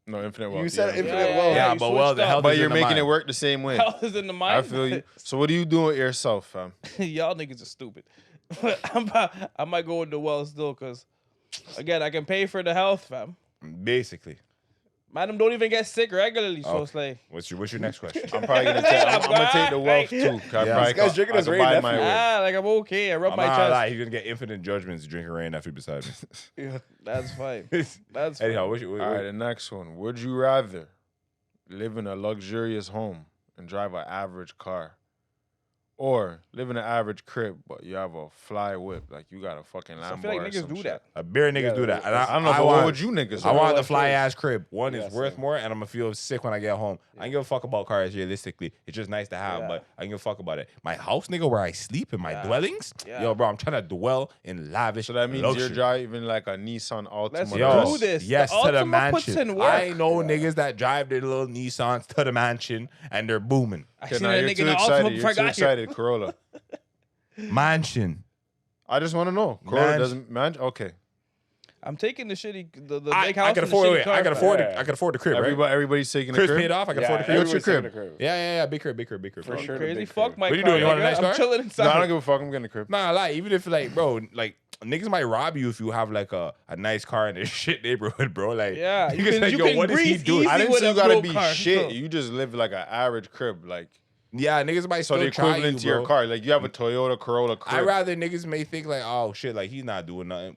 S4: No, infinite wealth.
S2: You said
S4: yeah.
S2: infinite
S1: Yeah,
S2: wealth.
S3: Yeah,
S1: you
S3: but well,
S1: switched
S3: the
S1: up.
S3: health
S4: But
S3: is
S4: you're
S3: in the
S4: making
S3: mind.
S4: it work the same way.
S1: Health is in the mind.
S4: I feel you. So what do you do with yourself, fam?
S1: Y'all niggas are stupid. I might go with the well still, cause again I can pay for the health, fam.
S3: Basically,
S1: Madam don't even get sick regularly, so it's like
S3: what's your next question?
S4: I'm probably gonna take. I'm gonna take the wealth too. 'Cause I
S3: Yeah.
S4: probably
S3: This guy's
S4: ca-
S2: drinking
S4: I
S2: his
S4: could
S2: Rain
S4: buy
S2: Nephew.
S4: my way.
S1: like I'm okay. I rub
S3: I'm
S1: my
S3: not
S1: chest.
S3: lie. He's gonna get infinite judgments drinking rain after beside me.
S2: Yeah.
S1: That's fine. That's fine.
S3: Anyhow,
S4: All right, the next one. Would you rather live in a luxurious home and drive an average car, or live in an average crib but you have a fly whip, like you got a fucking Lambo?
S1: I feel like
S4: or
S1: niggas
S4: some
S1: do
S4: shit?
S1: that.
S3: A bare niggas
S2: Yeah,
S3: do that. And
S4: I don't know, but
S3: want,
S4: what would you niggas?
S3: I
S4: do?
S3: want the
S2: life
S3: fly
S2: choice.
S3: ass crib. One
S2: Yeah,
S3: is worth
S2: same.
S3: more, and I'm gonna feel sick when I get home. I don't give a fuck about cars realistically. It's just nice to have,
S1: Yeah.
S3: but I don't give a fuck about it. My house, nigga, where I sleep in my
S1: Yeah.
S3: dwellings.
S1: Yeah.
S3: Yo, bro, I'm trying to dwell in lavish.
S4: So that means
S3: luxury.
S4: you're driving like a Nissan Altima.
S1: Let's
S3: Yo,
S1: do this.
S3: yes,
S1: The
S3: to the
S1: Altima puts
S3: mansion.
S1: in work.
S3: I know niggas that drive their little Nissans to the mansion and they're booming.
S1: I
S4: Okay,
S1: seen
S4: now
S1: that
S4: you're
S1: nigga
S4: too
S1: in the Altima
S4: excited.
S1: before I
S4: You're too
S1: got here.
S4: excited, Corolla.
S3: Mansion.
S4: I just want to know. Corolla
S3: Man-
S4: doesn't man. Okay.
S1: I'm taking the shitty, the
S3: I
S1: big house.
S3: can
S1: and the
S3: afford.
S1: shitty
S3: Wait,
S1: car,
S3: I can
S1: fam.
S3: afford.
S2: Yeah.
S3: I can afford the crib. Right?
S4: Everybody's taking a
S3: Crib's
S4: crib.
S3: paid off. I can afford the crib.
S4: What's your
S2: everybody's
S4: crib?
S2: taking a
S3: Yeah. Big crib.
S2: For
S1: I'm
S2: sure.
S1: crazy.
S2: big
S1: Fuck
S2: crib.
S1: my
S3: What you
S1: car.
S3: doing? You want a
S1: nigga.
S3: nice
S1: I'm
S3: car?
S1: chilling
S4: No,
S1: inside.
S4: I don't give a fuck. I'm getting a crib.
S3: Nah, like even if like, bro, like niggas might rob you if you have like a nice car in a shit neighborhood, bro. Like,
S1: Yeah, you
S3: niggas
S1: can-
S3: like,
S1: you
S3: yo,
S1: can
S3: what is he
S1: breathe
S3: doing?
S1: easy.
S4: I didn't
S1: with
S4: say you
S1: a
S4: gotta
S1: broke
S4: be
S1: car.
S4: shit. You just live like an average crib, like
S3: Yeah, niggas might
S4: so
S3: still
S4: the
S3: try
S4: equivalent
S3: you,
S4: to your
S3: bro.
S4: car. Like you have a Toyota Corolla crib.
S3: I rather niggas may think like, oh shit, like he's not doing nothing.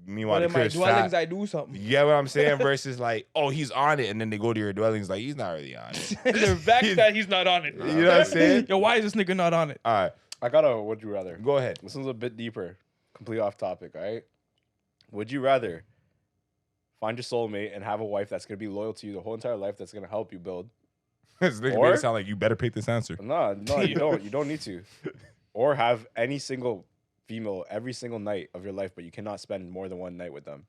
S3: Meanwhile,
S1: But
S3: the
S1: in my
S3: crib's
S1: dwellings,
S3: fat.
S1: I do something.
S3: You get what I'm saying? Versus like, oh, he's on it, and then they go to your dwellings like he's not really on it.
S1: They're vexed that he's not on it.
S3: You know what I'm saying?
S1: Yo, why is this nigga not on it?
S3: All right,
S2: I got a would you rather.
S3: go ahead.
S2: This one's a bit deeper, completely off topic. All right. Would you rather find your soulmate and have a wife that's gonna be loyal to you the whole entire life, that's gonna help you build?
S3: This nigga
S2: Or-
S3: made it sound like you better pick this answer.
S2: No, you don't. You don't need to. Or have any single female every single night of your life, but you cannot spend more than one night with them.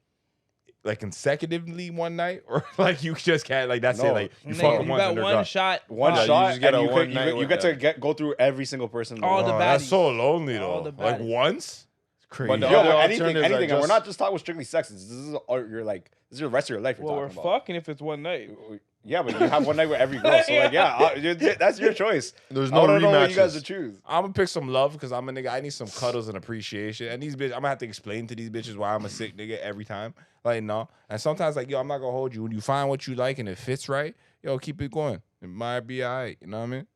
S3: like consecutively one night, or like you just can't like that's it.
S2: No.
S3: Like you
S1: Nigga,
S3: fuck them
S1: you
S3: once
S1: got
S3: and they're
S1: one
S3: gone.
S1: shot.
S2: One
S4: Yeah, you
S2: shot,
S4: just get
S2: and
S4: a
S2: you,
S4: one
S2: you,
S4: night
S2: you
S4: with
S2: get to
S4: them.
S2: go through every single person.
S1: All the
S3: That's
S1: baddies.
S3: so lonely though.
S1: All the
S3: Like
S1: baddies.
S3: once, it's crazy.
S4: But the
S2: Yo,
S4: other
S2: anything,
S4: alternatives are
S2: and we're
S4: just-
S2: not just talking with strictly sex. This is all you're like. This is the rest of your life. You're
S1: Well, we're
S2: talking about.
S1: fucking if it's one night.
S2: Yeah, but you have one night with every girl, so like, that's your choice.
S4: There's
S2: I
S4: no
S2: don't know what you guys
S4: rematches.
S2: would choose.
S3: I'm gonna pick some love because I'm a nigga. I need some cuddles and appreciation. And these bitches, I'm gonna have to explain to these bitches why I'm a sick nigga every time. Like, no. And sometimes, like, yo, I'm not gonna hold you. When you find what you like and it fits right, yo, keep it going. It might be all right. You know what I mean?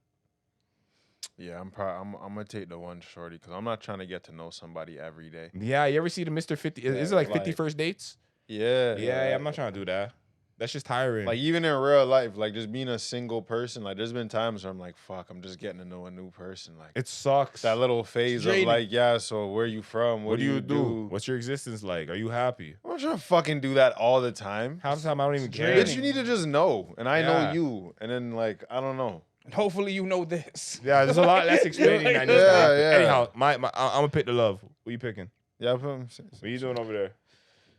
S4: Yeah, I'm gonna take the one shorty because I'm not trying to get to know somebody every day.
S3: Yeah, you ever see the Mr. 50? Is it like 50 first dates?
S4: Yeah,
S3: I'm not trying to do that. That's just tiring.
S4: Like even in real life, like just being a single person, like there's been times where I'm like, fuck, I'm just getting to know a new person. Like
S3: it sucks.
S4: that little phase of
S1: draining.
S4: like, yeah, so where you from?
S3: What do you do? What's your existence like? Are you happy?
S4: I'm not trying to fucking do that all the time.
S3: Half the time I don't even care.
S4: Bitch, you need to just know, and I know
S3: Yeah.
S4: you, and then like I don't know.
S1: And hopefully you know this.
S3: Yeah, there's a lot less explaining that needs to
S4: Yeah,
S3: happen.
S4: yeah.
S3: Anyhow, I'm gonna pick the love. What you picking?
S4: Yeah,
S3: What you doing over there?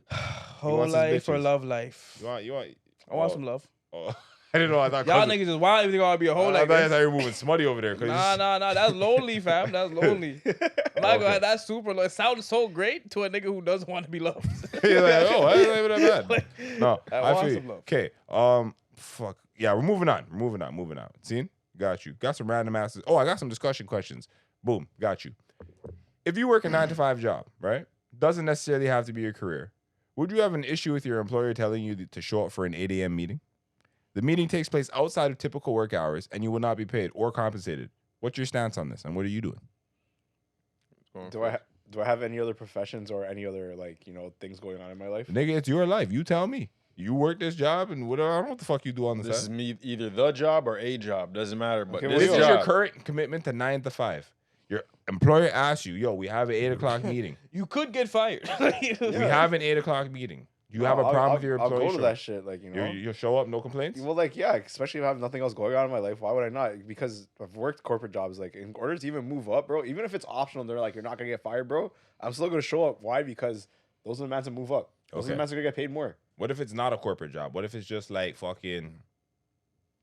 S1: Whole
S3: wants his
S1: life or
S3: bitches.
S1: love life.
S3: You want?
S1: I want some love.
S3: Oh, I didn't know. I thought
S1: Y'all
S3: cousin-
S1: niggas just want everything to be a whole
S3: I
S1: like
S3: thought
S1: this.
S3: you were moving smutty over there.
S1: Nah. That's lonely, fam. That's lonely. I'm not
S3: Okay.
S1: gonna. That's super. It sounds so great to a nigga who doesn't want to be loved.
S3: You're like, oh, that's not even that bad. No,
S1: I
S3: I
S1: want
S3: feel
S1: some
S3: you.
S1: love.
S3: Okay. Fuck. Yeah, we're moving on. Moving on. See? Got you. Got some random asses. Oh, I got some discussion questions. Boom. Got you. If you work a 9-to-5 job, right? Doesn't necessarily have to be your career. Would you have an issue with your employer telling you to show up for an 8 a.m. meeting? The meeting takes place outside of typical work hours and you will not be paid or compensated. What's your stance on this and what are you doing?
S2: Do I have any other professions or any other things going on in my life?
S3: Nigga, it's your life. You tell me. You work this job and whatever. I don't know what the fuck you do on the
S4: This is
S3: side.
S4: me either the job or a job doesn't matter. But
S2: Okay,
S4: this
S3: This is
S4: job,
S3: your current commitment to 9 to 5. Your employer asks you, yo, we have an 8 o'clock meeting.
S1: You could get fired.
S3: We have an 8 o'clock meeting. You have a problem with your
S2: I'll
S3: employee?
S2: go to
S3: showing?
S2: that shit, like
S3: You'll show up, no complaints?
S2: Well, like, yeah, especially if I have nothing else going on in my life, why would I not? Because I've worked corporate jobs. Like, in order to even move up, bro, even if it's optional, they're like, you're not gonna get fired, bro. I'm still gonna show up. Why? Because those are the men to move up. Those are the
S3: Okay.
S2: men that are gonna get paid more.
S3: What if it's not a corporate job? What if it's just like fucking...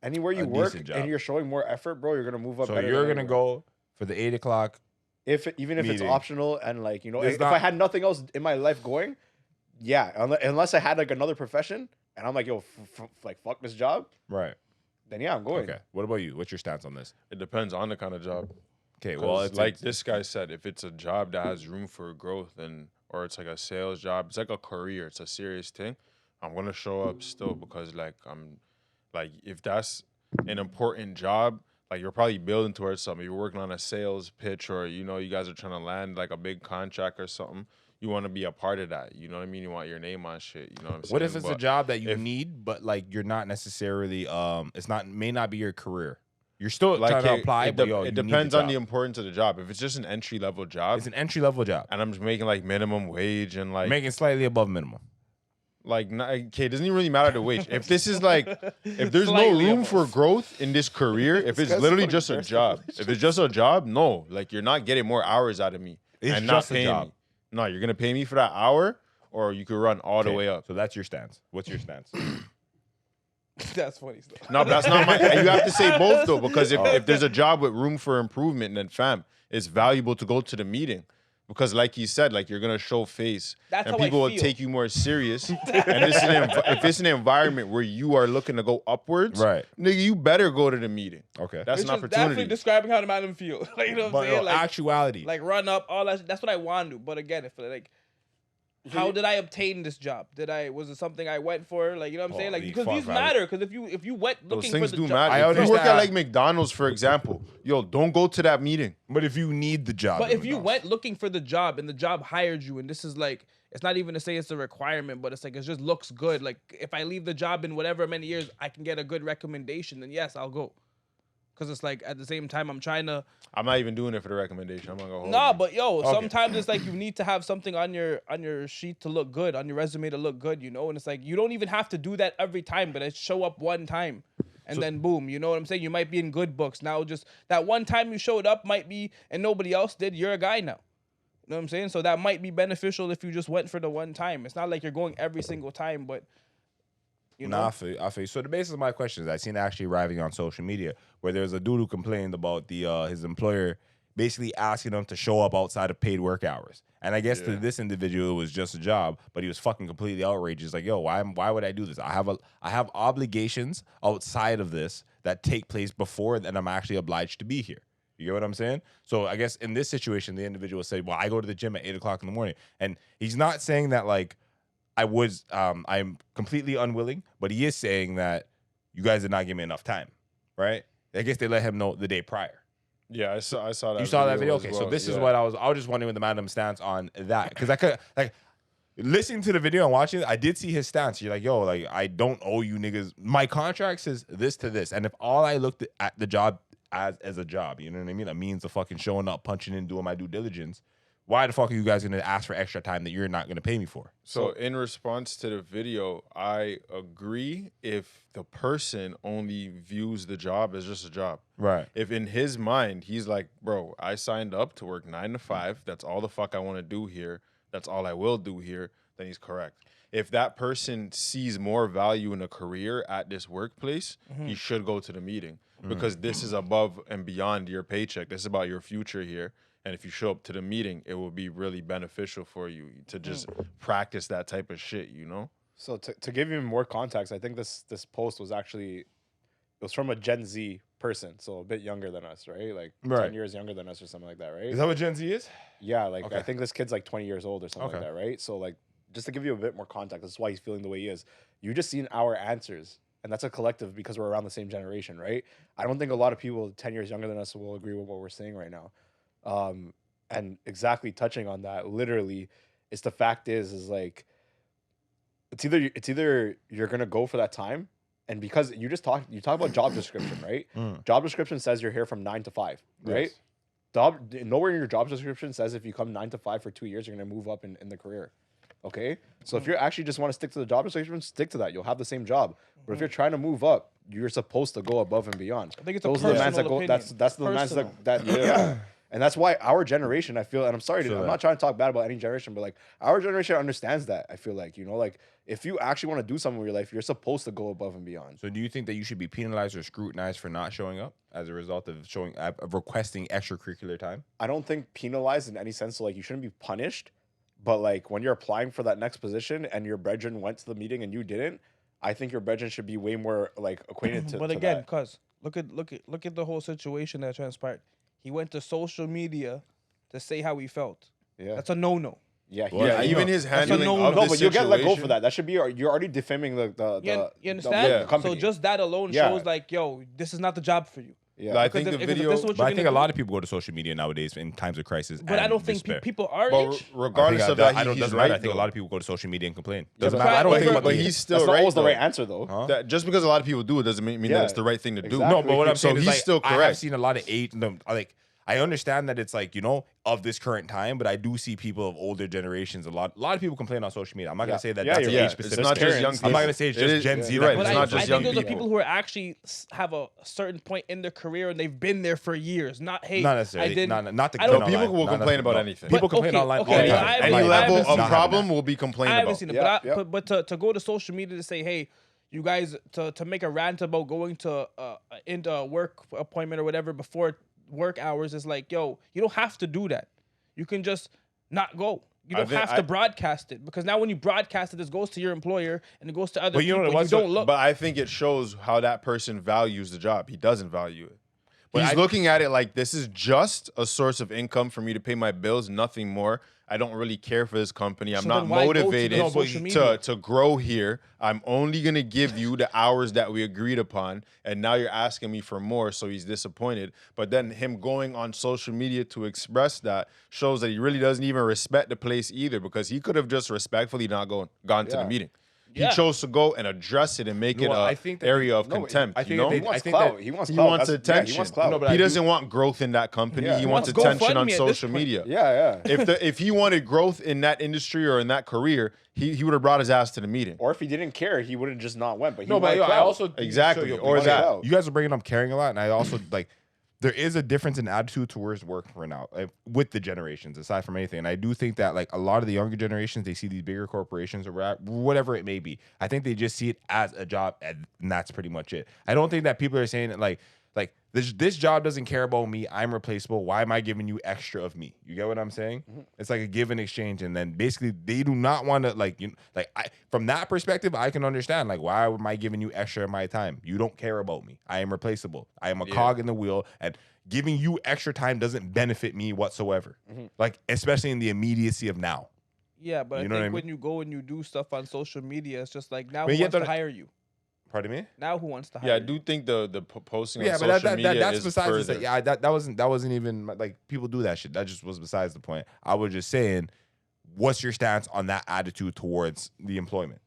S2: Anywhere you
S3: A
S2: work
S3: decent job.
S2: and you're showing more effort, bro, you're gonna move up.
S3: So
S2: better
S3: you're
S2: than
S3: going to
S2: anywhere.
S3: go for the 8 o'clock.
S2: even if it's
S3: meeting.
S2: optional and like
S3: There's
S2: if
S3: not-
S2: I had nothing else in my life going, yeah, unless I had like another profession and I'm like, yo, like fuck this job,
S3: Right.
S2: then yeah, I'm going.
S3: Okay. What about you? What's your stance on this?
S4: it depends on the kind of job.
S3: Okay, well,
S4: 'Cause
S3: it's
S4: like this guy said, if it's a job that has room for growth or it's like a sales job, it's like a career, it's a serious thing. I'm gonna show up still because like I'm like if that's an important job, like you're probably building towards something. You're working on a sales pitch or you guys are trying to land like a big contract or something. You want to be a part of that. You know what I mean? You want your name on shit. You know what I'm saying?
S3: What if it's a
S4: But
S3: job that you
S4: if-
S3: need, but like you're not necessarily may not be your career. You're still
S4: like
S3: trying to apply,
S4: it
S3: but yo,
S4: it
S3: you need
S4: depends on the
S3: job.
S4: importance of the job. If it's just an entry level job
S3: It's an entry level job,
S4: and I'm just making like minimum wage and like
S3: making slightly above minimum.
S4: okay, it doesn't even really matter the wage. If this is like, if there's no
S1: Slightly
S4: room
S1: above.
S4: for growth in this career, if it's
S2: guy's
S4: literally
S2: putting
S4: just a
S2: first
S4: job, if it's just a job, no, like you're not getting more hours out of me
S3: It's
S4: and
S3: just
S4: not
S3: a
S4: paying
S3: job.
S4: me. No, you're gonna pay me for that hour, or you could run all the
S3: Okay,
S4: way up.
S3: So that's your stance. What's your stance?
S1: That's funny stuff.
S4: No, but that's not my. You have to say both though, because if there's a job with room for improvement, then fam, it's valuable to go to the meeting. Because, like you said, like you're gonna show face,
S1: That's
S4: and
S1: how I
S4: people will
S1: feel.
S4: take you more serious. And if it's an environment where you are looking to go upwards,
S3: Right.
S4: nigga, you better go to the meeting.
S3: Okay.
S4: That's
S1: Which
S4: an
S1: is definitely
S4: opportunity.
S1: describing how the man feel. Like, you know what
S3: But
S1: I'm saying?
S3: yo,
S1: Like,
S3: actuality.
S1: like run up, all that. That's what I want to do. But again, if like, how did I obtain this job? Was it something I went for? Like, you know what I'm saying? Like,
S3: Holy
S1: because
S3: fuck,
S1: these
S3: man.
S1: matter. Because if you went
S4: Those
S1: looking
S4: things
S1: for the
S4: do
S1: job,
S4: matter.
S3: I
S4: If you work at
S3: understand.
S4: like McDonald's, for example, yo, don't go to that meeting.
S3: But if you need the job,
S1: but
S3: then
S1: if you
S3: no.
S1: went looking for the job and the job hired you, and this is like, it's not even to say it's a requirement, but it's like it just looks good. Like if I leave the job in whatever many years, I can get a good recommendation. Then yes, I'll go. Because it's like at the same time, I'm trying to.
S4: I'm not even doing it for the recommendation. I'm gonna go home.
S1: Nah, but yo,
S3: Okay.
S1: sometimes it's like you need to have something on your sheet to look good, on your resume to look good, And it's like you don't even have to do that every time, but it show up one time, and then boom, you know what I'm saying? You might be in good books now. Just that one time you showed up might be, and nobody else did. You're a guy now. You know what I'm saying? So that might be beneficial if you just went for the one time. It's not like you're going every single time, but you know.
S3: Nah, I feel. So the basis of my question is I seen it actually arriving on social media where there's a dude who complained about his employer basically asking him to show up outside of paid work hours. And I guess to this individual it was just a job, but he was fucking completely outrageous. Like, yo, why would I do this? I have obligations outside of this that take place before then I'm actually obliged to be here. You get what I'm saying? So I guess in this situation, the individual said, well, I go to the gym at 8 o'clock in the morning. And he's not saying that like I'm completely unwilling, but he is saying that you guys did not give me enough time, right? I guess they let him know the day prior.
S4: Yeah, I saw that.
S3: You saw that video? Okay,
S4: well.
S3: so this is what I was just wondering what the madam's stance on that. Because I could, like, listening to the video and watching it, I did see his stance. You're like, yo, like, I don't owe you niggas. My contract says this to this. And if all I looked at the job as a job, you know what I mean? That means of fucking showing up, punching in, doing my due diligence. Why the fuck are you guys going to ask for extra time that you're not going to pay me for?
S4: So in response to the video, I agree if the person only views the job as just a job.
S3: Right.
S4: If in his mind, he's like, bro, I signed up to work 9 to 5. That's all the fuck I want to do here. That's all I will do here. Then he's correct. If that person sees more value in a career at this workplace, he should go to the meeting because this is above and beyond your paycheck. This is about your future here. And if you show up to the meeting, it will be really beneficial for you to just practice that type of shit, you know?
S2: So to give you more context, I think this post was from a Gen Z person, so a bit younger than us, right? Like 10 years younger than us or something like that, right?
S3: Is that what Gen Z is?
S2: Yeah, like
S3: Okay.
S2: I think this kid's like 20 years old or something like that, right? So like just to give you a bit more context, that's why he's feeling the way he is. You just seen our answers, and that's a collective because we're around the same generation, right? I don't think a lot of people 10 years younger than us will agree with what we're saying right now. And exactly touching on that, literally, it's the fact is like it's either you're gonna go for that time, and because you talk about job description, right? Job description says you're here from 9 to 5, right?
S3: Yes.
S2: Nowhere in your job description says if you come 9 to 5 for 2 years, you're gonna move up in the career. Okay, so if you actually just want to stick to the job description, stick to that. You'll have the same job. But if you're trying to move up, you're supposed to go above and beyond.
S1: I think it's
S2: Those
S1: a
S2: are the mans that
S1: personal
S2: go.
S1: opinion.
S2: That's the mans that yeah. And that's why our generation, I feel, and I'm sorry, I'm not trying to talk bad about any generation, but like our generation understands that. I feel like, you know, like if you actually want to do something with your life, you're supposed to go above and beyond.
S3: So do you think that you should be penalized or scrutinized for not showing up as a result of requesting extracurricular time?
S2: I don't think penalized in any sense. So like you shouldn't be punished, but like when you're applying for that next position and your brethren went to the meeting and you didn't, I think your brethren should be way more like acquainted to.
S1: But
S2: to
S1: again,
S2: that.
S1: cuz look at the whole situation that transpired. He went to social media to say how he felt.
S2: Yeah,
S1: That's a no-no.
S2: yeah,
S4: Even his handling
S1: no-no.
S4: of
S2: No,
S4: this
S2: but you'll get let go
S4: situation-
S2: for that. That should be you're already defaming
S1: You understand?
S2: the company.
S1: So just that alone
S2: Yeah.
S1: shows like, yo, this is not the job for you.
S2: yeah.
S4: I
S1: Because
S4: think the
S1: if this
S4: video.
S1: is what
S3: But I
S1: you're
S3: think
S1: gonna
S3: a lot
S1: do-
S3: of people go to social media nowadays in times of crisis.
S1: But I
S3: and
S1: don't think
S3: despair.
S1: people are
S4: But
S1: rich.
S4: regardless of that, he's
S3: doesn't
S4: right.
S3: matter. I think a
S4: though.
S3: lot of people go to social media and complain.
S2: Yeah,
S3: Doesn't
S2: but
S3: matter. I don't
S1: but-
S3: think
S1: but
S3: about the
S4: he's still
S2: That's not
S4: right.
S2: always the
S4: though.
S2: right answer though.
S3: Huh?
S4: That just because a lot of people do it doesn't mean
S2: Yeah.
S4: that it's the right thing to do.
S2: Exactly.
S3: No, but what I'm
S4: So
S3: saying is
S4: he's
S3: like,
S4: still
S3: I have
S4: correct.
S3: seen a lot of like I understand that it's like, you know, of this current time, but I do see people of older generations. A lot of people complain on social media. I'm not gonna say that
S2: Yeah,
S3: that's
S2: you're
S3: an
S2: right.
S3: age
S2: It's
S3: specific.
S4: not just young
S3: I'm not
S4: people.
S3: gonna say it's
S4: It
S3: just
S4: is-
S3: Gen Z.
S4: you're
S3: that
S4: right.
S1: But
S4: It's
S1: I,
S4: not just
S1: I
S4: young
S1: think those are
S4: people.
S1: people who are actually have a certain point in their career and they've been there for years. Not hey,
S3: Not necessarily.
S1: I didn't.
S3: Not to
S1: I don't-
S3: complain
S4: People
S3: online.
S4: will
S3: Not
S4: complain about
S3: no.
S4: anything.
S3: People
S1: But
S3: complain
S1: okay,
S3: online
S1: okay,
S3: all the
S1: but
S3: time.
S1: I-
S4: Any
S1: I
S4: level
S1: haven't
S4: of
S1: seen-
S4: problem will be complained
S1: I haven't
S4: about.
S1: seen it,
S2: Yeah,
S1: but
S2: yeah.
S1: but to go to social media to say, hey, you guys to make a rant about going to into a work appointment or whatever before work hours is like, yo, you don't have to do that. You can just not go. You
S4: I
S1: don't
S4: think
S1: have to broadcast it because now when you broadcast it, this goes to your employer and it goes to other
S3: But you know
S1: people.
S3: what's
S1: You don't look.
S4: But I think it shows how that person values the job. He doesn't value it.
S3: But
S4: He's
S3: I-
S4: looking at it like this is just a source of income for me to pay my bills, nothing more. I don't really care for this company. I'm
S1: So
S4: not
S1: then why go to the
S4: motivated
S1: social media?
S4: to grow here. I'm only going to give you the hours that we agreed upon. And now you're asking me for more. So he's disappointed. But then him going on social media to express that shows that he really doesn't even respect the place either, because he could have just respectfully not gone to the
S2: Yeah.
S4: meeting.
S1: Yeah.
S4: He chose to go and address it and make it
S3: No, I
S4: a
S3: think that-
S4: area of
S2: No,
S4: contempt.
S3: I
S4: you
S3: think
S4: know?
S3: they-
S2: He wants
S3: I think
S2: clout.
S3: that-
S2: He wants
S4: He
S2: clout.
S4: wants
S2: That's- yeah,
S4: attention.
S2: he wants clout.
S3: No, but
S4: he
S3: I do-
S4: doesn't want growth in that company.
S2: Yeah.
S4: He wants
S1: wants
S4: attention on
S1: GoFundMe at this
S4: social
S1: point.
S4: media.
S2: Yeah, yeah.
S4: If he wanted growth in that industry or in that career, he would have brought his ass to the meeting.
S2: Or if he didn't care, he would have just not went. But he
S3: No, but
S2: wanted
S3: yo, I
S2: clout.
S3: also
S4: Exactly.
S3: so, yo,
S4: Or
S3: because
S2: that.
S3: you guys are bringing up caring a lot, and I also like there is a difference in attitude towards work for now with the generations, aside from anything. And I do think that like a lot of the younger generations, they see these bigger corporations or whatever it may be. I think they just see it as a job, and that's pretty much it. I don't think that people are saying that like this job doesn't care about me. I'm replaceable. Why am I giving you extra of me? You get what I'm saying? Mm-hmm. It's like a give and exchange. And then basically they do not want to from that perspective, I can understand like, why am I giving you extra of my time? You don't care about me. I am replaceable. I am a cog in the wheel, and giving you extra time doesn't benefit me whatsoever. Mm-hmm. Like, especially in the immediacy of now.
S1: Yeah, but
S3: you
S1: I
S3: know
S1: think
S3: what I
S1: when you go and you do stuff on social media, it's just like, now
S3: But
S1: who wants to hire you?
S3: Pardon me?
S1: Now who wants to hire
S4: Yeah, I
S1: you?
S4: do think the posting on
S3: but
S4: social media
S3: that's
S4: is
S3: besides
S4: further.
S3: the, yeah, that wasn't even like people do that shit. That just was besides the point. I was just saying, what's your stance on that attitude towards the employment?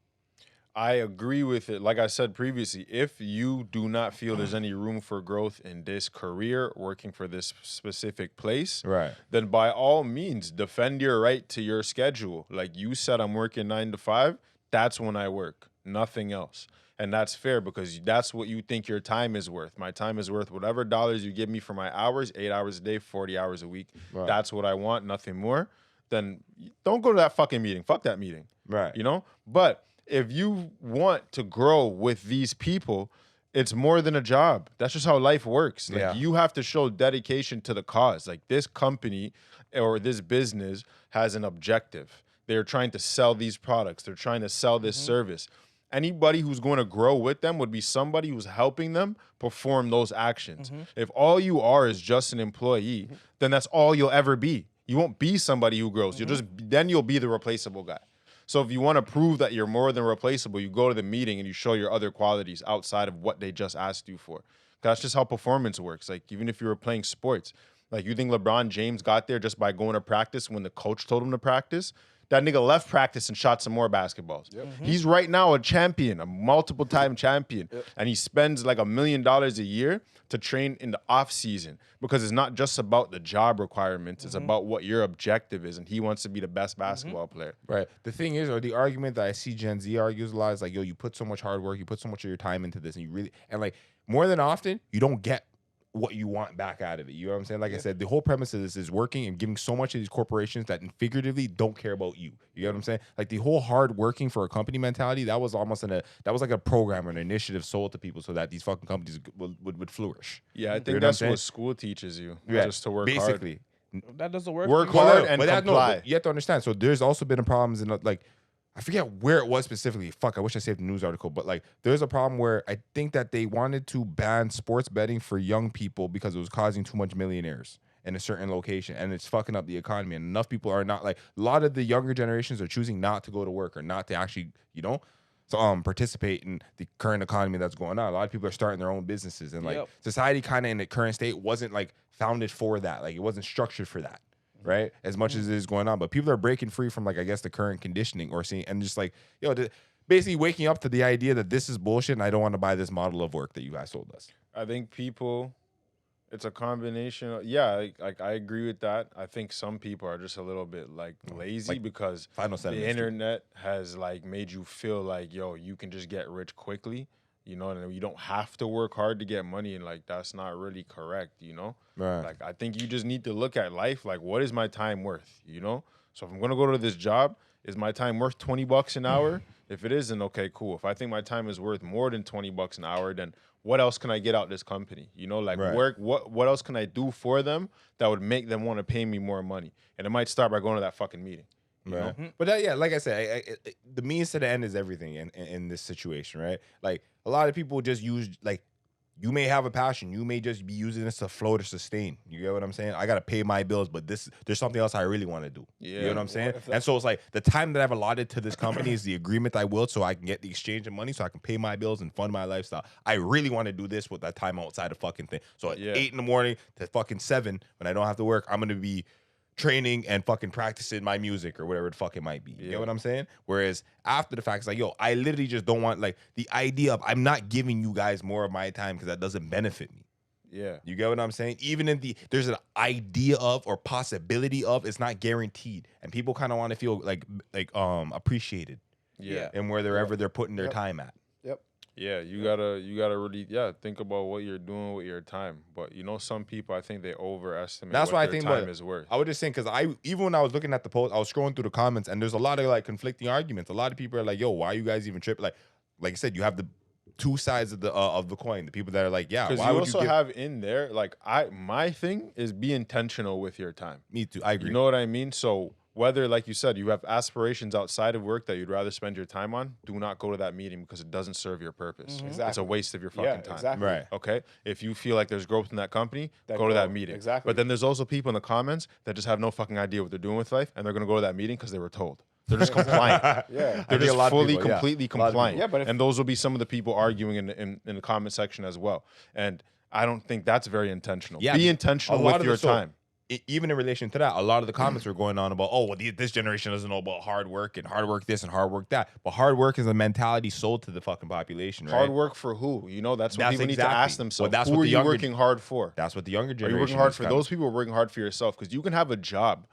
S4: I agree with it. Like I said previously, if you do not feel there's any room for growth in this career, working for this specific place,
S3: right,
S4: then by all means, defend your right to your schedule. Like you said, I'm working 9 to 5. That's when I work, nothing else. And that's fair because that's what you think your time is worth. My time is worth whatever dollars you give me for my hours, 8 hours a day, 40 hours a week. Right. That's what I want, nothing more. Then don't go to that fucking meeting. Fuck that meeting.
S3: Right.
S4: You know? But if you want to grow with these people, it's more than a job. That's just how life works. Like you have to show dedication to the cause. Like this company or this business has an objective. They're trying to sell these products. They're trying to sell this service. Anybody who's going to grow with them would be somebody who's helping them perform those actions. Mm-hmm. If all you are is just an employee, then that's all you'll ever be. You won't be somebody who grows. Mm-hmm. You'll be the replaceable guy. So if you want to prove that you're more than replaceable, you go to the meeting and you show your other qualities outside of what they just asked you for. That's just how performance works. Like even if you were playing sports, like you think LeBron James got there just by going to practice when the coach told him to practice? That nigga left practice and shot some more basketballs. Yep. Mm-hmm. He's right now a champion, a multiple-time champion. Yep. And he spends like $1 million a year to train in the off season because it's not just about the job requirements. It's about what your objective is. And he wants to be the best basketball player.
S3: Right. The thing is, or the argument that I see Gen Z argues a lot is like, yo, you put so much hard work, you put so much of your time into this, and you really, and like more than often, you don't get what you want back out of it. You know what I'm saying? Like I said, the whole premise of this is working and giving so much of these corporations that figuratively don't care about you. You know what I'm saying? Like the whole hard working for a company mentality, that was almost that was like a program or an initiative sold to people so that these fucking companies would flourish.
S4: Yeah, I think that's what school teaches you.
S3: Yeah,
S4: just to work
S3: basically.
S4: hard.
S1: That doesn't work.
S4: Work hard and comply.
S3: But you have to understand. So there's also been problems in like, I forget where it was specifically. Fuck, I wish I saved the news article. But like, there's a problem where I think that they wanted to ban sports betting for young people because it was causing too much millionaires in a certain location, and it's fucking up the economy. And enough people are not like, a lot of the younger generations are choosing not to go to work or not to actually, participate in the current economy that's going on. A lot of people are starting their own businesses, and like society kind of in the current state wasn't like founded for that. Like it wasn't structured for that. Right, as much as it is going on, but people are breaking free from like I guess the current conditioning or seeing and just like basically waking up to the idea that this is bullshit and I don't want to buy this model of work that you guys sold us.
S4: I think it's a combination. Like I agree with that. I think some people are just a little bit like lazy because the internet has like made you feel like you can just get rich quickly. And you don't have to work hard to get money, and like that's not really correct, Right. Like I think you just need to look at life like, what is my time worth, So if I'm gonna go to this job, is my time worth $20 an hour? If it is, then okay, cool. If I think my time is worth more than $20 an hour, then what else can I get out this company? Work. What else can I do for them that would make them want to pay me more money? And it might start by going to that fucking meeting.
S3: Right. But like I said, the means to the end is everything in this situation, right? Like a lot of people just use like you may have a passion, you may just be using this to float or sustain. You get what I'm saying? I gotta pay my bills, but there's something else I really want to do. Yeah, you know what I'm saying? And so it's like the time that I've allotted to this company is the agreement I will, so I can get the exchange of money, so I can pay my bills and fund my lifestyle. I really want to do this with that time outside of fucking thing. So at 8 a.m. to fucking 7 when I don't have to work, I'm gonna be training and fucking practicing my music or whatever the fuck it might be. You get what I'm saying? Whereas after the fact, it's like, I literally just don't want, like, the idea of I'm not giving you guys more of my time because that doesn't benefit me.
S4: Yeah.
S3: You get what I'm saying? Even in there's an idea of or possibility of, it's not guaranteed. And people kind of want to feel like appreciated.
S4: Yeah.
S3: And wherever they're putting their time at.
S2: Yep.
S4: Yeah, you gotta really think about what you're doing with your time. But you know, some people I think they overestimate
S3: That's
S4: what
S3: why I
S4: their
S3: think
S4: time is worth.
S3: I was just saying because even when I was looking at the post, I was scrolling through the comments and there's a lot of like conflicting arguments. A lot of people are like, "Yo, why are you guys even tripping?" Like I said, you have the two sides of the coin. The people that are like, "Yeah,
S4: Because
S3: why
S4: you
S3: would
S4: also
S3: you give?"
S4: have in there like my thing is be intentional with your time.
S3: Me too. I agree.
S4: You know what I mean? So whether, like you said, you have aspirations outside of work that you'd rather spend your time on, do not go to that meeting because it doesn't serve your purpose.
S1: Mhm.
S4: It's a
S2: Exactly.
S4: waste of your fucking time.
S2: Exactly.
S3: Right.
S4: Okay? If you feel like there's growth in that company,
S2: Then
S4: go to that
S2: go.
S4: meeting.
S2: Exactly.
S4: But then there's also people in the comments that just have no fucking idea what they're doing with life and they're going to go to that meeting because they were told. They're just compliant.
S2: Yeah.
S3: I
S4: They're
S3: think a
S4: just
S3: lot of
S4: fully,
S3: people, yeah.
S4: completely
S3: A lot of people.
S4: compliant.
S2: Yeah, but if-
S4: and those will be some of the people arguing in the comment section as well. And I don't think that's very intentional.
S3: Yeah,
S4: Be
S3: a
S4: intentional
S3: lot
S4: with
S3: of
S4: your
S3: the- so-
S4: time.
S3: Even in relation to that, a lot of the comments were going on about, oh, well, this generation doesn't know about hard work and hard work this and hard work that. But hard work is a mentality sold to the fucking population, right?
S4: Hard work for who? You know, that's what
S3: That's
S4: people need to
S3: exactly-
S4: ask themselves.
S3: well, that's
S4: who
S3: what
S4: are
S3: the
S4: you
S3: younger-
S4: working hard for?
S3: That's what the younger
S4: Are
S3: generation
S4: you working hard
S3: is
S4: for
S3: kinda-
S4: those people? Are working hard for yourself because you can have a job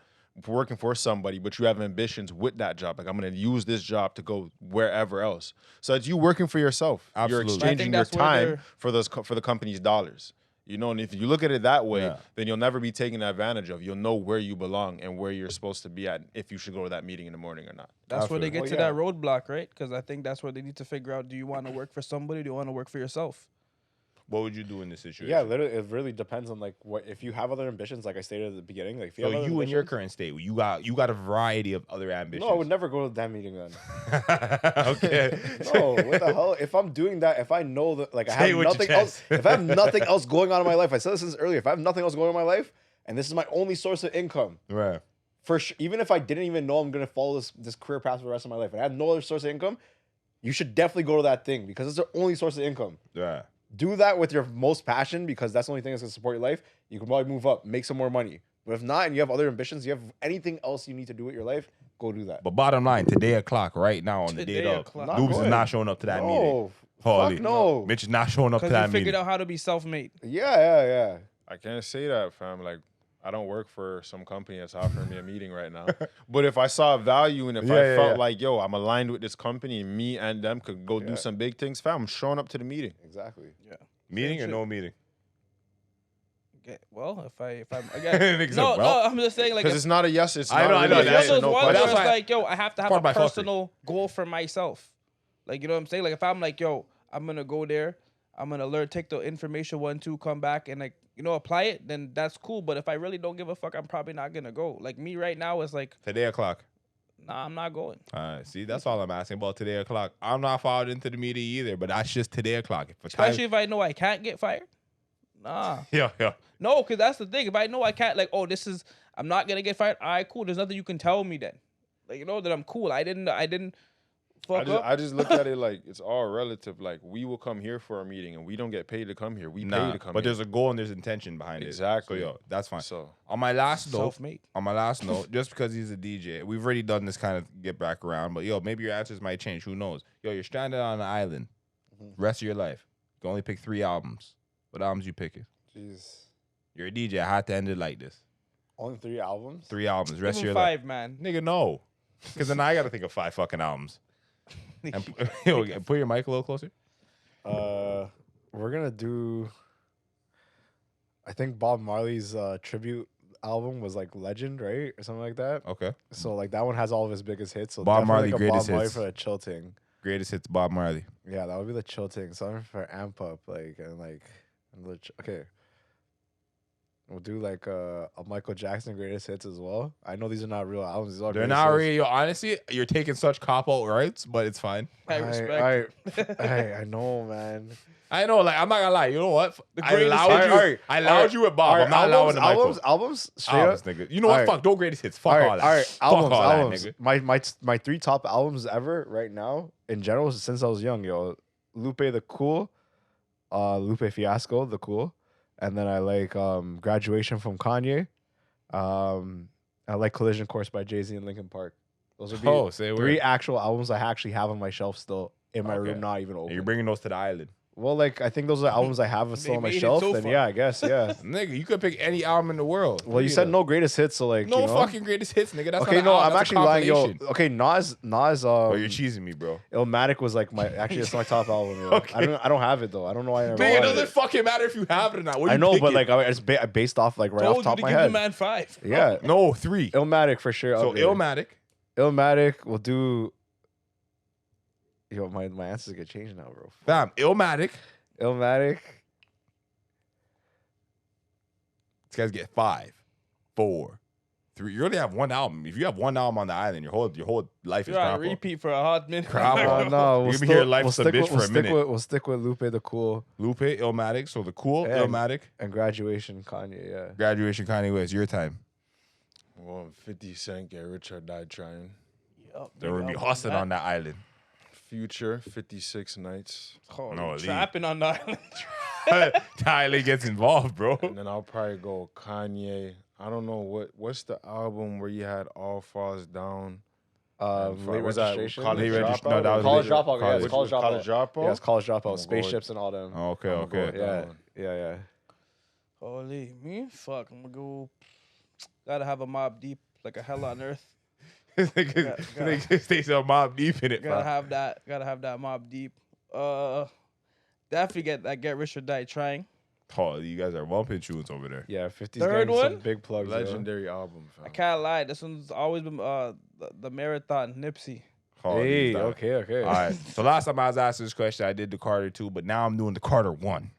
S4: working for somebody, but you have ambitions with that job. Like I'm going to use this job to go wherever else. So it's you working for yourself.
S3: Absolutely.
S4: You're
S3: But I
S4: exchanging
S1: think
S4: your
S1: that's where
S4: time for the company's dollars. You know, and if you look at it that way,
S3: Yeah.
S4: then you'll never be taken advantage of. You'll know where you belong and where you're supposed to be at, if you should go to that meeting in the morning or not.
S1: That's where they
S3: Absolutely.
S1: get
S2: Well,
S1: to that roadblock, right? Because I think that's where they need to figure out: do you want to work for somebody? Do you want to work for yourself?
S3: What would you do in this situation?
S2: Yeah, literally, it really depends on like what if you have other ambitions, like I stated at the beginning. Like, if you
S3: So
S2: have other
S3: you in your
S2: ambitions-
S3: current state, you got a variety of other ambitions.
S2: No, I would never go to that meeting then.
S3: Okay.
S2: No, what the hell? If I'm doing that, if I know that like I
S3: Say it
S2: have
S3: with your
S2: nothing else,
S3: chest.
S2: if I have nothing else going on in my life, I said this since earlier. If I have nothing else going on in my life, and this is my only source of income,
S3: Right.
S2: for sure, even if I didn't even know I'm gonna follow this career path for the rest of my life, and I had no other source of income, you should definitely go to that thing because it's the only source of income.
S3: Right.
S2: Do that with your most passion because that's the only thing that's gonna support your life. You can probably move up, make some more money. But if not, and you have other ambitions, you have anything else you need to do with your life, go do that.
S3: But bottom line, today o'clock, right now on the
S1: Today
S3: date of,
S1: o'clock.
S2: Not
S3: Doobs is
S2: going.
S3: not showing up to that meeting.
S2: No,
S3: Holy.
S2: fuck no.
S3: Mitch is not showing up to
S1: Because
S3: that
S1: you figured
S3: meeting.
S1: out how to be self-made.
S2: Yeah.
S4: I can't say that, fam. Like, I don't work for some company that's offering me a meeting right now. But if I saw value and if I felt like, yo, I'm aligned with this company and me and them could go do some big things, fam, I'm showing up to the meeting.
S2: Exactly.
S3: Meeting or
S1: Same
S3: no meeting?
S1: Okay, well, if I'm again,
S3: Nigga said,
S1: no,
S3: well.
S1: I'm just saying like
S4: Because it's not a yes, it's
S3: I
S4: not
S3: know, I
S4: really
S3: know,
S4: a
S1: it's
S3: that
S1: one
S4: yes
S1: of
S4: or
S1: those
S4: no
S1: ones
S3: But
S1: where
S3: that's
S1: it's
S3: why-
S1: like, yo, I have to have
S3: part
S1: a
S3: of my fuckery.
S1: personal goal for myself. Like, you know what I'm saying? Like, if I'm like, yo, I'm gonna go there, I'm gonna learn, take the information 1, 2, come back and like, you know, apply it, then that's cool. But if I really don't give a fuck, I'm probably not gonna go. Like me right now is like,
S3: Today o'clock.
S1: nah, I'm not going.
S3: All right. See, that's all I'm asking about today o'clock. I'm not followed into the meeting either, but that's just today o'clock. If a time-
S1: Especially if I know I can't get fired. Nah.
S3: yeah.
S1: No, because that's the thing. If I know I can't, like, oh, I'm not gonna get fired. All right, cool. There's nothing you can tell me then. Like, you know that I'm cool. I didn't fuck up.
S4: I just look at it like it's all relative. Like, we will come here for a meeting and we don't get paid to come here. We pay to come
S3: but
S4: here.
S3: there's a goal and there's intention behind
S4: Exactly.
S3: it. So, yo, that's fine.
S4: So
S3: On my last note,
S1: Self-made.
S3: just because he's a DJ, we've already done this kind of get back around, but yo, maybe your answers might change. Who knows? Yo, you're stranded on an island, rest of your life. You can only pick 3 albums. What albums you picking?
S2: Jeez.
S3: You're a DJ. I had to end it like this.
S2: Only 3 albums?
S3: 3 albums, rest of
S1: Even
S3: your life.
S1: 5, man.
S3: Nigga, no. Because then I got to think of 5 fucking albums. And yo, put your mic a little closer.
S2: We're gonna do. I think Bob Marley's tribute album was like Legend, right, or something like that.
S3: Okay.
S2: So like that one has all of his biggest hits. So
S3: Bob
S2: definitely,
S3: Marley,
S2: like, a
S3: greatest
S2: Bob Marley
S3: hits.
S2: for the chill thing.
S3: Greatest hits, Bob Marley.
S2: Yeah, that would be the chill thing. Something for amp up, like and like, okay. We'll do like a Michael Jackson greatest hits as well. I know these are not real albums. These are
S3: They're
S2: greatest
S3: not
S2: hits.
S3: really, honestly, you're taking such cop-out rights, but it's fine.
S1: I respect.
S2: I know, man.
S3: I know, like, I'm not gonna lie. You know what?
S1: The
S3: I
S1: greatest
S3: allowed
S1: hits.
S3: you.
S2: Alright,
S3: I allowed
S2: alright,
S3: you with Bob. I'm not allowing the Michael.
S2: Albums, straight up.
S3: Albums, nigga. You know what?
S2: Alright.
S3: Fuck, don't greatest hits. Fuck
S2: All right,
S3: all that.
S2: all right.
S3: Fuck
S2: Albums,
S3: all
S2: albums.
S3: that, nigga.
S2: My 3 top albums ever right now in general since I was young, yo. Lupe the Cool, Lupe Fiasco the Cool, and then I like Graduation from Kanye. I like Collision Course by Jay-Z and Linkin Park. Those would be
S3: Oh, say
S2: 3
S3: word.
S2: actual albums I actually have on my shelf still in my
S3: Okay.
S2: room, not even
S3: And
S2: open.
S3: you're bringing those to the island.
S2: Well, like I think those are albums I have still on my
S1: made it
S2: shelf.
S1: so
S2: Then
S1: far.
S2: yeah, I guess yeah.
S3: Nigga, you could pick any album in the world.
S2: Well, you said no greatest hits, so like
S3: No
S2: you know?
S3: fucking greatest hits, nigga. That's
S2: Okay,
S3: not an
S2: no,
S3: album,
S2: I'm
S3: that's a
S2: actually lying, yo.
S3: compilation.
S2: Okay, Nas.
S3: Oh, you're cheesing me, bro.
S2: Illmatic was like my actually it's my top album. Yo.
S3: Okay.
S2: I don't have it though. I don't know why I never.
S3: Nigga, it
S2: bought
S3: doesn't fucking matter if you have it or not. What
S2: I
S3: you
S2: know, but
S3: picking?
S2: like it's based off like right off
S1: Told
S2: top
S1: you
S2: of
S1: to
S2: my
S1: give the
S2: head.
S1: man 5.
S2: Yeah,
S3: No, 3.
S2: Illmatic for sure.
S3: So
S2: up there.
S3: Illmatic.
S2: Illmatic will do. Yo, my answers get changed now, bro.
S3: Fam, Illmatic.
S2: Illmatic.
S3: These guys get 5, 4, 3. You only have one album. If you have one album on the island, your whole life is
S1: You're on
S3: crap.
S1: repeat for a hot minute.
S3: Crap.
S2: No,
S3: You're gonna be here life's a bitch for a minute.
S2: We'll stick with Lupe the Cool
S3: Lupe, Illmatic. So the cool,
S2: Yeah.
S3: Illmatic.
S2: and Graduation Kanye. Yeah.
S3: Graduation, Kanye West. Your time.
S4: Well, 50 Cent, Get Rich or Die Trying.
S3: They're gonna be hustling on that island.
S4: Future, 56 Nights.
S1: Oh,
S3: No,
S1: no,
S3: Lee.
S1: trapping on the island.
S3: The island gets involved, bro.
S4: And then I'll probably go Kanye. I don't know what's the album where you had All Falls Down.
S2: Late
S4: was that
S2: registration.
S4: College
S3: Late regist-
S4: Dropout?
S3: no, that was
S2: College
S3: late-
S2: Dropout. Yeah, it's
S3: college-
S2: College Dropout.
S4: College Dropout?
S2: Yeah, it's College Dropout.
S4: go with-
S2: Spaceships and all them.
S3: Oh, okay,
S4: I'ma go
S3: okay.
S4: with
S2: Yeah,
S4: that one.
S2: yeah.
S1: Holy me, fuck! I'm gonna go. Gotta have a Mob Deep, like a Hell on Earth.
S3: Nigga stays on Mob Deep in it,
S1: Gotta
S3: fam.
S1: have that. Gotta have that Mob Deep. Definitely get that Get Rich or Die Trying.
S3: Oh, you guys are bumping tunes over there.
S2: Yeah, 50's
S1: Third
S2: getting some
S1: one?
S2: big plugs. yo.
S4: Legendary album, fam.
S1: I can't lie. This one's always been the Marathon Nipsey.
S3: Oh,
S2: Hey,
S3: these guys.
S2: okay.
S3: All right. So last time I was asked this question, I did the Carter 2, but now I'm doing the Carter 1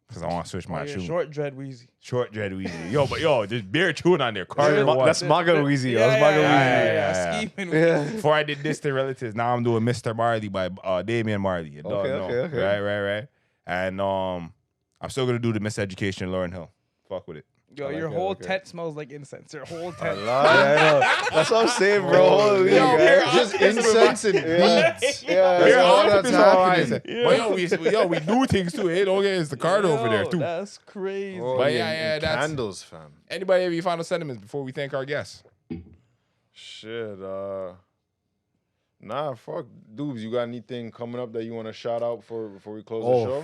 S3: because I want to switch my
S1: Oh, yeah,
S3: tune.
S1: Short Dread Wheezy.
S3: Short Dread Weezy. Yo, there's beer tune on there. Carter 1.
S2: That's Maga Weezy. That's Maga
S3: yeah.
S2: Weezy.
S1: Scheming
S2: Yeah.
S3: Before I did Distant Relatives, now I'm doing Mr. Marley by Damian Marley. You don't know.
S2: Okay.
S3: Right. And I'm still gonna do the Miseducation Lauryn Hill. Fuck with it.
S1: Yo,
S2: I like
S1: your
S2: that,
S1: whole
S2: okay.
S1: tent smells like incense. Your whole tent.
S2: Yeah, I know. That's what I'm saying, bro. Holy,
S3: Yo,
S2: man.
S4: Just incense and beats.
S2: Yeah.
S4: That's all
S3: all
S4: that's happening.
S3: But we do things too. Hey, don't get it's the Carter over there
S1: Yo,
S3: too.
S1: That's crazy.
S4: Oh,
S3: But
S4: yeah,
S3: that's-
S4: candles, fam.
S3: Anybody have any final sentiments before we thank our guests?
S4: Shit, nah, fuck. Doobs, you got anything coming up that you want to shout out before we close the
S2: Oh,
S4: show?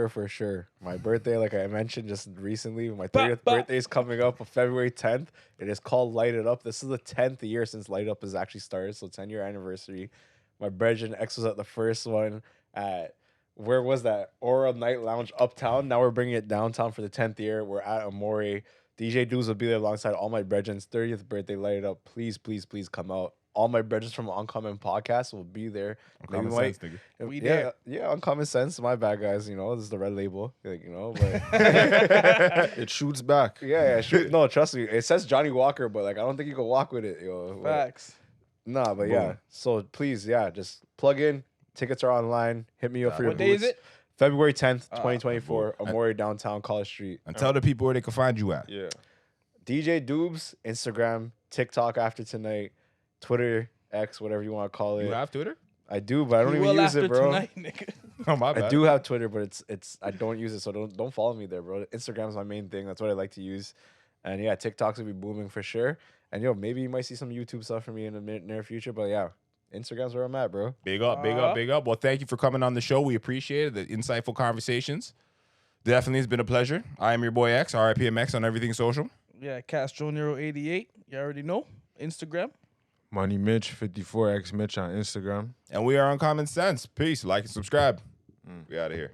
S2: for sure. My birthday, like I mentioned just recently, my
S1: Bah,
S2: 30th
S1: bah.
S2: birthday is coming up on February 10th. It is called Light It Up. This is the 10th year since Light Up has actually started, so 10-year anniversary. My brethren X was at the first one at, where was that? Aura Night Lounge Uptown. Now we're bringing it downtown for the 10th year. We're at Amore. DJ Doobz will be there alongside all my brethren's 30th birthday. Light It Up. Please come out. All my brethren from Uncommon Podcast will be there.
S3: Common
S2: Maybe
S3: sense, nigga.
S1: We
S2: yeah,
S1: there.
S2: yeah, Uncommon Sense. My bad, guys. You know, this is the red label. Like, you know, but
S4: It shoots back.
S2: yeah, sure. No, trust me. It says Johnny Walker, but like, I don't think you can walk with it, yo. But-
S1: Facts.
S2: Nah, but yeah.
S3: Boom.
S2: So please, yeah, just plug in. Tickets are online. Hit me up for your
S1: What day is
S2: booths.
S1: it?
S2: February 10th,
S1: Ah,
S2: 2024, Amore downtown College Street.
S3: And tell the people where they can find you at.
S4: Yeah.
S2: DJ Doobs, Instagram, TikTok after tonight, Twitter, X, whatever you want to call it.
S3: You have Twitter?
S2: I do, but I don't
S1: You
S2: even
S1: will
S2: use it,
S1: after
S2: bro.
S1: tonight, nigga.
S3: Oh my bad.
S2: I do have Twitter, but it's I don't use it, so don't follow me there, bro. Instagram's my main thing. That's what I like to use. And yeah, TikTok's gonna be booming for sure. And yo, maybe you might see some YouTube stuff from me in the near future. But yeah, Instagram's where I'm at, bro.
S3: Big up. Well, thank you for coming on the show. We appreciate it. The insightful conversations. Definitely has been a pleasure. I am your boy X, RIPMX on everything social.
S1: Yeah, Castro Nero 88. You already know. Instagram.
S4: Money Mitch, 54X Mitch on Instagram.
S3: And we are on Common Sense. Peace. Like and subscribe. We out of here.